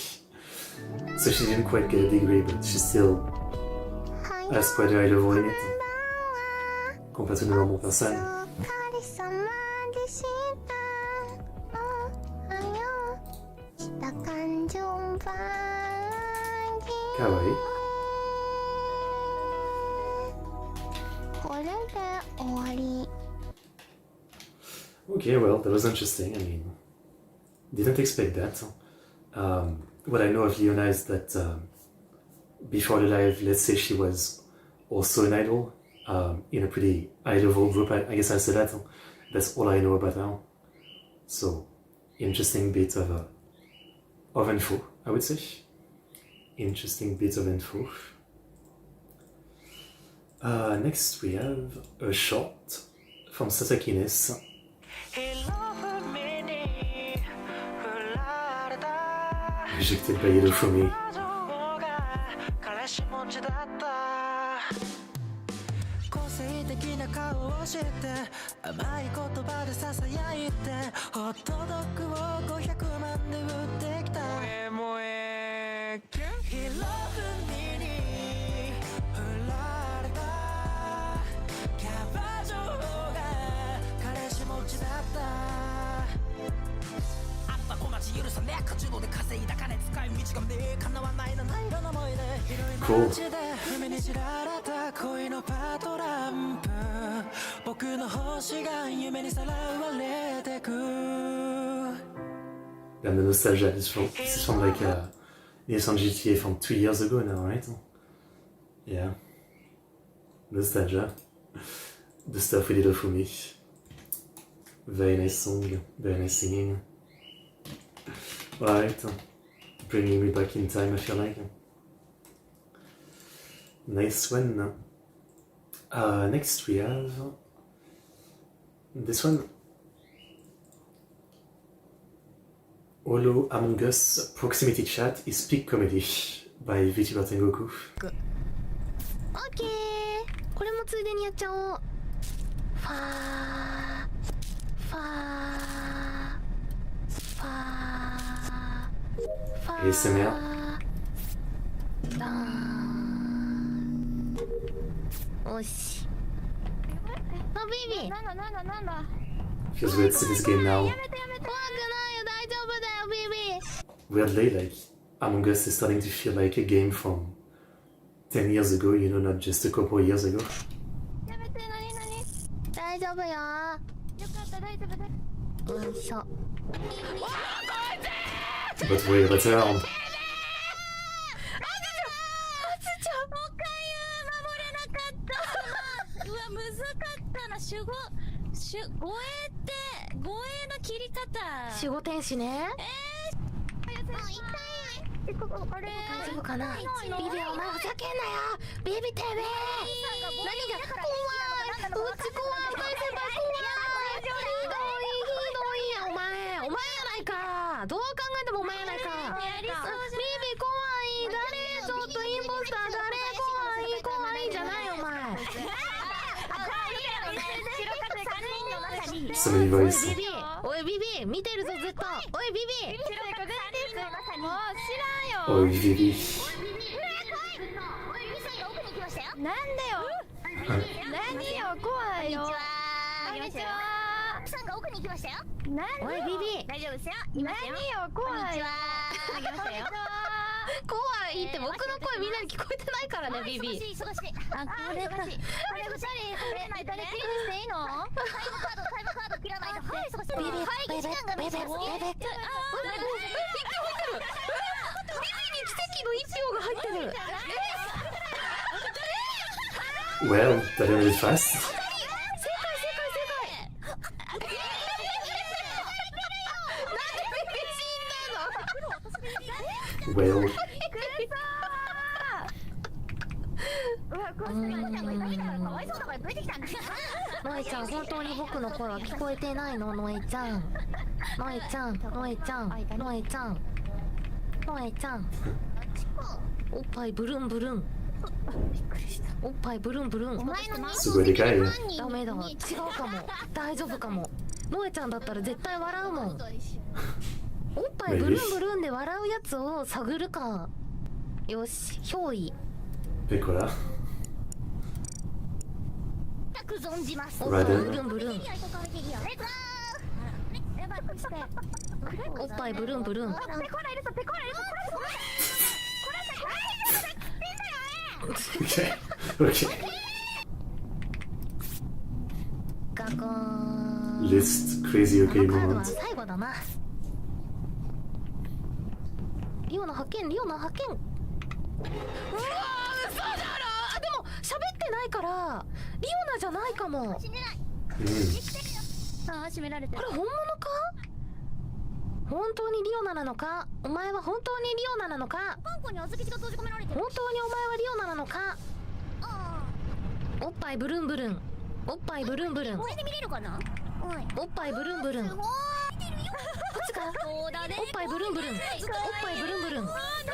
S1: So she didn't quite get a degree, but she still has quite a high level in it. Compared to the normal person. Kawaii. Okay, well, that was interesting. I mean, didn't expect that. What I know of Leona is that before the live, let's say she was also an idol in a pretty high-level group. I guess I said that. That's all I know about her. So, interesting bit of info, I would say. Interesting bit of info. Next we have a short from Sasakines. Rejected by Hirofumi.
S10: 個性的な顔を知って甘い言葉で囁いてホットドッグを500万で売ってきた萌え萌えひろふみに振られたキャバ嬢が彼氏持ちだったあった小町許さねえカジノで稼いだ金使い道がねえ叶わないなないろな思い出広い街で踏みにじられた恋のパトランプ僕の星が夢にさらわれてく
S1: And the nostalgia, this is from like the GTA from 2 years ago now, right? Yeah. Nostalgia. The stuff we did for me. Very nice song, very nice singing. Right. Bringing me back in time, I feel like. Nice one. Next we have this one. Holo Among Us Proximity Chat is Peak Comedy by Vtuber Tengoku.
S9: OK これもついでにやっちゃおう。ファーファーファー
S1: ASMR.
S9: ダーンおしあベイビーなんだ
S1: Feels weird to see this game now.
S9: 怖くないよ大丈夫だよベイビー
S1: Weirdly, like Among Us is starting to feel like a game from 10 years ago, you know, not just a couple of years ago.
S9: やめて大丈夫よよかった大丈夫だよいしょ
S1: But we returned.
S7: 護衛って護衛の切り方
S9: 守護天使ね
S7: 痛いあれ
S9: 大丈夫かなビビお前ふざけんなよビビてめえ何が怖いうち怖い大先輩怖いひどいやお前やないかどう考えてもお前やないかビビ怖い誰ちょっとインポスター誰怖いじゃないお前
S1: So many voices.
S9: おいビビ見てるぞずっとおいビビもう知らんよ
S1: おいビビ
S7: なんでよ何よ怖いよこんにちはさんが奥に行きましたよ
S9: おいビビ
S7: 大丈夫ですよ何よ怖いよ
S9: 怖いって僕の声みんなに聞こえてないからねビビ
S7: 忙しいあこれかあれ2人誰切りしていいのタイムカード切らないとはい忙しい会議時間が短すぎビビに
S9: 奇跡の1票が入ってる
S1: Well, that ended fast.
S9: 正解
S1: Well.
S9: ノエちゃん本当に僕の声は聞こえてないのノエちゃんおっぱいブルンブルン
S8: おっぱいブルンブルン。
S1: すごいでかいね。
S8: ダメだ、違うかも。大丈夫かも。ノエちゃんだったら絶対笑うもん。おっぱいブルンブルンで笑うやつを探るか。よし、憑依。
S1: Et quoi là?
S7: 存じます。
S8: おっぱいブルンブルン。おっぱいブルンブルン。
S1: Ok, ok.
S8: ガコーン。
S1: List crazy OK
S8: このカードは
S1: moment.
S8: 最後だな。リオナ発見、リオナ発見。うわー、嘘だろ。でも喋ってないからリオナじゃないかも。
S7: ああ、閉められてる。
S8: これ本物か？本当にリオナなのか？お前は本当にリオナなのか？
S7: パン粉に小豆が閉じ込められてる。
S8: 本当にお前はリオナなのか？おっぱいブルンブルン。おっぱいブルンブルン。
S7: これで見れるかな？
S8: おっぱいブルンブルン。こっちか？
S7: そうだね。
S8: おっぱいブルンブルン。おっぱいブルンブルン。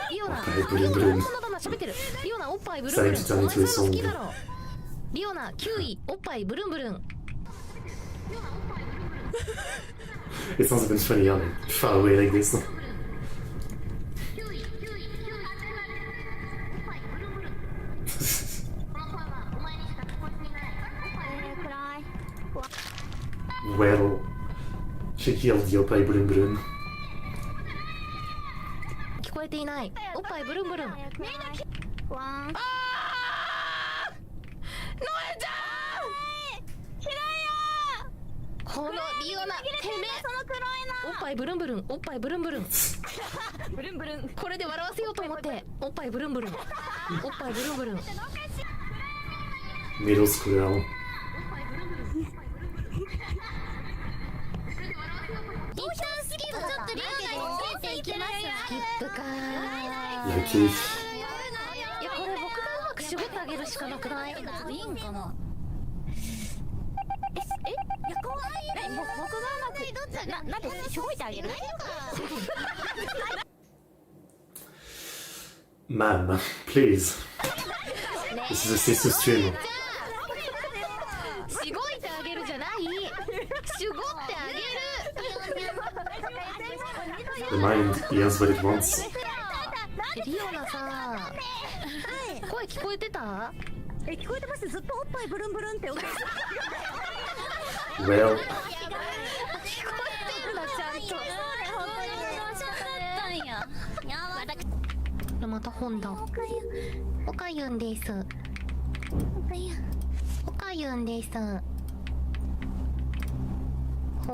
S8: リオナ。
S1: ブルンブルン。
S8: 本物だな、喋ってる。リオナおっぱいブルンブルン。お前そういうの好きだろ。リオナ9位おっぱいブルンブルン。
S1: It sounds a bit funny, yeah, like far away like this. Well, she killed the Opai Brun Brun.
S8: 聞こえていない。おっぱいブルンブルン。
S7: ワン。
S8: ノエちゃん。このリオナ、てめえ。
S7: その黒い
S8: おっぱいブルンブルン。おっぱいブルンブルン。ブルンブルン。これで笑わせようと思って。おっぱいブルンブルン。おっぱいブルンブルン。
S1: Middle school.
S7: 一旦スキップちょっとリオナについていきます。
S8: スキップかー。
S1: Lucky.
S8: いや、これ僕がうまく絞ってあげるしかなくない？
S7: いいんかな。いや、怖い。僕がうまくなんで絞ってあげる
S1: Ma'am, please. This is a sister stream.
S8: しごいてあげるじゃない。しごってあげる。
S1: The mind hears what it wants.
S8: リオナさ、声聞こえてた？
S7: 聞こえてます。ずっとおっぱいブルンブルンって音。
S1: Well,
S8: 聞こえてるな、ちゃんと。また本だ。おかゆんです。おかゆんです。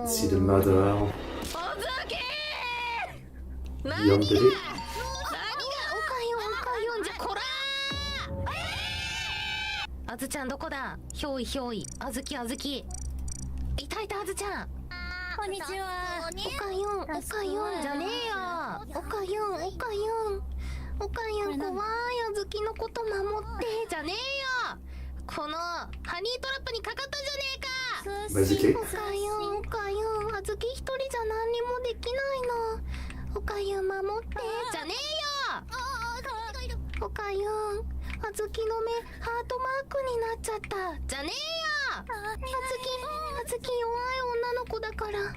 S1: see the murderer.
S8: 何が
S1: Young
S8: おか
S1: Billy.
S8: ゆんじゃこらー。あずちゃんどこだ？ひょいひょい。あずきあずき。いたいたあずちゃん。
S7: こんにちは。
S8: おかゆんじゃねえよ。おかゆん怖い。あずきのこと守ってじゃねえよ。このハニートラップにかかったじゃねえか。
S1: Basically.
S8: おかゆんあずき一人じゃ何にもできないの。おかゆん守ってじゃねえよ。おかゆんあずきの目ハートマークになっちゃったじゃねえよ。あずき弱い女の子だから守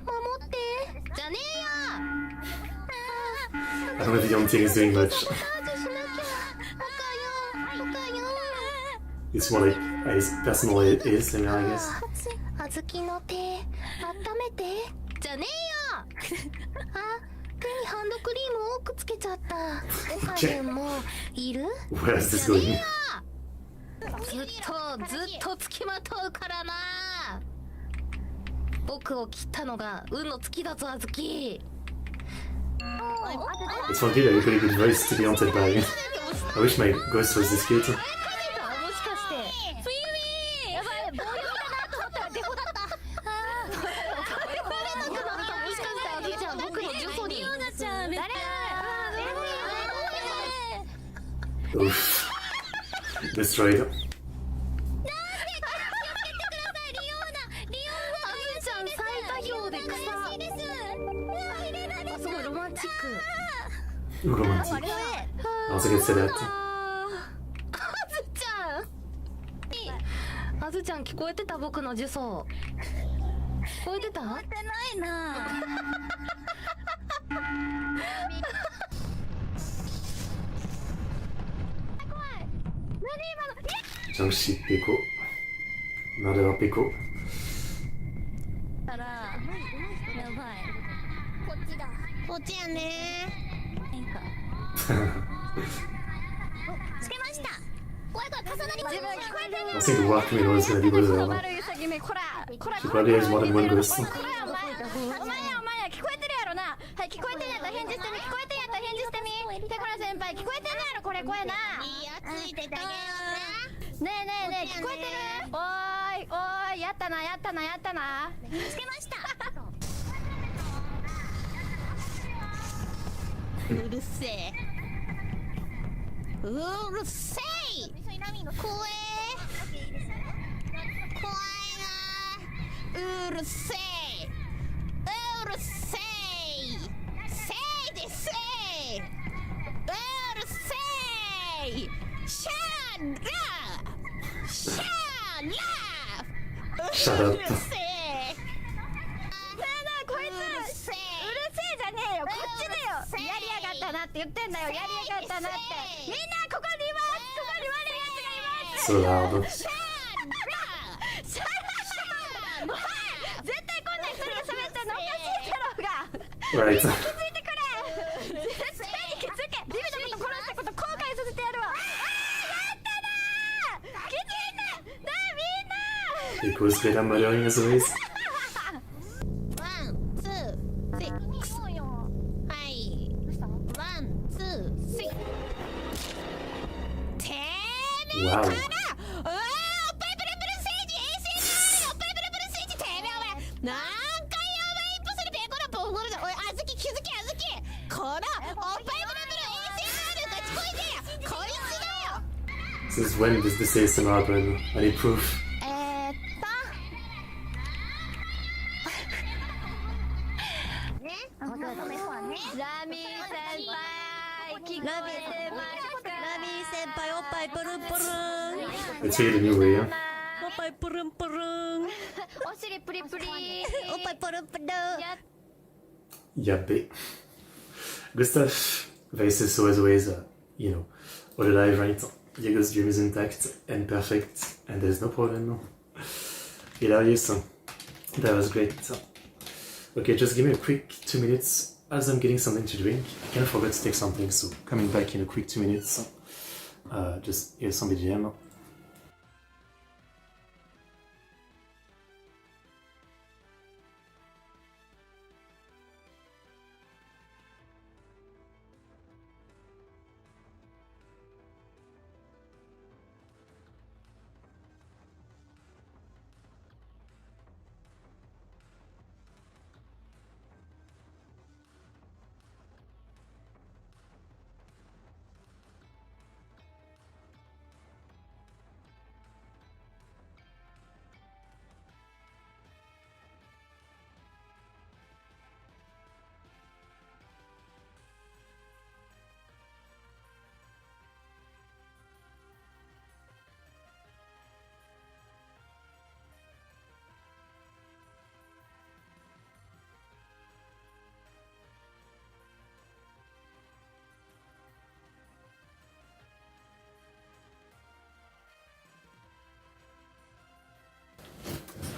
S8: ってじゃねえよ。
S1: I don't know if the young thing is doing much. It's more like his personal ASMR, I guess.
S8: あずきの手温めてじゃねえよ。あ、手にハンドクリーム多くつけちゃった。おかゆんもいる
S1: Where is this
S8: じゃね
S1: going?
S8: えよ。ずっとつきまとうからな。僕を切ったのが運の尽きだぞあずき。
S1: It's one kid that a pretty good voice to be haunted by. I wish my ghost was this cute.
S8: もしかしてやばい、棒読みだなと思ったらデコだった。もしかしてあずちゃん僕の呪詛に。リオナちゃん誰？
S1: Oof. Destroyed.
S8: チック。
S1: Romantic. I was gonna say that.
S8: あずあずちゃん聞こえてた？僕の呪詛聞こえてた？
S7: 聞こえてないな
S1: 정씨 빼고 나래가 빼고
S7: たらやばい
S8: こっちだ。
S9: こっちやね
S7: 変か
S8: つけました。怖い怖い重なります。
S7: 自分聞こえてる
S1: I think the work middle is gonna be good as
S7: 悪いウサギめこらこら
S1: She probably has more than one goose.
S7: お前や聞こえてるやろな。はい聞こえてんやったら返事してみ。聞こえてんやったら返事してみ。ペコラ先輩聞こえてんやろこれ声な。
S8: いやついててあげよ
S7: ねえねえねえ聞こえてる？おーいおーいやったなやったなやったな。
S8: う。つけました。
S9: うるせえうるせえ怖え怖いなうるせえうるせえせいでせえうるせえシャーラシャーラ
S1: Shut up.
S9: うるせえ
S7: こいつうるせえじゃねえよこっちだよ。やりやがったなって言ってんだよ。やりやがったなってみんなここにいますここに悪いやつがいます。
S1: So loud.
S7: 絶対こんな一人が喋ってんのおかしいだろうが
S1: Right.
S7: 気づいてくれ絶対に気づけビビのこと殺したこと後悔させてやるわ。やったな気づいてなみんな
S1: Equals great and murdering as always.
S9: ワン、ツー、シックス。はい。ワン、ツー、シックス。てめえ
S1: Wow.
S9: からおっぱいプルプルステージ ASMR おっぱいプルプルステージてめえお前何回お前インプするペコラポーゴルだおいあずき気づけあずきこのおっぱいプルプル ASMR が聞こえてよこいつだよ
S1: Since when does this ASMR happen? I need proof.
S7: ラミー先輩聞こえてますか？
S9: ラミー先輩おっぱいプルンプルン
S1: Let's figure the new way, yeah?
S9: おっぱいプルンプルン
S7: お尻プリプリ
S9: おっぱいプルンプルン
S1: Yappé. Good stuff. Vices so as always, you know, all alive, right? Diego's dream is intact and perfect, and there's no problem. Hilarious. That was great. Okay, just give me a quick 2 minutes as I'm getting something to drink. I kind of forgot to take something, so coming back in a quick 2 minutes. Just here's some BGM.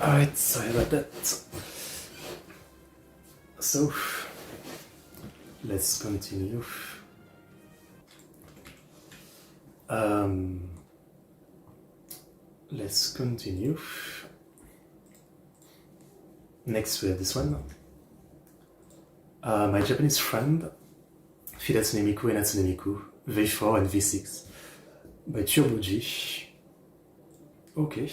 S1: Alright, sorry about that. So, let's continue. Let's continue. Next we have this one. My Japanese friend, feat.ヲタみんand niconico, V4 and V6 by Doujin. Okay.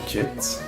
S1: Cute.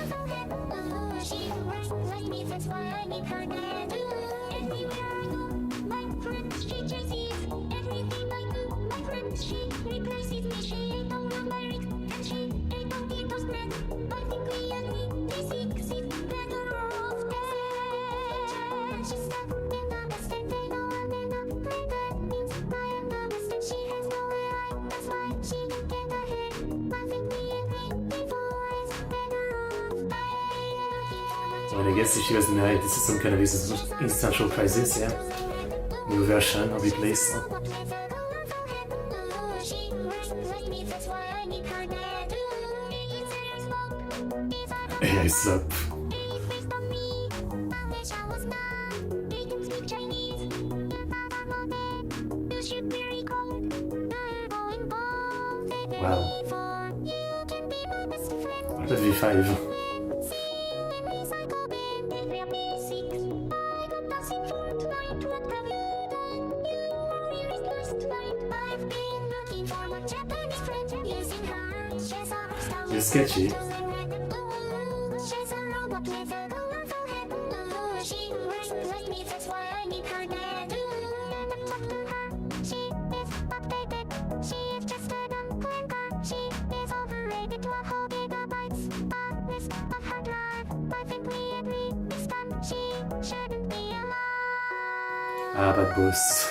S1: Well, I guess if you guys know this is some kind of existential crisis, yeah. New version of replace. Yeah, it's up. Wow. What about V5? It's sketchy. Ah, bad boss.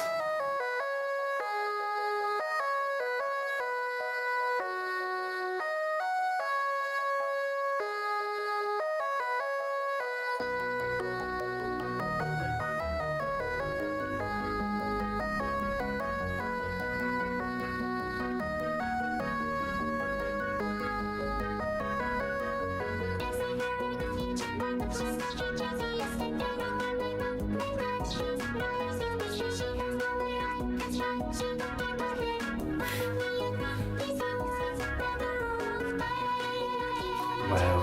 S1: Wow.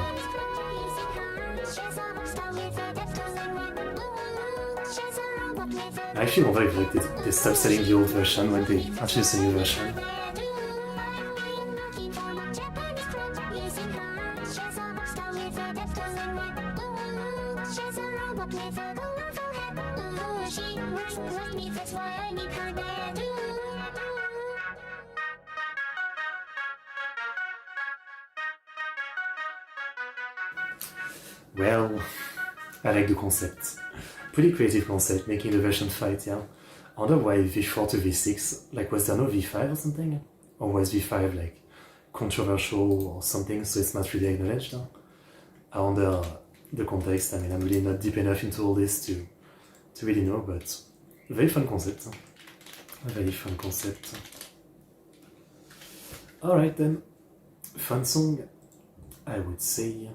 S1: I actually wonder if like, they stopped selling the old version when they introduced a new version. Well, I like the concept. Pretty creative concept, making the version fight, yeah. I wonder why V4 to V6, like was there no V5 or something? Or was V5 like controversial or something, so it's not really acknowledged? Huh? I wonder the context. I mean, I'm really not deep enough into all this to really know, but very fun concept. Huh? A very fun concept. Alright then, fun song, I would say.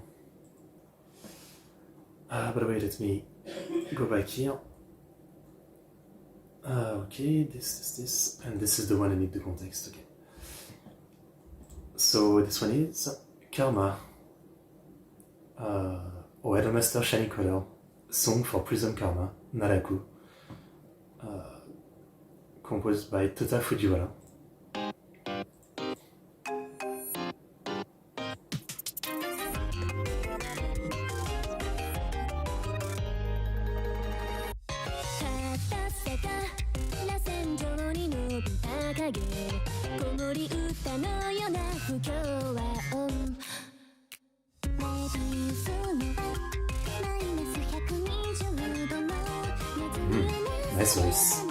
S1: By the way, let me go back here. Okay, this, and this is the one I need the context, okay. So this one is Karma, Idolmaster Shiny Color, song for Prison Karma, Naraku, composed by touhou. Nice voice.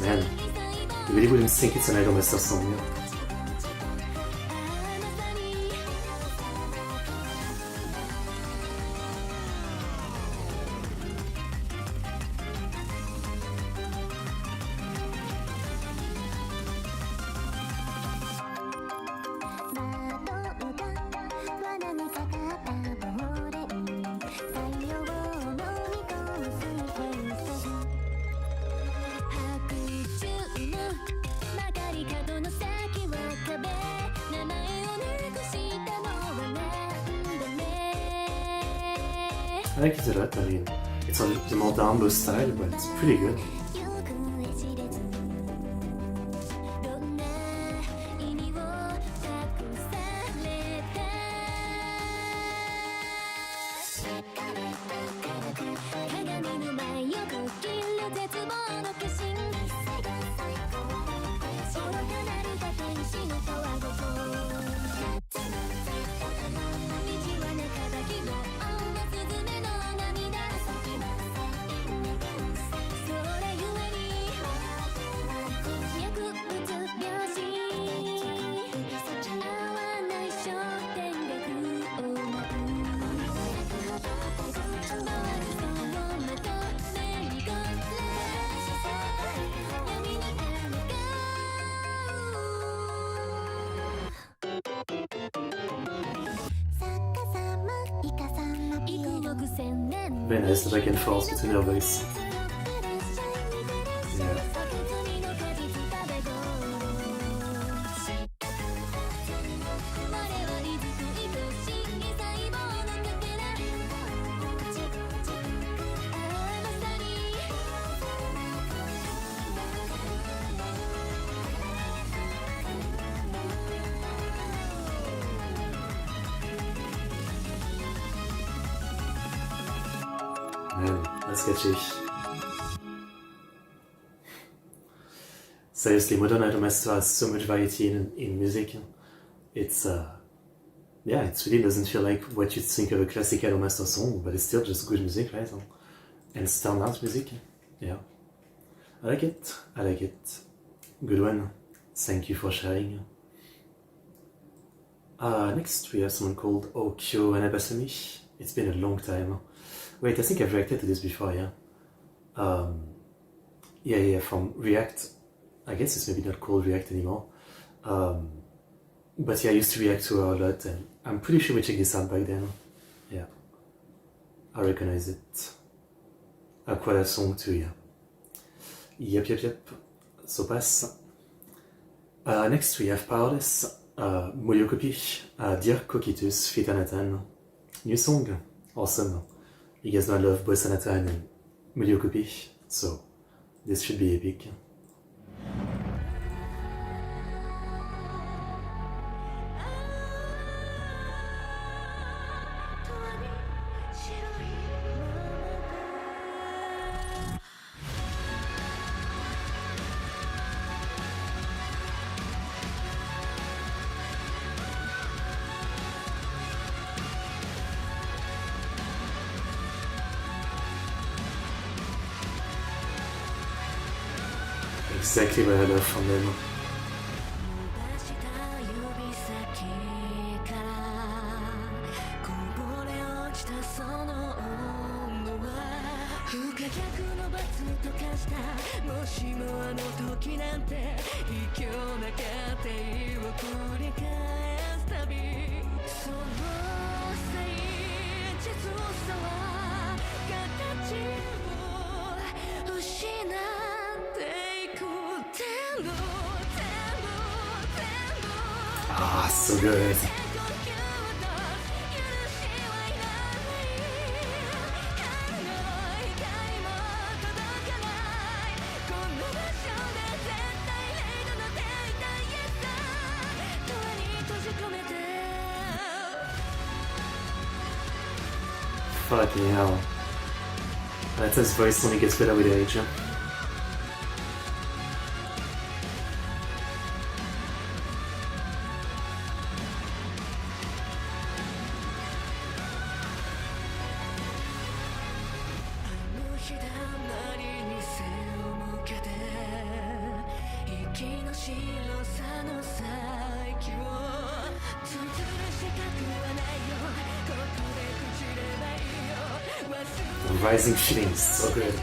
S1: Man, you really wouldn't think it's an Idolmaster song, yeah? I like it a lot. I mean, it's on the more download style, but it's pretty good. Very nice, the back and forth between her voice. Yeah. Man, that's catchy. Seriously, modern idol master has so much variety in music. It's yeah, it really doesn't feel like what you'd think of a classic idol master song, but it's still just good music, right? And standard music. Yeah, I like it. I like it. Good one. Thank you for sharing. Next we have someone called Aokumo Rin. It's been a long time. Wait, I think I've reacted to this before, yeah? Yeah, from React. I guess it's maybe not called React anymore. But yeah, I used to react to her a lot, and I'm pretty sure we checked this out back then. Yeah. I recognize it. Aqua song too, yeah. Yep. So pass. Next we have Powerless, Moyokopi, Dear Coquitus, feat.Nathan. New song. Awesome. You guys know I love both Nathan and Moyokopi, so this should be epic. Exactly what I love from them. Ah, so good. Fucking hell. Nathan's voice only gets better with age. Rising feelings, so good.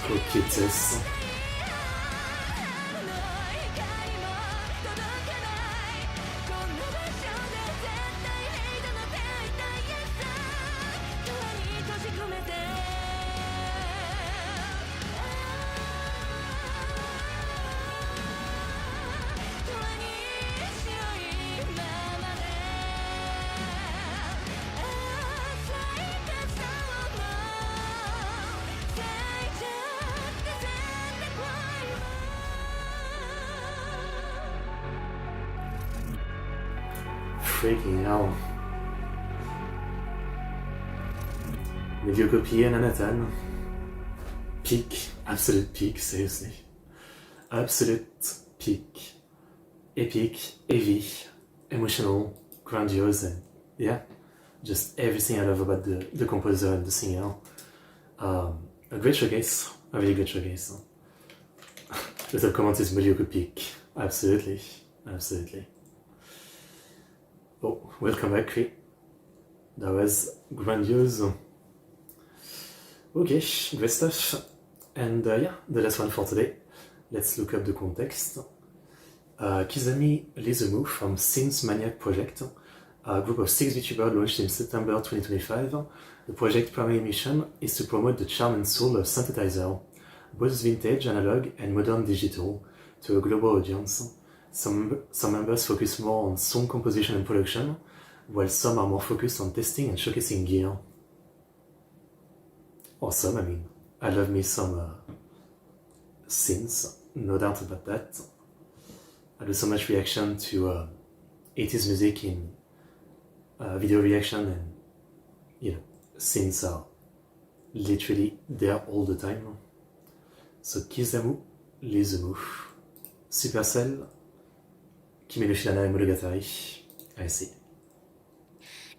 S1: Coquitus. Freaking hell. Mediocopy and Nathan. Peak. Absolute peak, seriously. Absolute peak. Epic, heavy, emotional, grandiose, and yeah, just everything I love about the composer and the singer. a great showcase, a really great showcase. The top comment is mediocre peak. Absolutely, absolutely. Oh, welcome back, Cree. That was grandiose. Okay, great stuff. And yeah, the last one for today. Let's look up the context. Kizami Lizumu from Synth Maniac Project, a group of 6 VTubers launched in September 2025. The project's primary mission is to promote the charm and soul of synthesizer, both vintage, analog, and modern digital, to a global audience. Some members focus more on song composition and production, while some are more focused on testing and showcasing gear. Awesome, I mean, I love me some synths, no doubt about that. I do so much reaction to 80s music in video reaction, and you know, synths are literally there all the time. So Kizamu Lizumu, Supercell, Kimi no Shiranai Monogatari, I see.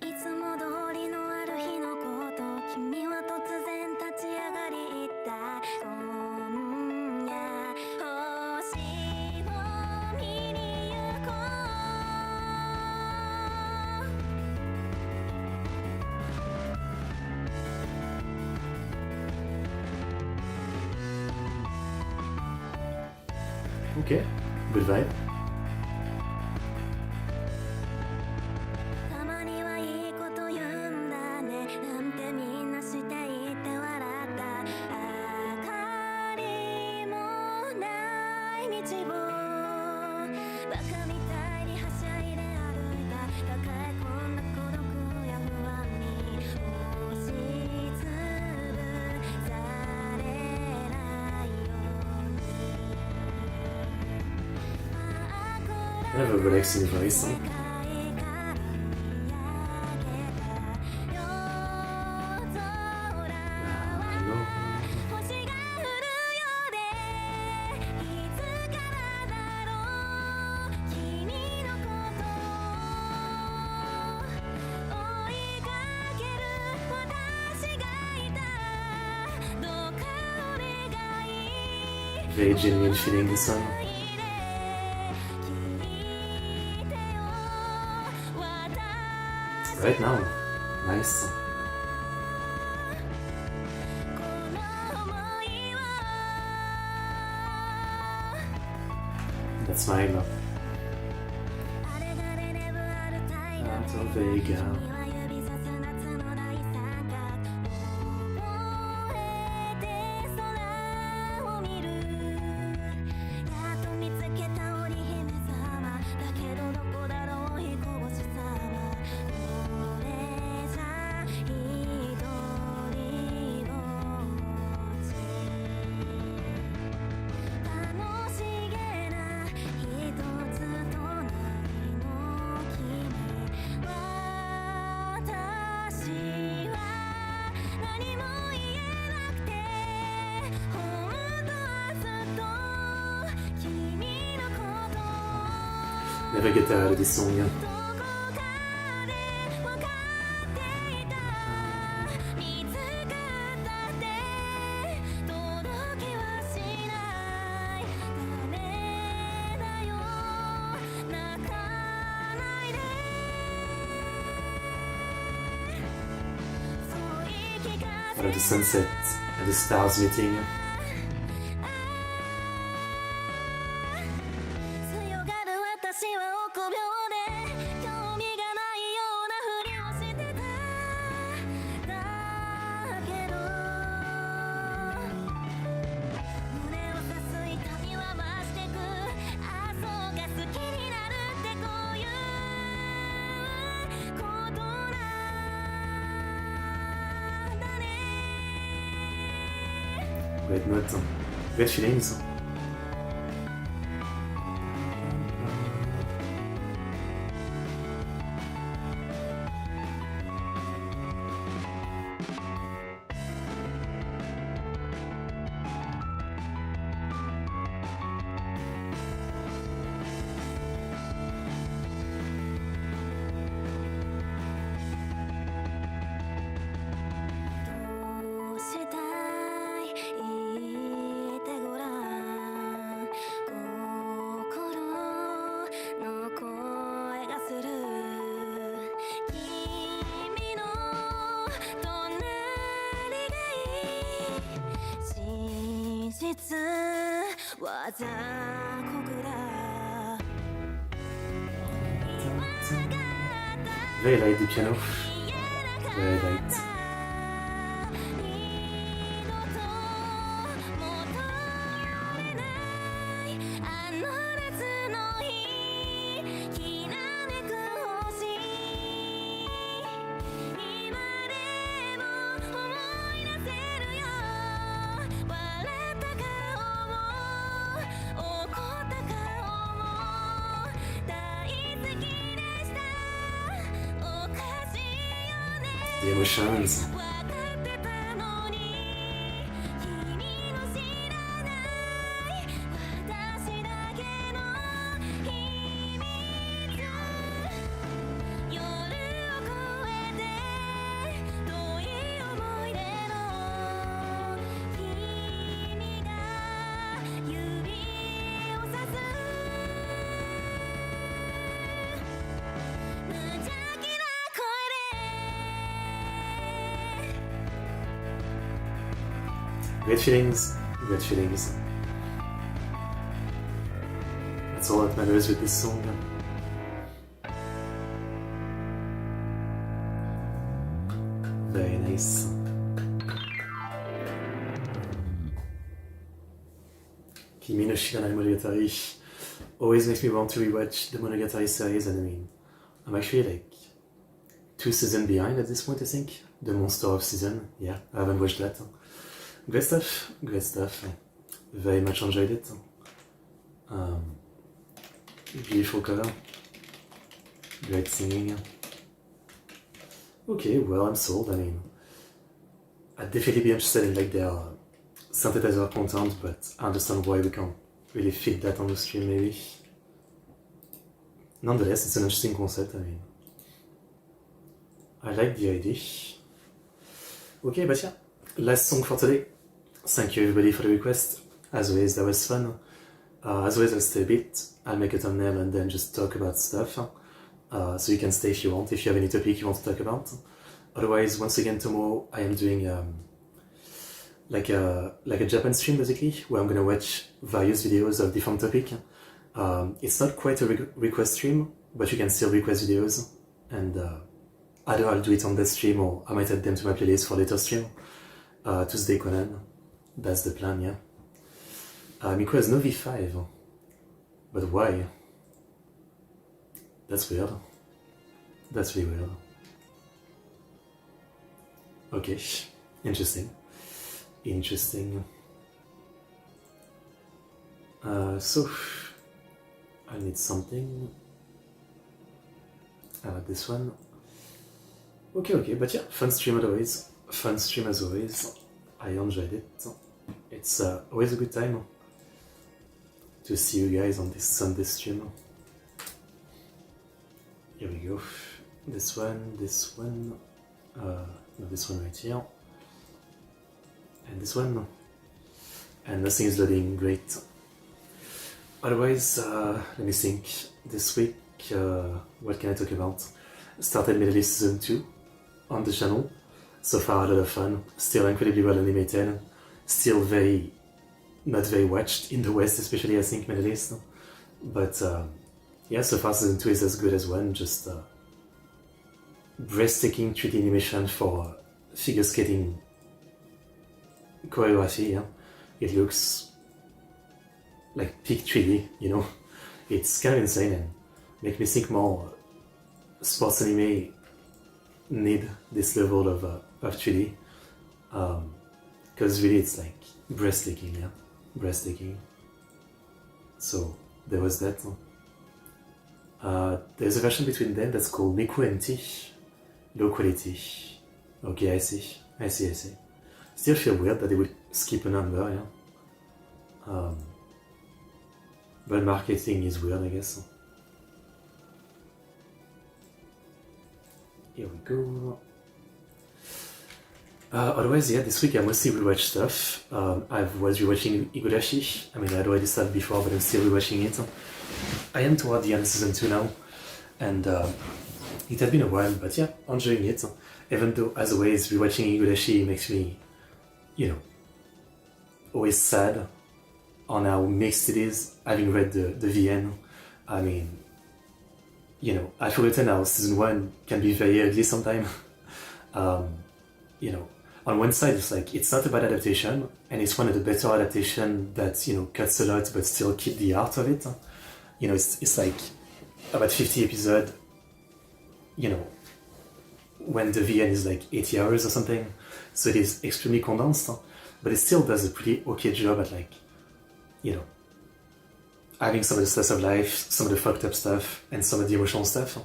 S2: いつも通りのある日のこと君は突然立ち上がり言った今夜星を見に行こ
S1: う Okay, good vibe.
S2: たまにはいいこと言うんだねなんてみんなしていて笑った明かりもない道をバカみたいにはしゃいで歩いた抱え込んだ孤独や不安に押しつぶされないように
S1: I have a relaxing voice. Huh? Very genuine feeling this song. Right now, nice. That's mine. Out of Vega. Never get tired of this song, yeah. Out of the sunset and the stars meeting. Great note, great feelings.
S3: 実は残酷だ
S1: Very light the piano. Very light. The emotions. Great feelings, great feelings. That's all that matters with this song. Very nice. Kimi no Shiranai Monogatari always makes me want to rewatch the Monogatari series, and I mean, I'm actually like 2 seasons behind at this point, I think. The Monster of Season, yeah, I haven't watched that. Great stuff, great stuff. Very much enjoyed it. Beautiful cover. Great singing. Okay, well, I'm sold. I mean, I'd definitely be interested in like their synthetizer content, but I understand why we can't really fit that on the stream, maybe. Nonetheless, it's an interesting concept. I mean, I like the idea. Okay, but yeah, last song for today. Thank you everybody for the request. As always, that was fun. As always, I'll stay a bit. I'll make a thumbnail and then just talk about stuff. So you can stay if you want, if you have any topic you want to talk about. Otherwise, once again, tomorrow I am doing like a Japan stream basically, where I'm gonna watch various videos of different topics. It's not quite a request stream, but you can still request videos, and either I'll do it on that stream or I might add them to my playlist for later stream. Tuesday Conan, that's the plan, yeah. Miko has no V5, but why? That's weird. That's really weird. Okay, interesting. Interesting. So, I need something. This one. Okay, but yeah, fun stream as always. Fun stream as always. I enjoyed it. It's always a good time to see you guys on this Sunday stream. Here we go. This one, no, this one right here, and this one, and nothing is loading. Great. Otherwise, let me think. This week, what can I talk about? Started Middle East Season 2 on the channel. So far, a lot of fun. Still incredibly well animated. Still not very watched in the West, especially I think Middle East. But yeah, so far Season 2 is as good as 1. Just breathtaking 3D animation for figure skating choreography. Yeah? It looks like peak 3D, you know. It's kind of insane and make me think more sports anime need this level of 3D. Because really it's like breathtaking, yeah? Breathtaking. So there was that. There's a version between them that's called Miku and T. Low quality. Okay, I see. Still feel weird that they would skip a number, yeah? But marketing is weird, I guess. Here we go. Otherwise, yeah, this week I mostly rewatch stuff. I was rewatching Higurashi. I mean, I'd already started before, but I'm still rewatching it. I am toward the end of Season 2 now, and it has been a while, but yeah, enjoying it. Even though, as always, rewatching Higurashi makes me, you know, always sad on how mixed it is, having read the VN. I mean, you know, I've forgotten how season 1 can be very ugly sometimes. You know, on one side it's like, it's not a bad adaptation, and it's one of the better adaptations that, you know, cuts a lot but still keep the art of it. You know, it's like about 50 episodes, you know, when the VN is like 80 hours or something, so it is extremely condensed, but it still does a pretty okay job at, like, you know, having some of the slice of life, some of the fucked up stuff, and some of the emotional stuff.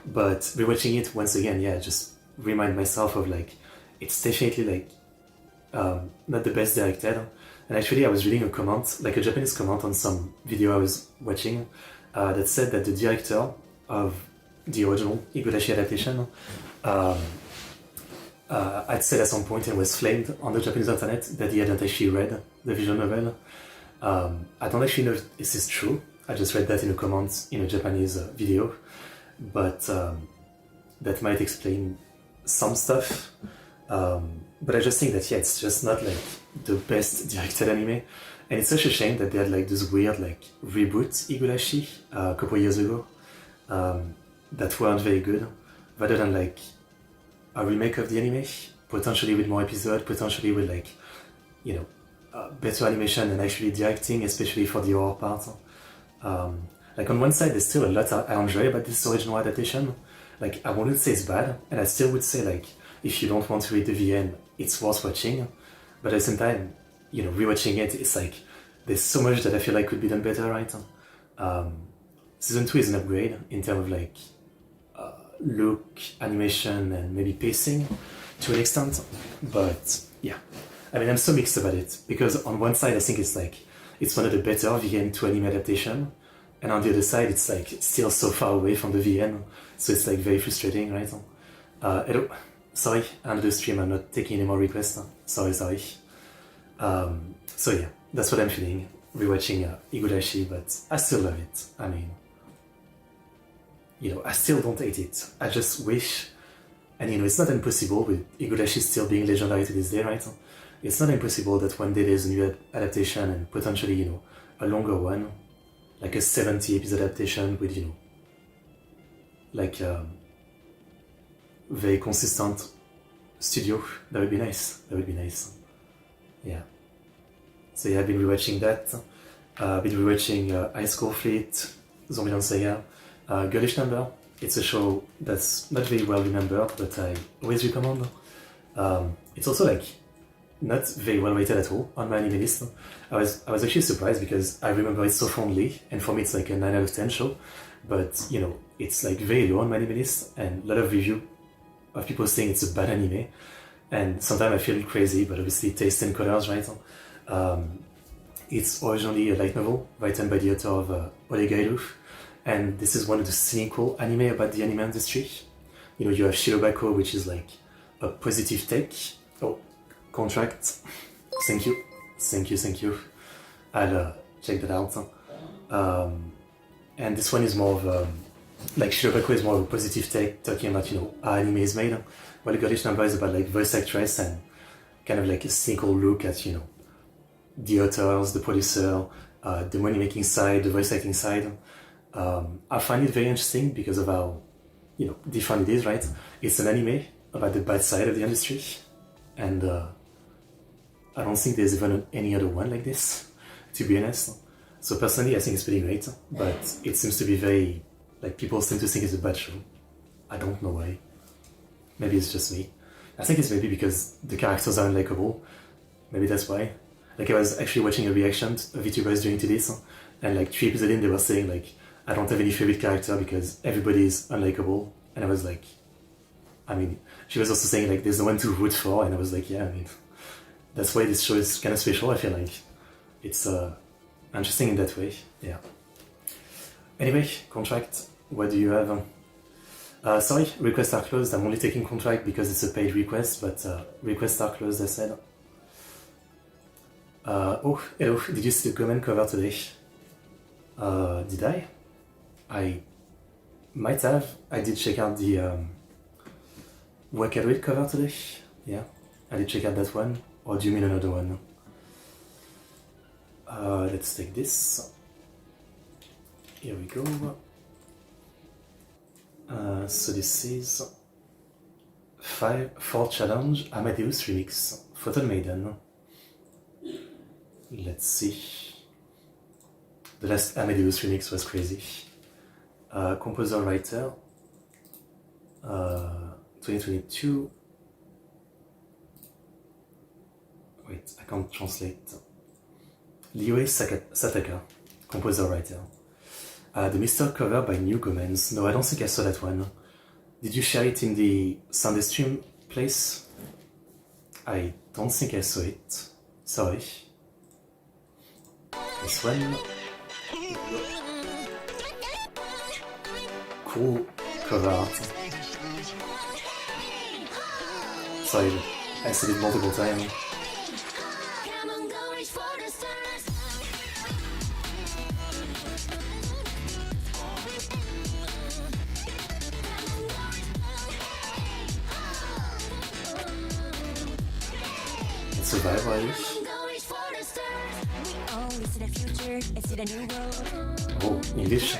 S1: But rewatching it once again, yeah, just remind myself of, like, it's definitely, like, not the best directed. And actually I was reading a comment, like a Japanese comment on some video I was watching, that said that the director of the original Higurashi adaptation had said at some point, and was flamed on the Japanese internet, that he hadn't actually read the visual novel. I don't actually know if this is true. I just read that in a comment in a Japanese video, but that might explain some stuff. But I just think that, yeah, it's just not like the best directed anime, and it's such a shame that they had like this weird like reboot Higurashi a couple years ago that weren't very good, rather than like a remake of the anime, potentially with more episodes, potentially with like, you know, better animation and actually directing, especially for the horror part. Like on one side, there's still a lot I enjoy about this original adaptation. Like I wouldn't say it's bad, and I still would say like, if you don't want to read the VN, it's worth watching. But at the same time, you know, rewatching it, it's like, there's so much that I feel like could be done better, right? Season 2 is an upgrade in terms of like look, animation, and maybe pacing to an extent. But yeah, I mean, I'm so mixed about it, because on one side I think it's like, it's one of the better VN to anime adaptation, and on the other side it's like still so far away from the VN, so it's like very frustrating, right? Hello. Sorry, another stream, I'm not taking any more requests. Sorry. So yeah, that's what I'm feeling, rewatching Higurashi, but I still love it. I mean, you know, I still don't hate it. I just wish, and you know, it's not impossible with Higurashi still being legendary to this day, right? It's not impossible that one day there's a new adaptation, and potentially, you know, a longer one, like a 70 episode adaptation with, you know, like very consistent studio. That would be nice. That would be nice. Yeah. So yeah, I've been rewatching that. I've been rewatching High School Fleet, Zombieland Saga, Girlish Number. It's a show that's not very well remembered, but I always recommend. It's also like not very well rated at all on my anime list. I was actually surprised, because I remember it so fondly, and for me it's like a 9 out of 10 show. But you know, it's like very low on my anime list, and a lot of review of people saying it's a bad anime, and sometimes I feel crazy, but obviously taste and colors, right? It's originally a light novel written by the author of Oregairu, and this is one of the cynical anime about the anime industry. You know, you have Shirobako, which is like a positive take. Oh, contract. Thank you. I'll check that out. And this one is more of like Shirobako is more of a positive take, talking about, you know, how anime is made, while Girlish Number is about like voice actress and kind of like a cynical look at, you know, the authors, the producer, the money making side, the voice acting side. I find it very interesting because of how, you know, different it is, right? It's an anime about the bad side of the industry, and I don't think there's even any other one like this, to be honest. So personally, I think it's pretty great, but it seems to be very, like, people seem to think it's a bad show. I don't know why. Maybe it's just me. I think it's maybe because the characters are unlikable. Maybe that's why. Like, I was actually watching a reaction of Vtubers doing to this, and like 3 episodes in, they were saying like, I don't have any favorite character because everybody is unlikable. And I was like, I mean, she was also saying like, there's no one to root for, and I was like, yeah, I mean, that's why this show is kind of special. I feel like it's interesting in that way. Yeah. Anyway, contract. What do you have? Sorry, requests are closed. I'm only taking contract because it's a paid request, but requests are closed, I said. Oh, hello. Did you see the comment cover today? Did I? I might have. I did check out the Vocaloid cover today. Yeah, I did check out that one. Or do you mean another one? Let's take this. Here we go. So this is 4 challenge Amadeus remix Photon Maiden. Let's see. The last Amadeus remix was crazy. Composer writer 2022. Wait, I can't translate. Liue Sataka, composer writer. The Mr. cover by Newcomers. No, I don't think I saw that one. Did you share it in the Sunday stream place? I don't think I saw it. Sorry. This one. Cool cover art. Sorry, I said it multiple times. Oh, English.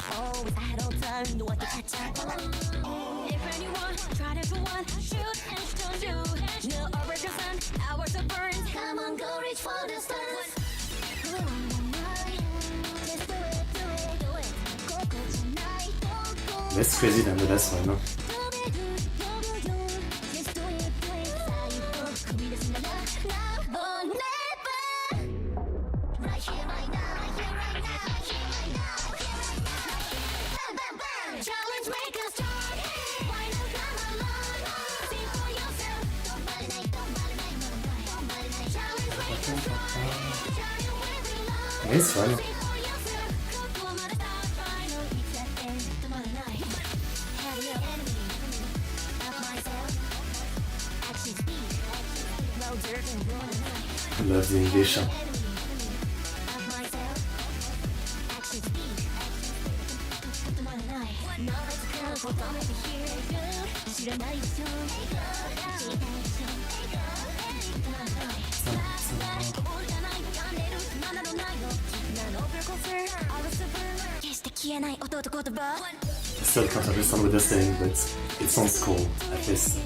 S1: Less crazy than the last one, no? It's fun. I love the English. I still can't understand what they're saying, but it sounds cool, at least.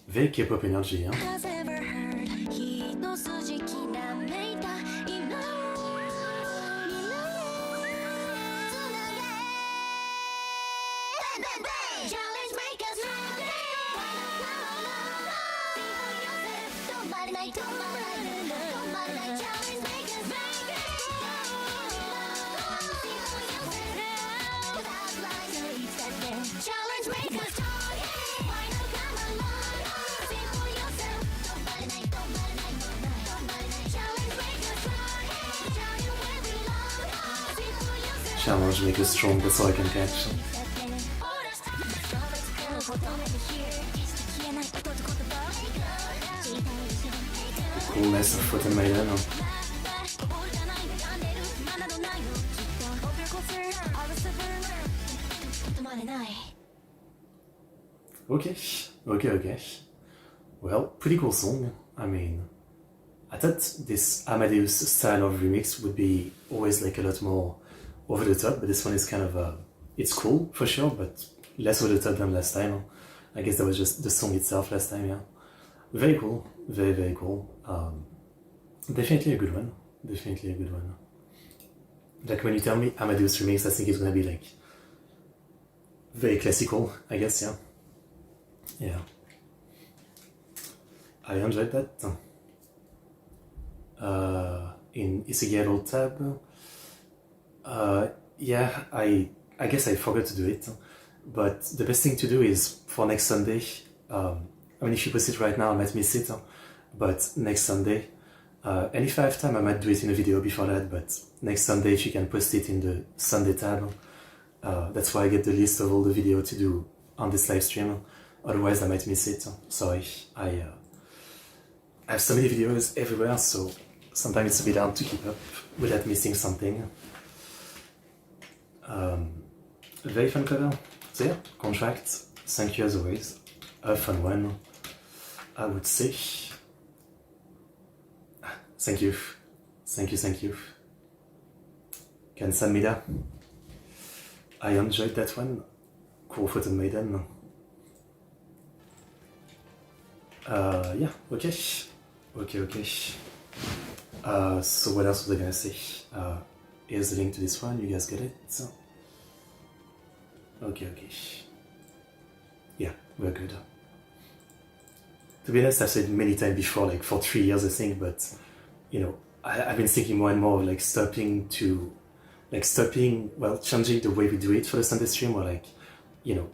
S1: Very K-pop energy, hein? Challenge, make us strong, that's all I can catch. The coolness of Photon Maiden. Okay. Well, pretty cool song. I mean, I thought this Amadeus style of remix would be always like a lot more over the top, but this one is kind of it's cool for sure, but less over the top than last time. I guess that was just the song itself last time, yeah. Very cool, very cool. Definitely a good one. Like when you tell me Amadeus remix, I think it's gonna be like very classical, I guess, yeah. I enjoyed that. In Isegiero tab, yeah, I guess I forgot to do it, but the best thing to do is for next Sunday, I mean if you post it right now I might miss it, but next Sunday, and if I have time I might do it in a video before that, but next Sunday if you can post it in the Sunday tab, that's why I get the list of all the video to do on this live stream, otherwise I might miss it. Sorry, I have so many videos everywhere, so sometimes it's a bit hard to keep up without missing something. Very fun cover. So yeah, Contract, thank you as always. A fun one, I would say. Thank you. Thank you. 감사합니다. I enjoyed that one. Cool photo maiden. Yeah, okay. So what else was I gonna say? Here's the link to this one, you guys get it? Okay. Yeah, we're good. To be honest, I've said many times before, like for 3 years I think, but you know, I've been thinking more and more of like changing the way we do it for the Sunday stream, or like, you know,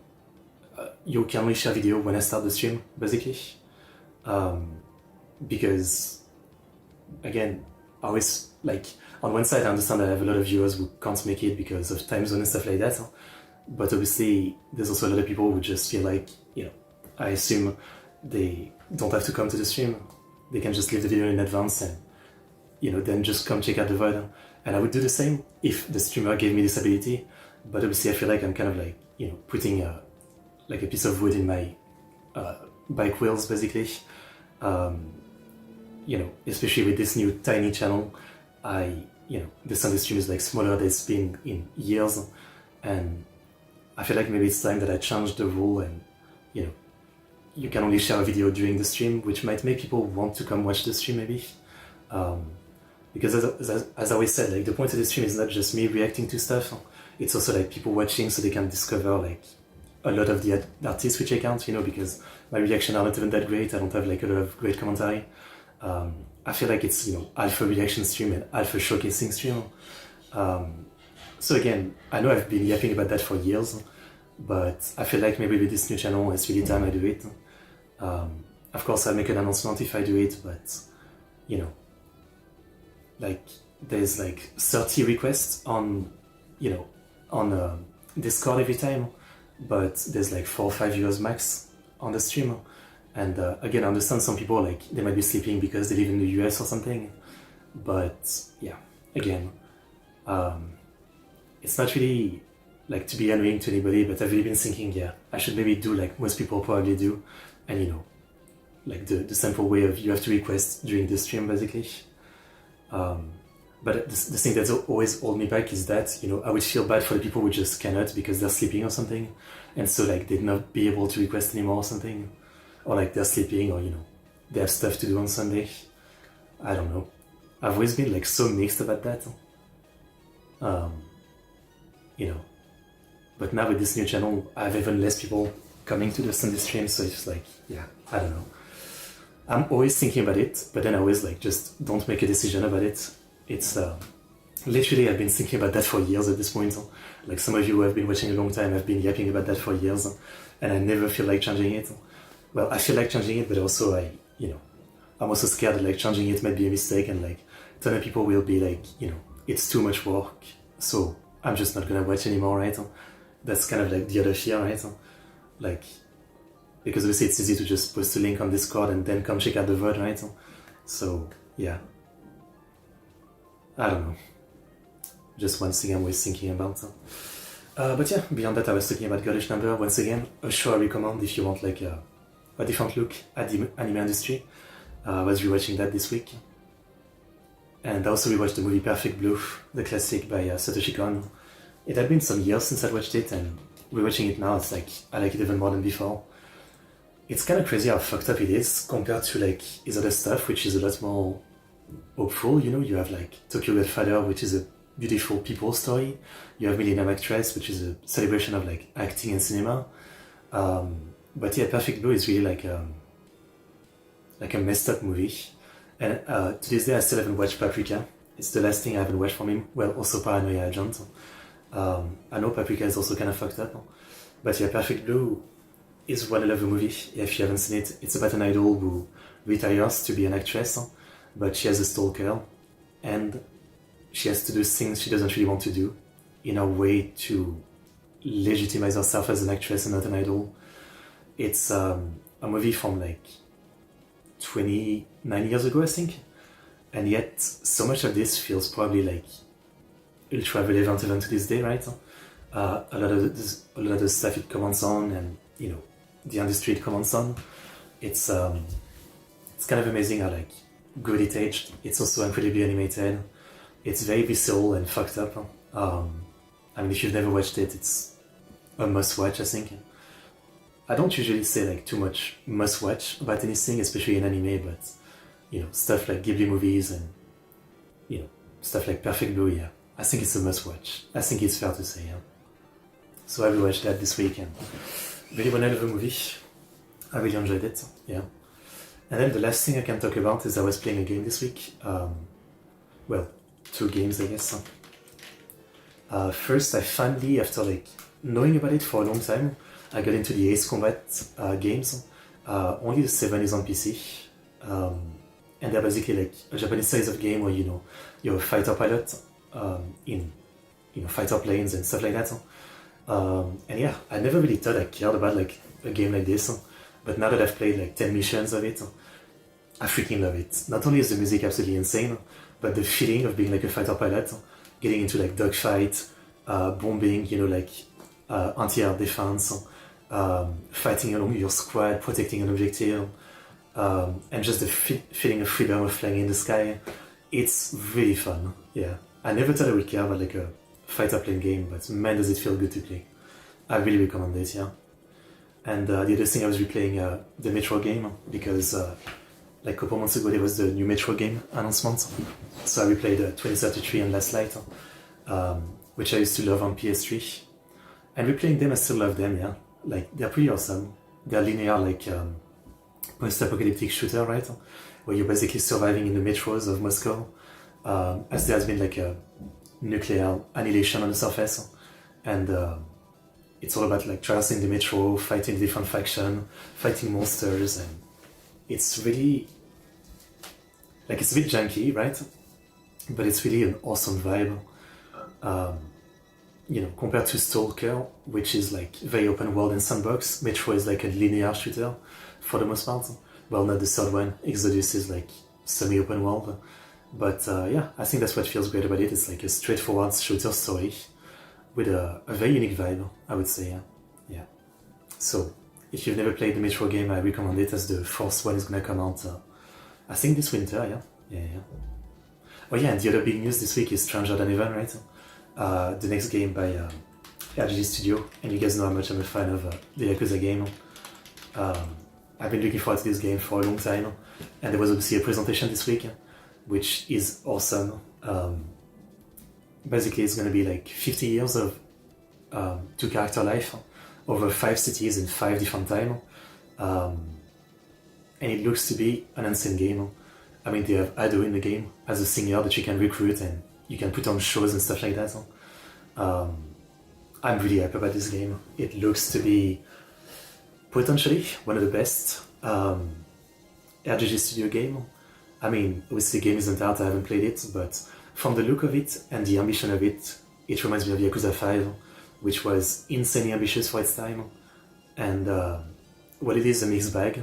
S1: you can only share video when I start the stream, basically. Because, again, I always, like, on one side I understand that I have a lot of viewers who can't make it because of time zone and stuff like that, but obviously there's also a lot of people who just feel like, you know, I assume they don't have to come to the stream, they can just leave the video in advance and, you know, then just come check out the VOD. And I would do the same if the streamer gave me this ability, but obviously I feel like I'm kind of like, you know, putting like a piece of wood in my bike wheels, basically. You know, especially with this new tiny channel, you know, the Sunday stream is like smaller than it's been in years, and I feel like maybe it's time that I change the rule and, you know, you can only share a video during the stream, which might make people want to come watch the stream maybe. Because as I always said, like the point of the stream is not just me reacting to stuff, it's also like people watching so they can discover like a lot of the artists which I count, you know, because my reactions are not even that great, I don't have like a lot of great commentary. I feel like it's, you know, alpha reaction stream and alpha showcasing stream. So again, I know I've been yapping about that for years, but I feel like maybe with this new channel it's really time I do it. Of course I'll make an announcement if I do it, but you know, like there's like 30 requests on, you know, on Discord every time, but there's like 4 or 5 viewers max on the stream. And again, I understand some people, like, they might be sleeping because they live in the US or something, but yeah, again, it's not really like to be annoying to anybody, but I've really been thinking, yeah, I should maybe do like most people probably do, and you know, like the simple way of you have to request during the stream, basically. But the thing that's always hold me back is that, you know, I would feel bad for the people who just cannot because they're sleeping or something, and so like they'd not be able to request anymore or something, or like they're sleeping, or you know, they have stuff to do on Sunday. I don't know. I've always been like so mixed about that. You know, but now with this new channel, I have even less people coming to the Sunday stream, so it's like, yeah, I don't know. I'm always thinking about it, but then I always like just don't make a decision about it. It's literally, I've been thinking about that for years at this point. Like some of you who have been watching a long time have been yapping about that for years, and I never feel like changing it. Well, I feel like changing it, but also I'm also scared that like changing it might be a mistake, and like a ton of people will be like, you know, it's too much work, so I'm just not gonna watch anymore, right? That's kind of like the other fear, right? Like, because obviously it's easy to just post a link on Discord and then come check out the VOD, right? So yeah, I don't know. Just one thing I'm always thinking about. But yeah, beyond that, I was talking about Girlish Number. Once again, a show I recommend if you want like a different look at the anime industry. I was rewatching that this week. And I also rewatched the movie Perfect Blue, the classic by Satoshi Kon. It had been some years since I watched it, and rewatching it now, it's like, I like it even more than before. It's kind of crazy how fucked up it is compared to like his other stuff, which is a lot more hopeful, you know. You have like Tokyo Godfather, which is a beautiful people story. You have Millennium Actress, which is a celebration of like acting and cinema. But yeah, Perfect Blue is really like a messed up movie. And to this day, I still haven't watched Paprika. It's the last thing I haven't watched from him. Well, also Paranoia Agent. I know Paprika is also kind of fucked up. But yeah, Perfect Blue is one hell of a movie. If you haven't seen it, it's about an idol who retires to be an actress, but she has a stalker, and she has to do things she doesn't really want to do in a way to legitimize herself as an actress and not an idol. It's a movie from like 29 years ago, I think, and yet so much of this feels probably like ultra relevant even to this day, right? A lot of the stuff it comments on, and you know, the industry it comments on, it's kind of amazing how like good it aged. It's also incredibly animated. It's very visceral and fucked up. I mean, if you've never watched it, it's a must-watch, I think. I don't usually say like too much must-watch about anything, especially in anime, but you know, stuff like Ghibli movies and you know, stuff like Perfect Blue, yeah, I think it's a must-watch. I think it's fair to say, yeah. So I rewatched that this week and really one hell of a movie. I really enjoyed it, yeah. And then the last thing I can talk about is I was playing a game this week. Well, 2 games, I guess. First, I finally, after like knowing about it for a long time, I got into the Ace Combat games. Only the 7 is on PC. And they're basically like a Japanese series of game where, you know, you're a fighter pilot in, you know, fighter planes and stuff like that. And yeah, I never really thought I cared about like a game like this. But now that I've played like 10 missions of it, I freaking love it. Not only is the music absolutely insane, but the feeling of being like a fighter pilot, getting into like dogfight, bombing, you know, like anti-air defense, fighting along your squad, protecting an objective, and just the feeling of freedom of flying in the sky. It's really fun, yeah. I never thought I would care about like a fighter plane game, but man does it feel good to play. I really recommend it, yeah. And the other thing, I was replaying the Metro game, because like a couple months ago there was the new Metro game announcement. So I replayed 2033 and Last Light, which I used to love on PS3. And replaying them, I still love them, yeah. Like, they're pretty awesome. They're linear, like, post-apocalyptic shooter, right? Where you're basically surviving in the metros of Moscow, as there has been like a nuclear annihilation on the surface. And it's all about like traversing the metro, fighting different factions, fighting monsters, and it's really, like, it's a bit janky, right? But it's really an awesome vibe. You know, compared to Stalker, which is like very open world and sandbox, Metro is like a linear shooter for the most part. Well, not the third one. Exodus is like semi-open world. But yeah, I think that's what feels great about it. It's like a straightforward shooter story with a very unique vibe, I would say. Yeah. So, if you've never played the Metro game, I recommend it, as the 4th one is gonna come out, I think this winter, yeah. Oh yeah, and the other big news this week is Stranger Than Even, right? The next game by RGG Studio, and you guys know how much I'm a fan of the Yakuza game. I've been looking forward to this game for a long time, and there was obviously a presentation this week, which is awesome. Basically, it's going to be like 50 years of 2-character life over 5 cities in 5 different time, and it looks to be an insane game. I mean, they have Ado in the game as a singer that you can recruit, and you can put on shows and stuff like that. I'm really happy about this game. It looks to be potentially one of the best RGG Studio game. I mean, obviously the game isn't out, I haven't played it, but from the look of it and the ambition of it, it reminds me of Yakuza 5, which was insanely ambitious for its time. And while it is a mixed bag,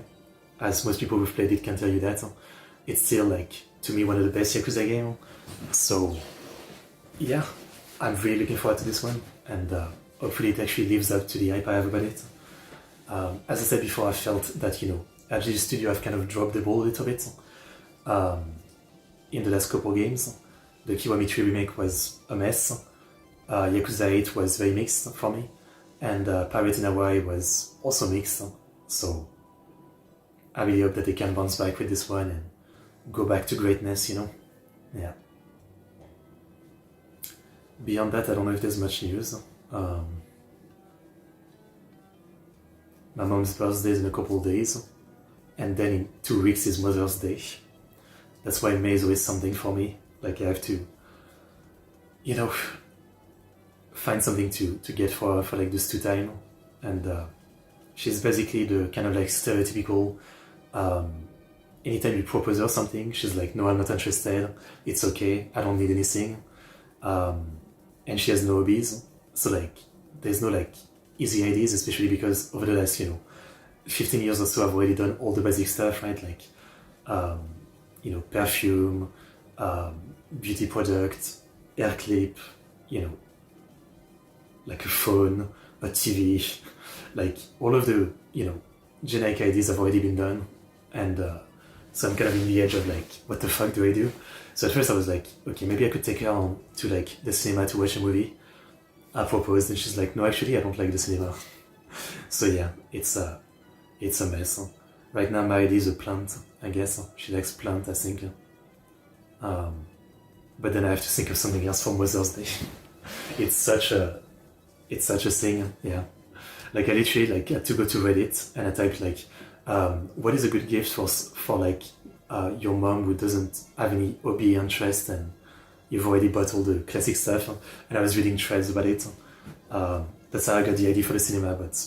S1: as most people who've played it can tell you that, it's still, like, to me, one of the best Yakuza games. So, yeah, I'm really looking forward to this one, and hopefully it actually lives up to the hype I have about it. As I said before, I felt that, you know, RGG Studio have kind of dropped the ball a little bit in the last couple games. The Kiwami 3 remake was a mess. Yakuza 8 was very mixed for me, and Pirate in Hawaii was also mixed. So I really hope that they can bounce back with this one and go back to greatness, you know? Yeah. Beyond that, I don't know if there's much news. My mom's birthday is in a couple of days, and then in 2 weeks is Mother's Day. That's why May is always something for me. Like, I have to, you know, find something to get for her for like those 2 times. And she's basically the kind of like stereotypical, anytime you propose her something, she's like, no, I'm not interested, it's okay, I don't need anything. And she has no hobbies, so like, there's no like easy ideas, especially because over the last 15 years or so I've already done all the basic stuff, right? Like perfume, beauty product, hair clip, like a phone, a TV, like all of the generic ideas have already been done, and so I'm kind of in the edge of like, what the fuck do I do? So at first I was like, okay, maybe I could take her on to like the cinema to watch a movie. I proposed and she's like, no, actually I don't like the cinema. So yeah, it's a mess. Right now my idea is a plant, I guess. She likes plant, I think. But then I have to think of something else for Mother's Day. It's such a thing, yeah. Like I literally like had to go to Reddit and I typed like, what is a good gift for like your mom who doesn't have any hobby interest and you've already bought all the classic stuff, and I was reading threads about it. That's how I got the idea for the cinema, but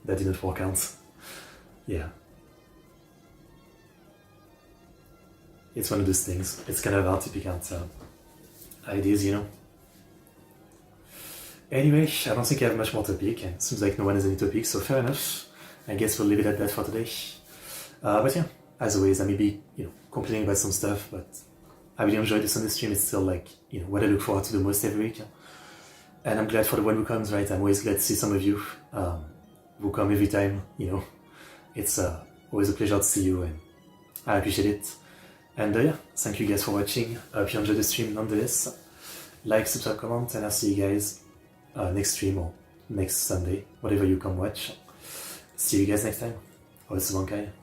S1: that didn't work out. Yeah. It's one of those things. It's kind of hard to pick out ideas, Anyway, I don't think I have much more topic. Seems like no one has any topic, so fair enough. I guess we'll leave it at that for today. But yeah, as always, I may be, complaining about some stuff, but I really enjoy this on the stream. It's still like, what I look forward to the most every week. And I'm glad for the one who comes, right? I'm always glad to see some of you who come every time, It's always a pleasure to see you, and I appreciate it. And yeah, thank you guys for watching. I hope you enjoyed the stream nonetheless. Like, subscribe, comment, and I'll see you guys next stream or next Sunday, whatever you come watch. See you guys next time. おやすみなさい。